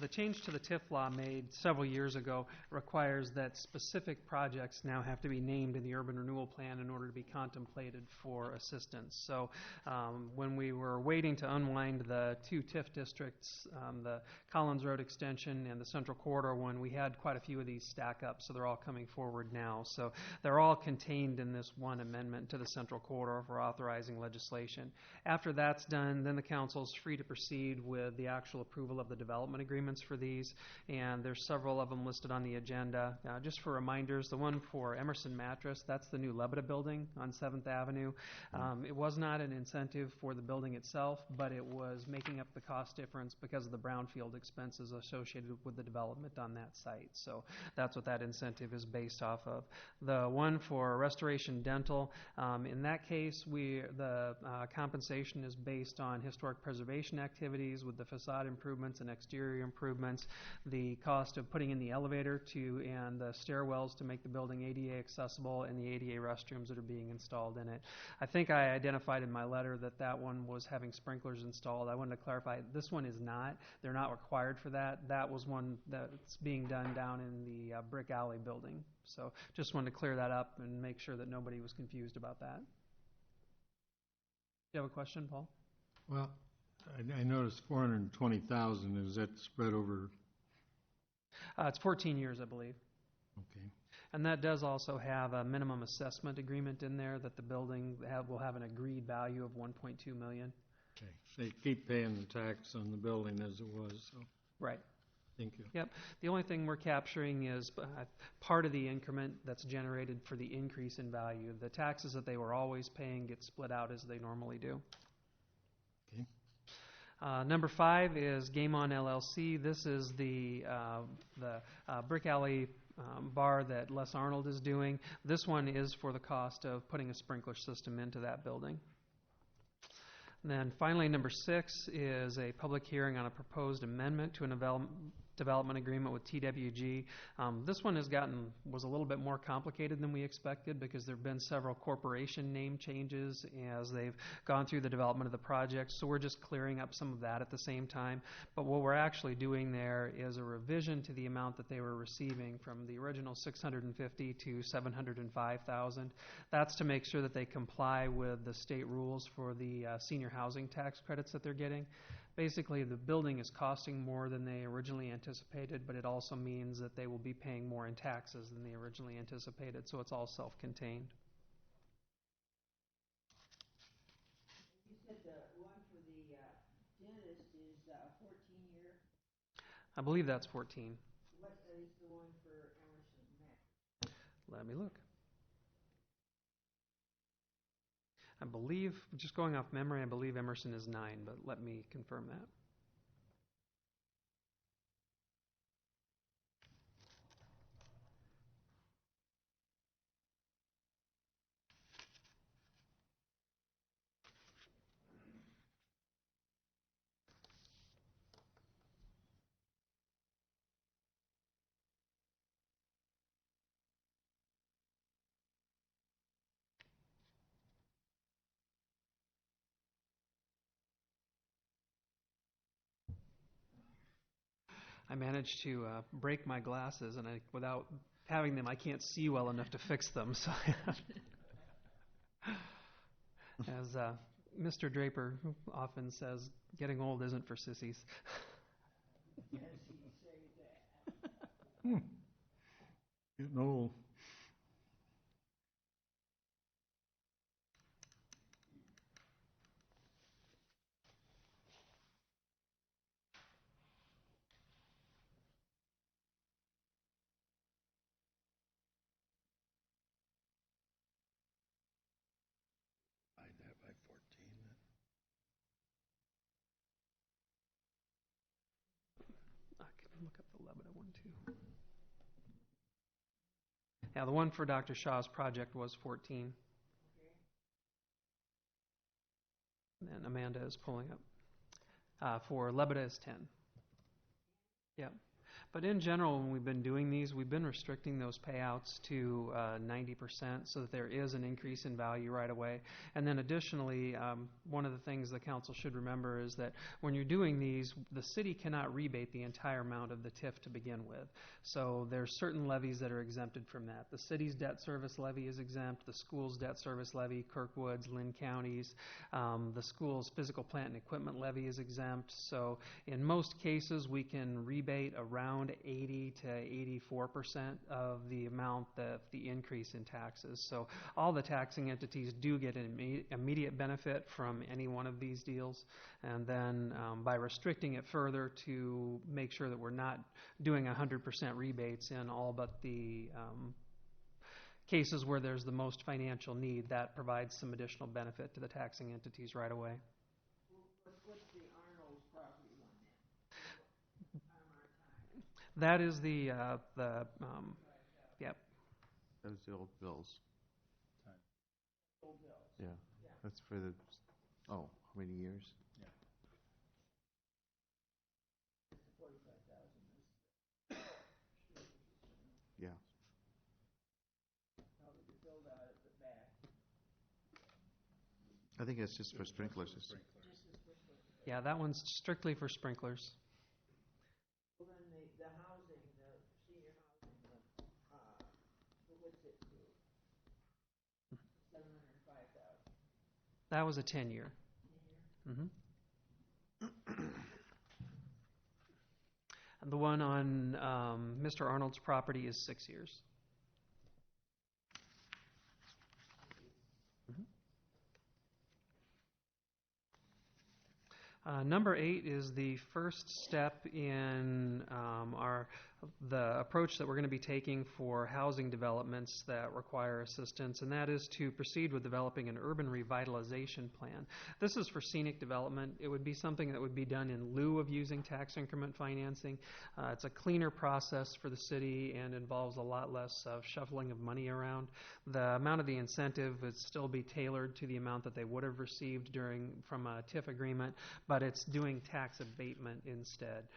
D: The change to the TIF law made several years ago requires that specific projects now have to be named in the Urban Renewal Plan in order to be contemplated for assistance. So when we were waiting to unwind the two TIF districts, the Collins Road Extension and the Central Corridor one, we had quite a few of these stack up, so they're all coming forward now. So they're all contained in this one amendment to the Central Corridor for authorizing legislation. After that's done, then the council's free to proceed with the actual approval of the development agreements for these, and there's several of them listed on the agenda. Just for reminders, the one for Emerson Mattress, that's the new Lebeda building on 7th Avenue. It was not an incentive for the building itself, but it was making up the cost difference because of the brownfield expenses associated with the development on that site. So that's what that incentive is based off of. The one for Restoration Dental, in that case, the compensation is based on historic preservation activities with the facade improvements and exterior improvements, the cost of putting in the elevator and the stairwells to make the building ADA accessible, and the ADA restrooms that are being installed in it. I think I identified in my letter that one was having sprinklers installed. I wanted to clarify, this one is not. They're not required for that. That was one that's being done down in the Brick Alley building. So just wanted to clear that up and make sure that nobody was confused about that. You have a question, Paul?
I: Well, I noticed 420,000. Is that spread over?
D: It's 14 years, I believe.
I: Okay.
D: And that does also have a minimum assessment agreement in there that the building will have an agreed value of $1.2 million.
I: Okay. So they keep paying the tax on the building as it was. So.
D: Right.
I: Thank you.
D: Yep. The only thing we're capturing is part of the increment that's generated for the increase in value. The taxes that they were always paying get split out as they normally do.
I: Okay.
D: Number 5 is Game On LLC. This is the Brick Alley bar that Les Arnold is doing. This one is for the cost of putting a sprinkler system into that building. And then finally, number 6 is a public hearing on a proposed amendment to a development agreement with TWG. This one was a little bit more complicated than we expected because there have been several corporation name changes as they've gone through the development of the project. So we're just clearing up some of that at the same time. But what we're actually doing there is a revision to the amount that they were receiving from the original $650,000 to $705,000. That's to make sure that they comply with the state rules for the senior housing tax credits that they're getting. Basically, the building is costing more than they originally anticipated, but it also means that they will be paying more in taxes than they originally anticipated, so it's all self-contained.
F: You said the one for the dentist is 14-year?
D: I believe that's 14.
F: What is the one for Emerson Mac?
D: Let me look. I believe, just going off memory, I believe Emerson is 9, but let me confirm that. I managed to break my glasses, and without having them, I can't see well enough to fix them. So, as Mr. Draper often says, getting old isn't for sissies.
F: Yes, he say that.
I: Getting old.
D: Lebeda one too. Yeah, the one for Dr. Shaw's project was 14. And Amanda is pulling up. For Lebeda is 10. Yeah. But in general, when we've been doing these, we've been restricting those payouts to 90% so that there is an increase in value right away. And then additionally, one of the things the council should remember is that when you're doing these, the city cannot rebate the entire amount of the TIF to begin with. So there's certain levies that are exempted from that. The city's debt service levy is exempt, the school's debt service levy, Kirkwood's, Lynn County's, the school's physical plant and equipment levy is exempt. So in most cases, we can rebate around 80 to 84% of the amount that the increase in taxes. So all the taxing entities do get an immediate benefit from any one of these deals. And then by restricting it further to make sure that we're not doing 100% rebates in all but the cases where there's the most financial need, that provides some additional benefit to the taxing entities right away.
F: What's the Arnold's property one then?
D: That is yep.
A: Those are the old bills.
F: Old bills.
A: Yeah. That's for the, how many years?
F: Yeah. 45,000.
A: Yeah.
F: How would you build out at the back?
A: I think it's just for sprinklers.
D: Yeah, that one's strictly for sprinklers.
F: Well, then the housing, the senior housing, what's it do? 705,000.
D: That was a 10-year. Mm-hmm. And the one on Mr. Arnold's property is 6 years. Number 8 is the first step in the approach that we're going to be taking for housing developments that require assistance, and that is to proceed with developing an urban revitalization plan. This is for scenic development. It would be something that would be done in lieu of using tax increment financing. It's a cleaner process for the city and involves a lot less shuffling of money around. The amount of the incentive would still be tailored to the amount that they would have received from a TIF agreement, but it's doing tax abatement instead.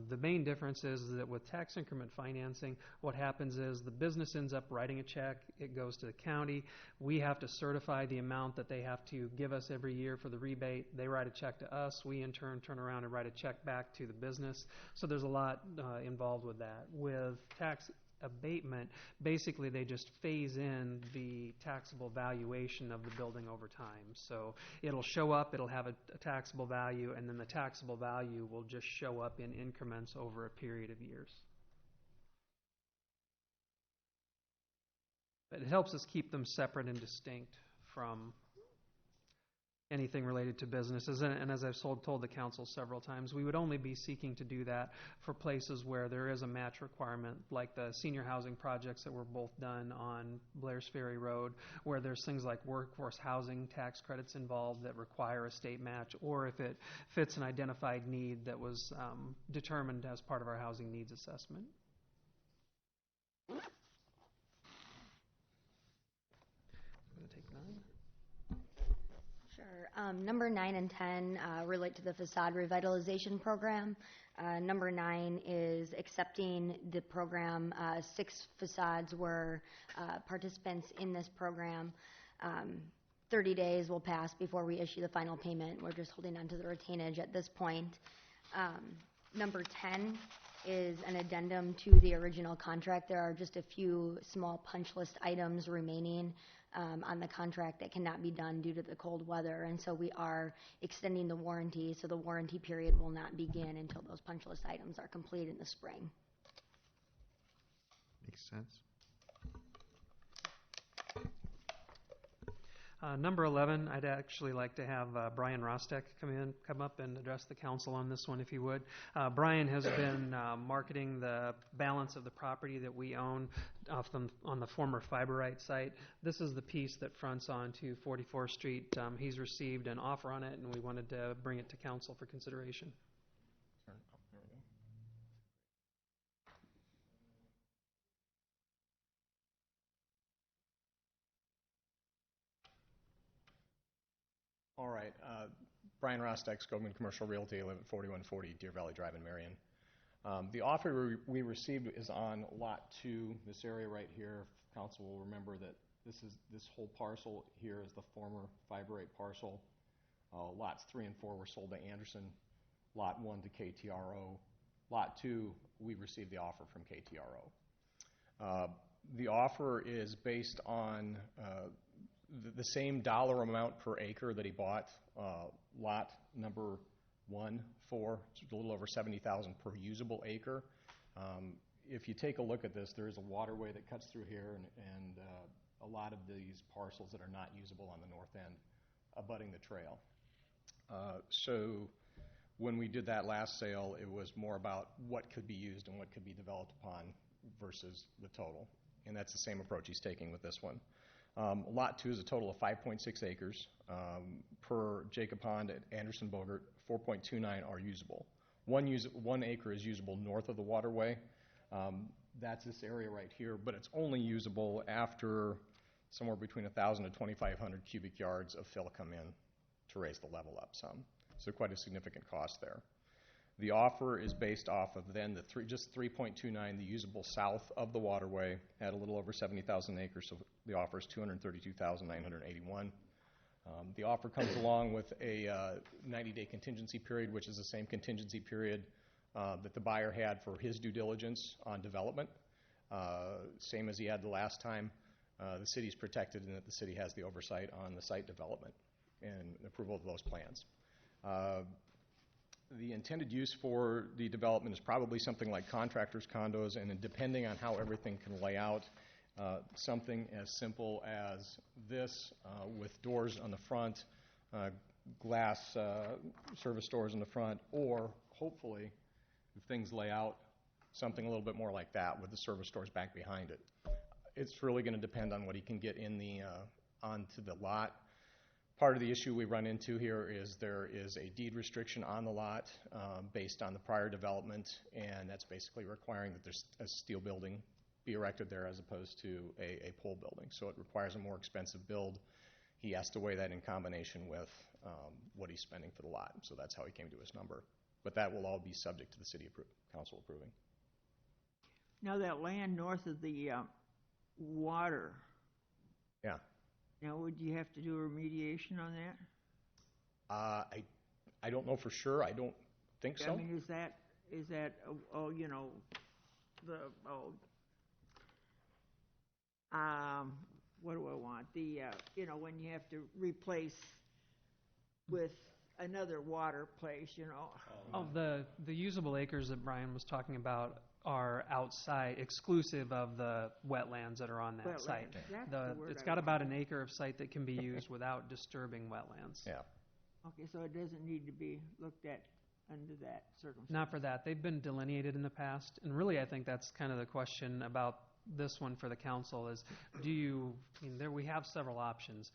D: The main difference is that with tax increment financing, what happens is the business ends up writing a check, it goes to the county, we have to certify the amount that they have to give us every year for the rebate, they write a check to us, we in turn turn around and write a check back to the business. So there's a lot involved with that. With tax abatement, basically they just phase in the taxable valuation of the building over time. So it'll show up, it'll have a taxable value, and then the taxable value will just show up in increments over a period of years. But it helps us keep them separate and distinct from anything related to businesses. And as I've told the council several times, we would only be seeking to do that for places where there is a match requirement, like the senior housing projects that were both done on Blair's Ferry Road, where there's things like workforce housing tax credits involved that require a state match, or if it fits an identified need that was determined as part of our housing needs assessment.
R: Sure. Number 9 and 10 relate to the facade revitalization program. Number 9 is accepting the program. 6 facades were participants in this program. 30 days will pass before we issue the final payment. We're just holding on to the retainage at this point. Number 10 is an addendum to the original contract. There are just a few small punch list items remaining on the contract that cannot be done due to the cold weather, and so we are extending the warranty, so the warranty period will not begin until those punch list items are complete in the spring.
A: Makes sense.
D: Number 11, I'd actually like to have Brian Rostek come up and address the council on this one, if he would. Brian has been marketing the balance of the property that we own on the former Fiberite site. This is the piece that fronts onto 44th Street. He's received an offer on it, and we wanted to bring it to council for consideration.
J: All right. Brian Rosteck, Scogan Commercial Realty. I live at 4140 Deer Valley Drive in Marion. The offer we received is on Lot 2, this area right here. Council will remember that this whole parcel here is the former Fiber 8 parcel. Lots 3 and 4 were sold to Anderson. Lot 1 to KTRO. Lot 2, we received the offer from KTRO. The offer is based on the same dollar amount per acre that he bought lot number 1 for. It's a little over $70,000 per usable acre. If you take a look at this, there is a waterway that cuts through here and a lot of these parcels that are not usable on the north end abutting the trail. So when we did that last sale, it was more about what could be used and what could be developed upon versus the total. And that's the same approach he's taking with this one. Lot 2 is a total of 5.6 acres. Per Jacob Pond at Anderson Bogert, 4.29 are usable. 1 acre is usable north of the waterway. That's this area right here, but it's only usable after somewhere between 1,000 to 2,500 cubic yards of fill come in to raise the level up some. So quite a significant cost there. The offer is based off of then just 3.29, the usable south of the waterway at a little over 70,000 acres. So the offer is $232,981. The offer comes along with a 90-day contingency period, which is the same contingency period that the buyer had for his due diligence on development. Same as he had the last time. The city's protected in that the city has the oversight on the site development and approval of those plans. The intended use for the development is probably something like contractors' condos, and then depending on how everything can lay out, something as simple as this with doors on the front, glass service doors in the front, or hopefully, if things lay out, something a little bit more like that with the service doors back behind it. It's really going to depend on what he can get in onto the lot. Part of the issue we run into here is there is a deed restriction on the lot based on the prior development, and that's basically requiring that there's a steel building be erected there as opposed to a pole building. So it requires a more expensive build. He has to weigh that in combination with what he's spending for the lot. So that's how he came to his number. But that will all be subject to the city council approving.
F: Now that land north of the water.
J: Yeah.
F: Now, would you have to do a remediation on that?
J: I don't know for sure. I don't think so.
F: I mean, is that what do I want? When you have to replace with another water place,
D: Oh, the usable acres that Brian was talking about are outside, exclusive of the wetlands that are on that site. It's got about an acre of site that can be used without disturbing wetlands.
J: Yeah.
F: Okay, so it doesn't need to be looked at under that circumstance?
D: Not for that. They've been delineated in the past, and really I think that's kind of the question about this one for the council is, we have several options.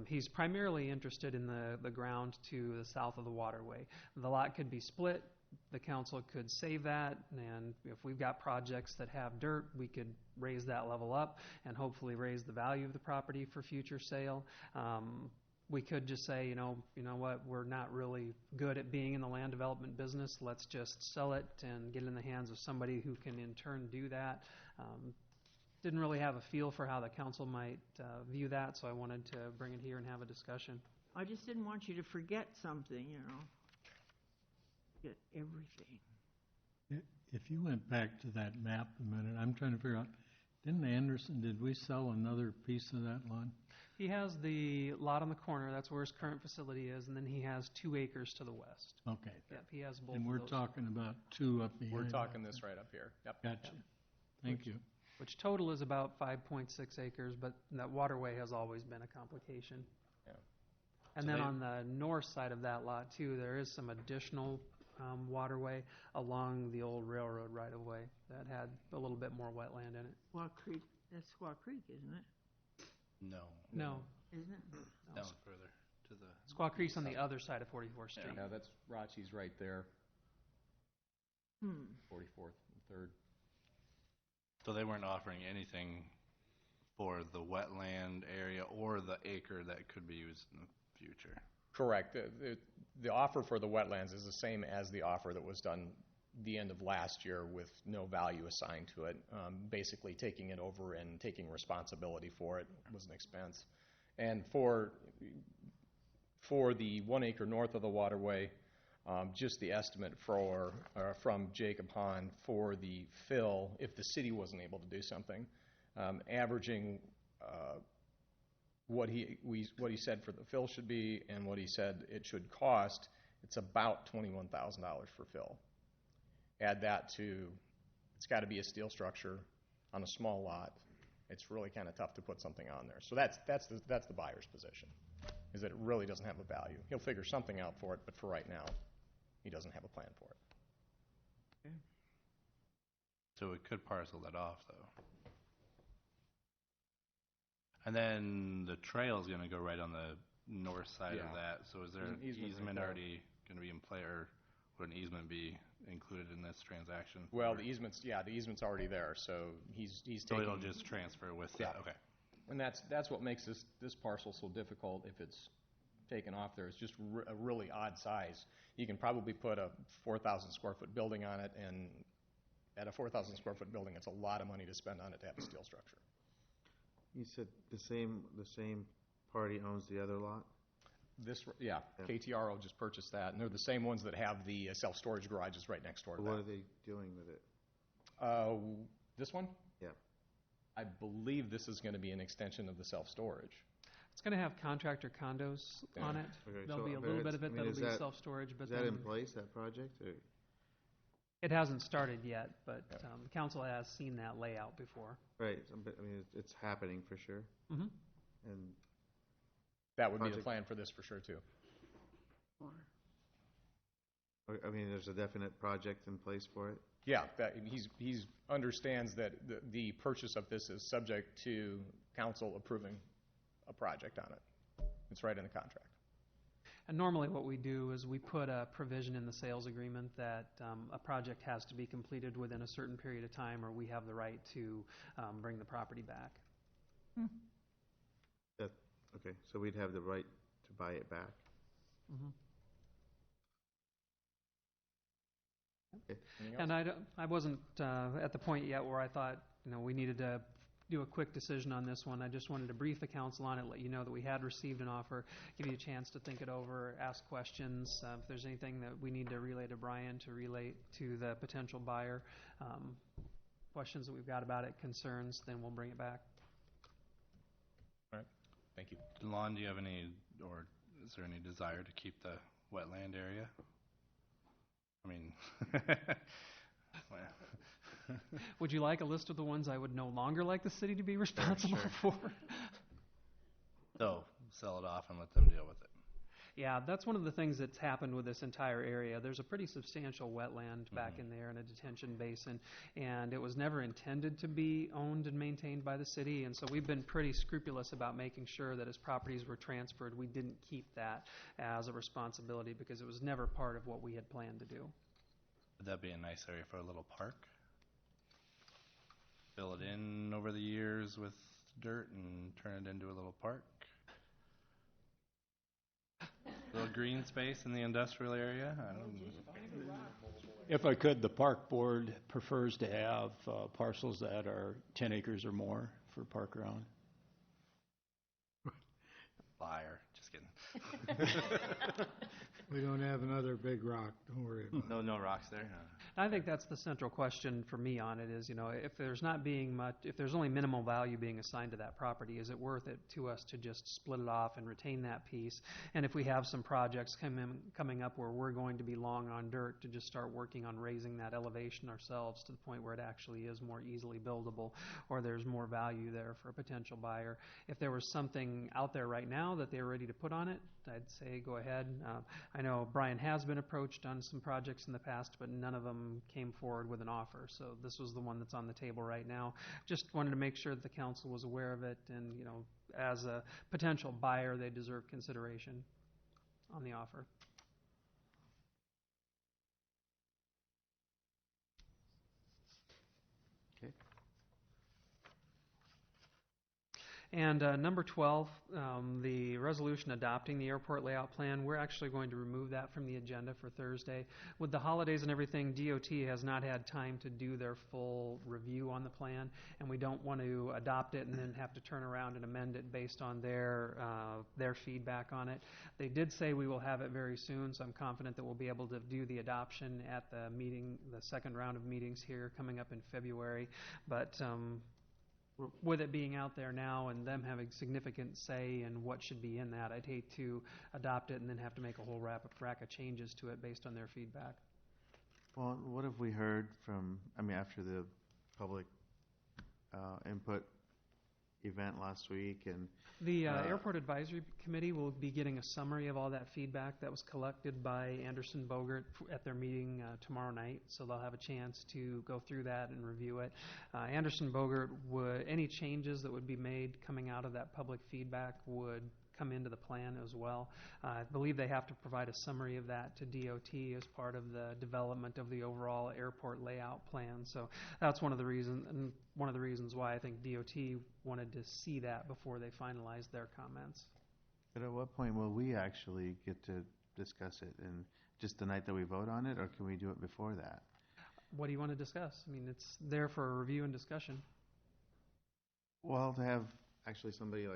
D: He's primarily interested in the ground to the south of the waterway. The lot could be split. The council could save that, and if we've got projects that have dirt, we could raise that level up and hopefully raise the value of the property for future sale. We could just say, you know what, we're not really good at being in the land development business. Let's just sell it and get it in the hands of somebody who can in turn do that. Didn't really have a feel for how the council might view that, so I wanted to bring it here and have a discussion.
F: I just didn't want you to forget something, Get everything.
I: If you went back to that map a minute, I'm trying to figure out, did we sell another piece of that lot?
D: He has the lot on the corner, that's where his current facility is, and then he has 2 acres to the west.
I: Okay.
D: Yep, he has both
I: And
D: of
I: we're
D: those.
I: talking about 2 up behind.
J: We're talking this right up here. Yep.
I: Gotcha. Thank you.
D: Which total is about 5.6 acres, but that waterway has always been a complication.
J: Yeah.
D: And
J: So
D: then on the north side of that lot, too, there is some additional waterway along the old railroad right-of-way that had a little bit more wetland in it.
F: Squaw Creek, that's Squaw Creek, isn't it?
D: No.
F: Isn't it?
K: Down further to the...
D: Squaw Creek's on the other side of 44th Street.
J: Yeah, that's Rachi's right there. 44th and 3rd.
K: So they weren't offering anything for the wetland area or the acre that could be used in the future?
S: Correct. The offer for the wetlands is the same as the offer that was done the end of last year with no value assigned to it. Basically taking it over and taking responsibility for it was an expense. And for the 1 acre north of the waterway, just the estimate from Jacob Hahn for the fill, if the city wasn't able to do something, averaging what he said for the fill should be and what he said it should cost, it's about $21,000 for fill. Add that to, it's got to be a steel structure on a small lot. It's really kind of tough to put something on there. So that's the buyer's position, is that it really doesn't have a value. He'll figure something out for it, but for right now, he doesn't have a plan for it.
K: Okay. So we could parcel that off, though. And then the trail is going to go right on the north side of that. So is there an easement already going to be in play, or would an easement be included in this transaction?
S: Well, the easement's already there, so he's taking.
K: So it'll just transfer with that. Okay.
S: And that's what makes this parcel so difficult. If it's taken off there, it's just a really odd size. You can probably put a 4,000 square foot building on it, and at a 4,000 square foot building, it's a lot of money to spend on it to have a steel structure.
A: You said the same party owns the other lot?
S: KTRO just purchased that, and they're the same ones that have the self-storage garages right next door to that.
A: What are they doing with it?
S: This one?
A: Yeah.
S: I believe this is going to be an extension of the self-storage.
D: It's going to have contractor condos on it.
A: Okay,
D: There'll be a little bit of it that'll be self-storage, but
A: is that in place, that project? Or?
D: It hasn't started yet, but the council has seen that layout before.
A: Right. I mean, it's happening for sure.
D: Mm-hmm.
A: And
S: that would be the plan for this for sure, too.
A: I mean, there's a definite project in place for it?
S: Yeah, he understands that the purchase of this is subject to council approving a project on it. It's right in the contract.
D: And normally what we do is we put a provision in the sales agreement that a project has to be completed within a certain period of time, or we have the right to bring the property back.
A: Okay, so we'd have the right to buy it back.
D: Mm-hmm.
S: Okay.
D: And I wasn't at the point yet where I thought we needed to do a quick decision on this one. I just wanted to brief the council on it, let you know that we had received an offer, give you a chance to think it over, ask questions. If there's anything that we need to relay to Brian to relate to the potential buyer, questions that we've got about it, concerns, then we'll bring it back.
S: All right. Thank you.
K: Lon, do you have any, or is there any desire to keep the wetland area? I mean,
D: would you like a list of the ones I would no longer like the city to be responsible for?
K: So, sell it off and let them deal with it.
D: Yeah, that's one of the things that's happened with this entire area. There's a pretty substantial wetland back in there and a detention basin, and it was never intended to be owned and maintained by the city, and so we've been pretty scrupulous about making sure that as properties were transferred, we didn't keep that as a responsibility because it was never part of what we had planned to do.
K: Would that be a nice area for a little park? Fill it in over the years with dirt and turn it into a little park? Little green space in the industrial area? I don't know.
O: If I could, the park board prefers to have parcels that are 10 acres or more for park around.
K: Liar. Just kidding.
I: We don't have another big rock, don't worry about it.
K: No rocks there?
D: I think that's the central question for me on it is, if there's not being much, if there's only minimal value being assigned to that property, is it worth it to us to just split it off and retain that piece? And if we have some projects coming up where we're going to be long on dirt, to just start working on raising that elevation ourselves to the point where it actually is more easily buildable, or there's more value there for a potential buyer. If there was something out there right now that they're ready to put on it, I'd say go ahead. I know Brian has been approached on some projects in the past, but none of them came forward with an offer. So this was the one that's on the table right now. Just wanted to make sure that the council was aware of it, and as a potential buyer, they deserve consideration on the offer. And number 12, the resolution adopting the airport layout plan, we're actually going to remove that from the agenda for Thursday. With the holidays and everything, DOT has not had time to do their full review on the plan, and we don't want to adopt it and then have to turn around and amend it based on their feedback on it. They did say we will have it very soon, so I'm confident that we'll be able to do the adoption at the meeting, the second round of meetings here coming up in February. But with it being out there now and them having significant say in what should be in that, I'd hate to adopt it and then have to make a whole rack of changes to it based on their feedback.
A: Well, what have we heard from, after the public input event last week? And
D: the Airport Advisory Committee will be getting a summary of all that feedback that was collected by Anderson Bogert at their meeting tomorrow night, so they'll have a chance to go through that and review it. Anderson Bogert any changes that would be made coming out of that public feedback would come into the plan as well. I believe they have to provide a summary of that to DOT as part of the development of the overall airport layout plan. So that's one of the reasons why I think DOT wanted to see that before they finalized their comments.
A: But at what point will we actually get to discuss it? And just the night that we vote on it, or can we do it before that?
D: What do you want to discuss? It's there for a review and discussion.
A: Well, to have actually somebody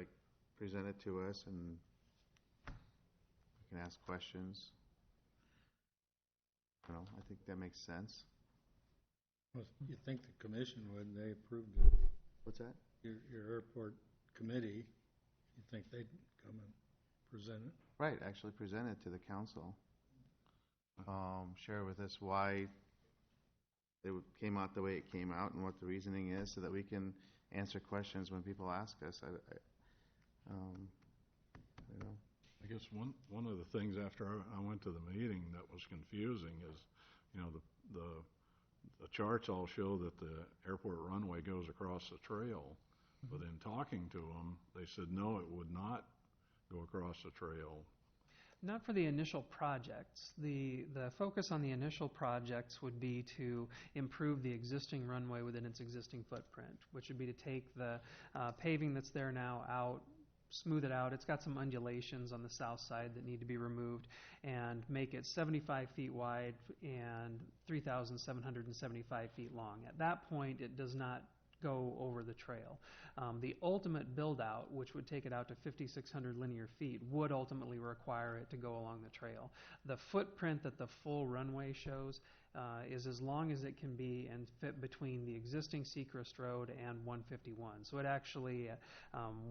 A: present it to us and we can ask questions. I think that makes sense.
I: Well, you think the commission would, they approved it.
A: What's that?
I: Your airport committee, you think they'd come and present it?
A: Right, actually present it to the council. Share with us why it came out the way it came out and what the reasoning is, so that we can answer questions when people ask us.
E: I guess one of the things after I went to the meeting that was confusing is, the charts all show that the airport runway goes across the trail, but in talking to them, they said no, it would not go across the trail.
D: Not for the initial projects. The focus on the initial projects would be to improve the existing runway within its existing footprint, which would be to take the paving that's there now out, smooth it out. It's got some undulations on the south side that need to be removed, and make it 75 feet wide and 3,775 feet long. At that point, it does not go over the trail. The ultimate build-out, which would take it out to 5,600 linear feet, would ultimately require it to go along the trail. The footprint that the full runway shows is as long as it can be and fit between the existing Seacrest Road and 151. So it actually,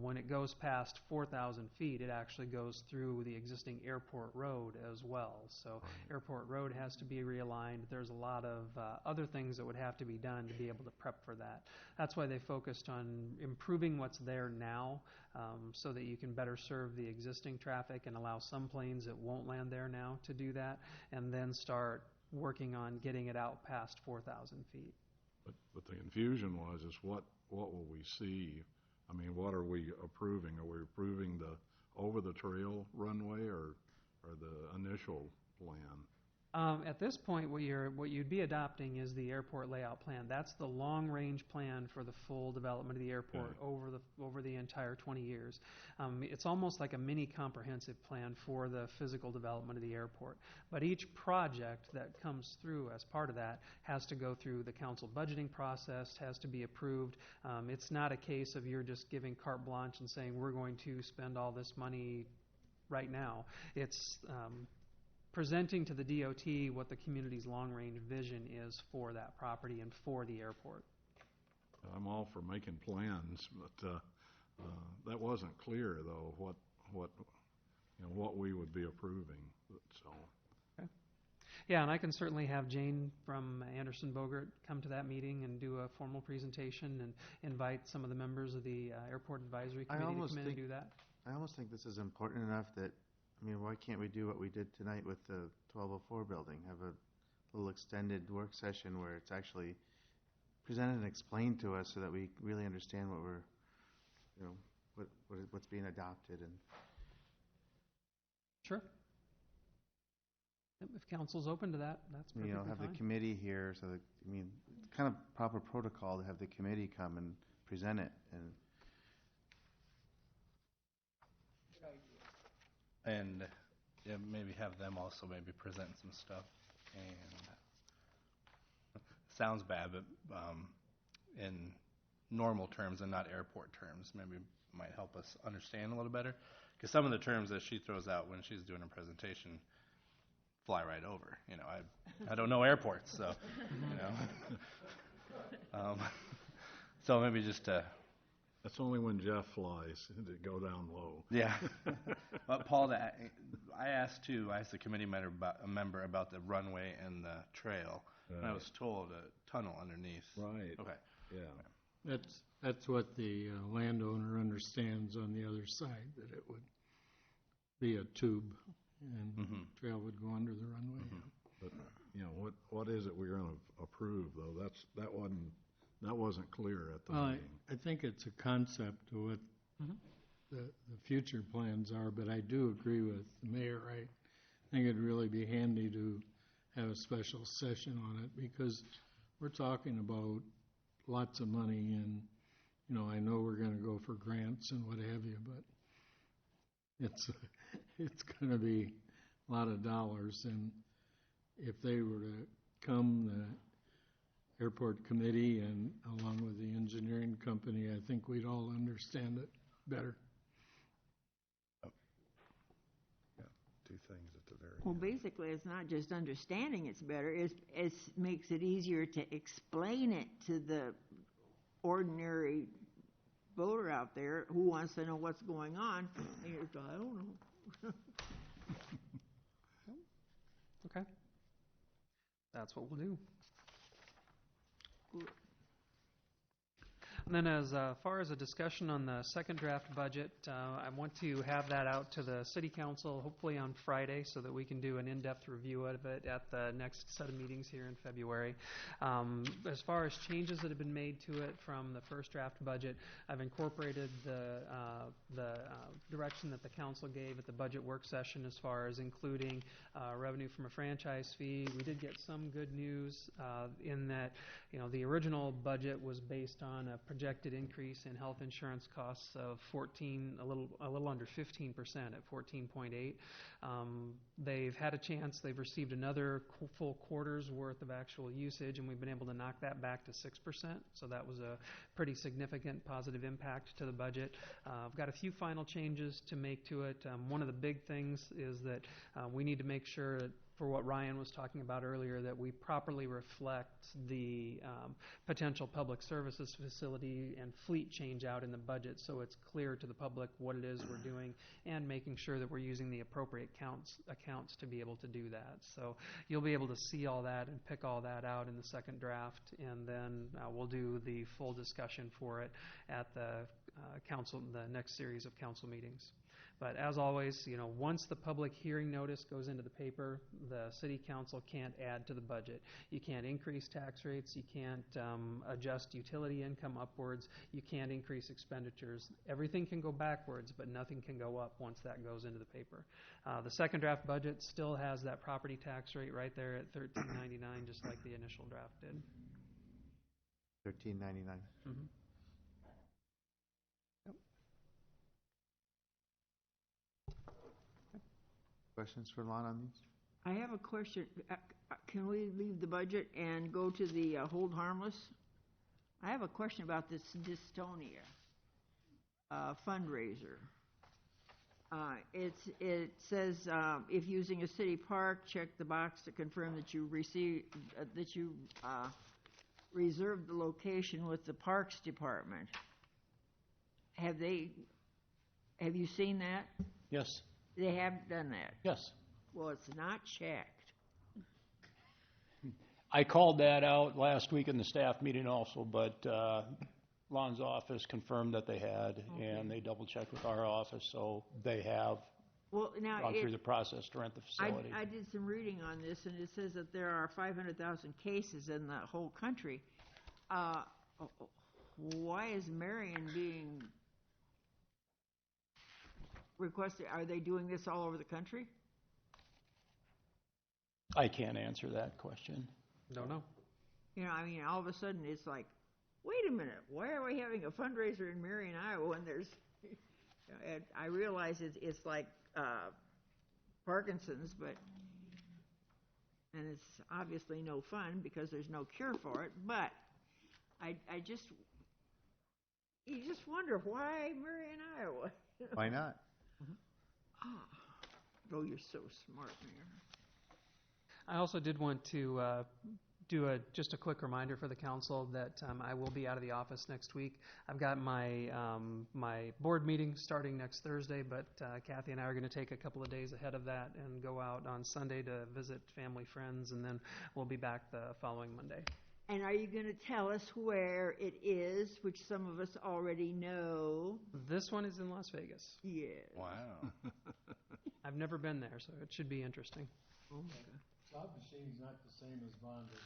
D: when it goes past 4,000 feet, it actually goes through the existing airport road as well. So airport road has to be realigned. There's a lot of other things that would have to be done to be able to prep for that. That's why they focused on improving what's there now, so that you can better serve the existing traffic and allow some planes that won't land there now to do that, and then start working on getting it out past 4,000 feet.
E: But the confusion is what will we see? What are we approving? Are we approving the over the trail runway or the initial plan?
D: At this point, what you'd be adopting is the airport layout plan. That's the long-range plan for the full development of the airport over the entire 20 years. It's almost like a mini comprehensive plan for the physical development of the airport. But each project that comes through as part of that has to go through the council budgeting process, has to be approved. It's not a case of you're just giving carte blanche and saying we're going to spend all this money right now. It's presenting to the DOT what the community's long-range vision is for that property and for the airport.
E: I'm all for making plans, but that wasn't clear though what we would be approving. So.
D: Okay. Yeah, and I can certainly have Jane from Anderson Bogert come to that meeting and do a formal presentation and invite some of the members of the Airport Advisory Committee to come in and do that.
A: I almost think this is important enough that, why can't we do what we did tonight with the 1204 building? Have a little extended work session where it's actually presented and explained to us so that we really understand what what's being adopted. And
D: sure. If council's open to that, that's perfectly fine.
A: Have the committee here, so that, kind of proper protocol to have the committee come and present it. And
K: And yeah, maybe have them also maybe present some stuff. And sounds bad, but in normal terms and not airport terms, maybe might help us understand a little better. Because some of the terms that she throws out when she's doing a presentation fly right over. You know, I don't know airports, so you know. So maybe just
E: That's only when Jeff flies to go down low.
K: yeah. But Paul, I asked the committee member about the runway and the trail, and I was told a tunnel underneath.
E: Right.
K: Okay.
E: Yeah.
I: That's what the landowner understands on the other side, that it would be a tube and trail would go under the runway.
E: But you know what is it we're going to approve though? That wasn't clear at the meeting.
I: I think it's a concept of what the future plans are, but I do agree with the mayor. I think it'd really be handy to have a special session on it because we're talking about lots of money, and you know, I know we're going to go for grants and what have you, but it's going to be a lot of dollars, and if they were to come, the airport committee and along with the engineering company, I think we'd all understand it better.
E: Yeah, two things at the very
F: Well,
E: end.
F: basically, it's not just understanding it's better, it makes it easier to explain it to the ordinary voter out there who wants to know what's going on, and you're I don't know.
D: Okay. That's what we'll do. And then as far as a discussion on the second draft budget, I want to have that out to the city council hopefully on Friday so that we can do an in-depth review of it at the next set of meetings here in February. As far as changes that have been made to it from the first draft budget, I've incorporated the direction that the council gave at the budget work session as far as including revenue from a franchise fee. We did get some good news in that, you know, the original budget was based on a projected increase in health insurance costs of a little under 15% at 14.8. They've had a chance. They've received another full quarter's worth of actual usage, and we've been able to knock that back to 6%. So that was a pretty significant positive impact to the budget. I've got a few final changes to make to it. One of the big things is that we need to make sure that, for what Ryan was talking about earlier, that we properly reflect the potential public services facility and fleet change out in the budget so it's clear to the public what it is we're doing and making sure that we're using the appropriate accounts to be able to do that. So you'll be able to see all that and pick all that out in the second draft, and then we'll do the full discussion for it at the next series of council meetings. But as always, you know, once the public hearing notice goes into the paper, the city council can't add to the budget. You can't increase tax rates. You can't adjust utility income upwards. You can't increase expenditures. Everything can go backwards, but nothing can go up once that goes into the paper. The second draft budget still has that property tax rate right there at $13.99, just like the initial draft did.
A: $13.99.
D: Mm-hmm.
A: Questions for Lon on these?
F: I have a question. Can we leave the budget and go to the hold harmless? I have a question about this dystonia fundraiser. It says if using a city park, check the box to confirm that you reserved the location with the Parks Department. Have you seen that?
O: Yes.
F: They have done that.
O: Yes.
F: Well, it's not checked.
O: I called that out last week in the staff meeting also, but Lon's office confirmed that they had, and they double-checked with our office, so they have gone through the process to rent the facility.
F: I did some reading on this, and it says that there are 500,000 cases in the whole country. Why is Marion being requested? Are they doing this all over the country?
O: I can't answer that question.
D: Don't know.
F: You know, I mean, all of a sudden it's like, wait a minute, why are we having a fundraiser in Marion, Iowa when there's, and I realize it's like Parkinson's, and it's obviously no fun because there's no cure for it, but you just wonder why Marion, Iowa?
A: Why not?
F: Oh, you're so smart, Mayor.
D: I also did want to do just a quick reminder for the council that I will be out of the office next week. I've got my my board meeting starting next Thursday, but Kathy and I are going to take a couple of days ahead of that and go out on Sunday to visit family, friends, and then we'll be back the following Monday.
F: And are you going to tell us where it is, which some of us already know?
D: This one is in Las Vegas.
F: Yes.
K: Wow.
D: I've never been there, so it should be interesting.
F: Okay.
I: Slot machine's not the same as bonded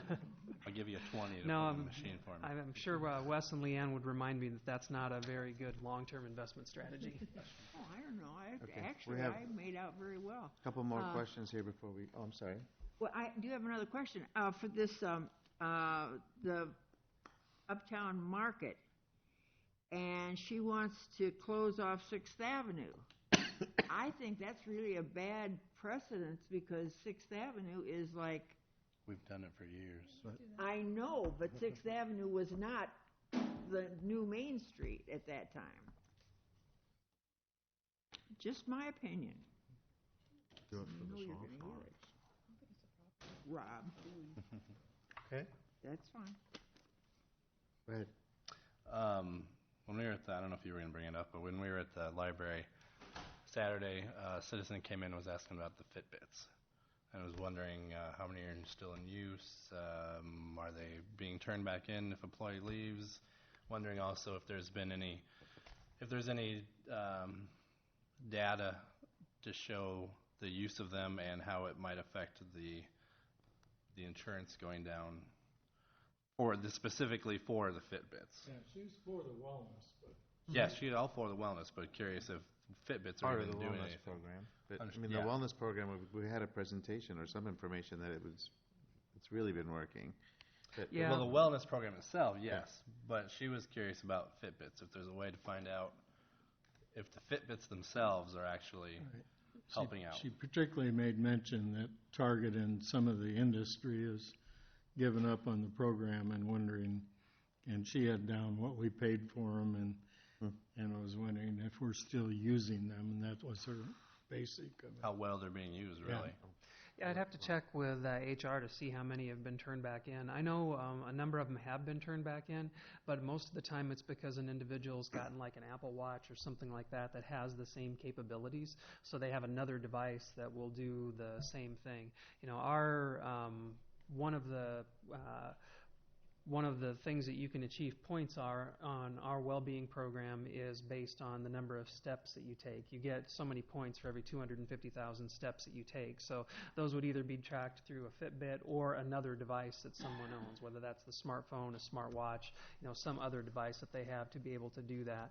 I: one.
K: I'll give you a 20 to
D: No,
K: put in the machine for me.
D: I'm sure Wes and Leanne would remind me that that's not a very good long-term investment strategy.
F: Oh, I don't know.
A: Okay,
F: Actually, I made out very well.
A: A couple more questions here before we, oh, I'm sorry.
F: Well, I do have another question. For this, the Uptown Market, and she wants to close off 6th Avenue. I think that's really a bad precedence because 6th Avenue is like...
K: We've done it for years.
F: I know, but 6th Avenue was not the new Main Street at that time. Just my opinion.
E: Do it for
F: I know
E: the
F: you're
E: soft
F: gonna
E: farm.
F: hear it. Rob.
A: Okay.
F: That's fine.
A: Go ahead.
K: When we were at I don't know if you were going to bring it up, but when we were at the library Saturday, a citizen came in and was asking about the Fitbits. I was wondering how many are still in use. Are they being turned back in if employee leaves? Wondering also if there's any data to show the use of them and how it might affect the insurance going down, specifically for the Fitbits.
I: Yeah, she's for the wellness, but.
K: Yes, she's all for the wellness, but curious if Fitbits are
A: Part of
K: even
A: the
K: doing
A: wellness
K: anything.
A: program. But,
K: Understood.
A: I mean,
K: Yeah.
A: the wellness program, we had a presentation or some information that it's really been working. But
D: Yeah.
K: Well, the wellness program itself, yes, but she was curious about Fitbits, if there's a way to find out if the Fitbits themselves are actually helping out.
I: She particularly made mention that Target and some of the industry has given up on the program and wondering, and she had down what we paid for them and I was wondering if we're still using them, and that was her basic of it.
K: How well they're being used, really.
D: Yeah, I'd have to check with HR to see how many have been turned back in. I know a number of them have been turned back in, but most of the time it's because an individual's gotten like an Apple Watch or something like that that has the same capabilities, so they have another device that will do the same thing. You know, our one of the things that you can achieve points are on our well-being program is based on the number of steps that you take. You get so many points for every 250,000 steps that you take. So those would either be tracked through a Fitbit or another device that someone owns, whether that's the smartphone, a smartwatch, some other device that they have to be able to do that.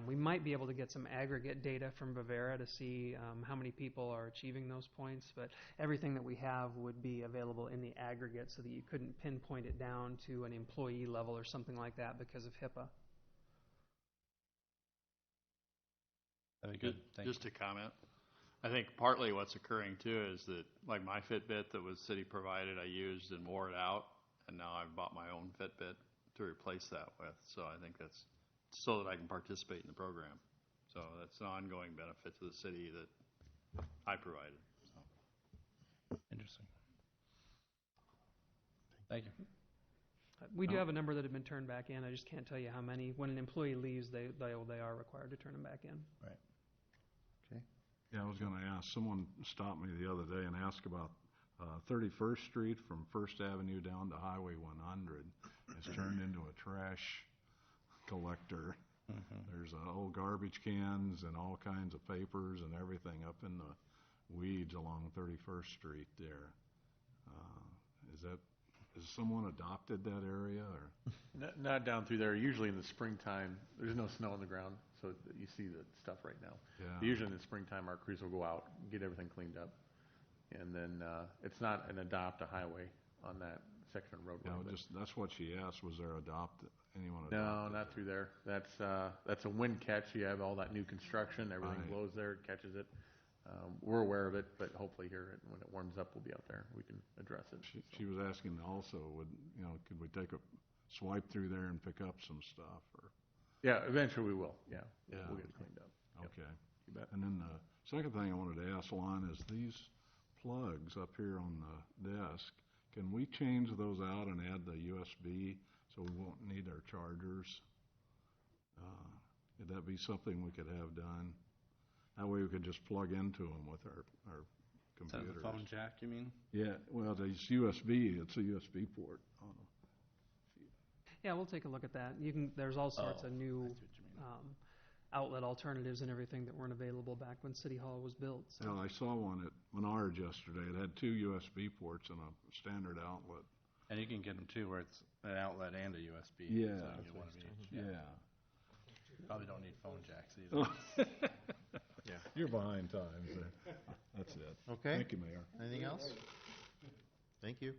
D: We might be able to get some aggregate data from Bavera to see how many people are achieving those points, but everything that we have would be available in the aggregate so that you couldn't pinpoint it down to an employee level or something like that because of HIPAA.
K: Very good. Thank
M: Just to comment, I think partly what's occurring too is that, like my Fitbit that was city provided, I used and wore it out, and now I've bought my own Fitbit to replace that with. So I think that's so that I can participate in the program. So that's an ongoing benefit to the city that I provided. So.
K: Interesting. Thank you.
D: We do have a number that have been turned back in. I just can't tell you how many. When an employee leaves, they are required to turn them back in.
K: Right.
A: Okay.
E: Yeah, I was going to ask, someone stopped me the other day and asked about 31st Street from First Avenue down to Highway 100. It's turned into a trash collector. There's old garbage cans and all kinds of papers and everything up in the weeds along 31st Street there. Has someone adopted that area, or?
L: Not down through there. Usually in the springtime, there's no snow on the ground, so you see the stuff right now.
E: Yeah.
L: Usually in the springtime, our crews will go out, get everything cleaned up, and then it's not an adopt a highway on that section of roadway.
E: Yeah, that's what she asked. Was there anyone adopted?
L: No, not through there. That's a wind catch. You have all that new construction. Everything
E: Right.
L: blows there, catches it. We're aware of it, but hopefully here, when it warms up, we'll be out there. We can address it.
E: She was asking also, could we take a swipe through there and pick up some stuff, or?
L: Yeah, eventually we will, yeah.
E: Yeah.
L: We'll get it cleaned up. Yep.
E: Okay.
L: You bet.
E: And then the second thing I wanted to ask Lon is these plugs up here on the desk, can we change those out and add the USB so we won't need our chargers? Could that be something we could have done? That way we could just plug into them with our
K: Is that
E: computers.
K: the phone jack, you mean?
E: Yeah, well, it's USB, it's a USB port on them.
D: Yeah, we'll take a look at that. There's all sorts of new outlet alternatives and everything that weren't available back when City Hall was built. So.
E: Well, I saw one at Menards yesterday. It had 2 USB ports and a standard outlet.
K: And you can get them too, where it's an outlet and a USB.
E: Yeah.
K: So you get one of each.
E: Yeah.
K: Probably don't need phone jacks either.
E: Yeah. You're behind times there. That's it.
A: Okay.
E: Thank you, Mayor.
A: Anything else? Thank you.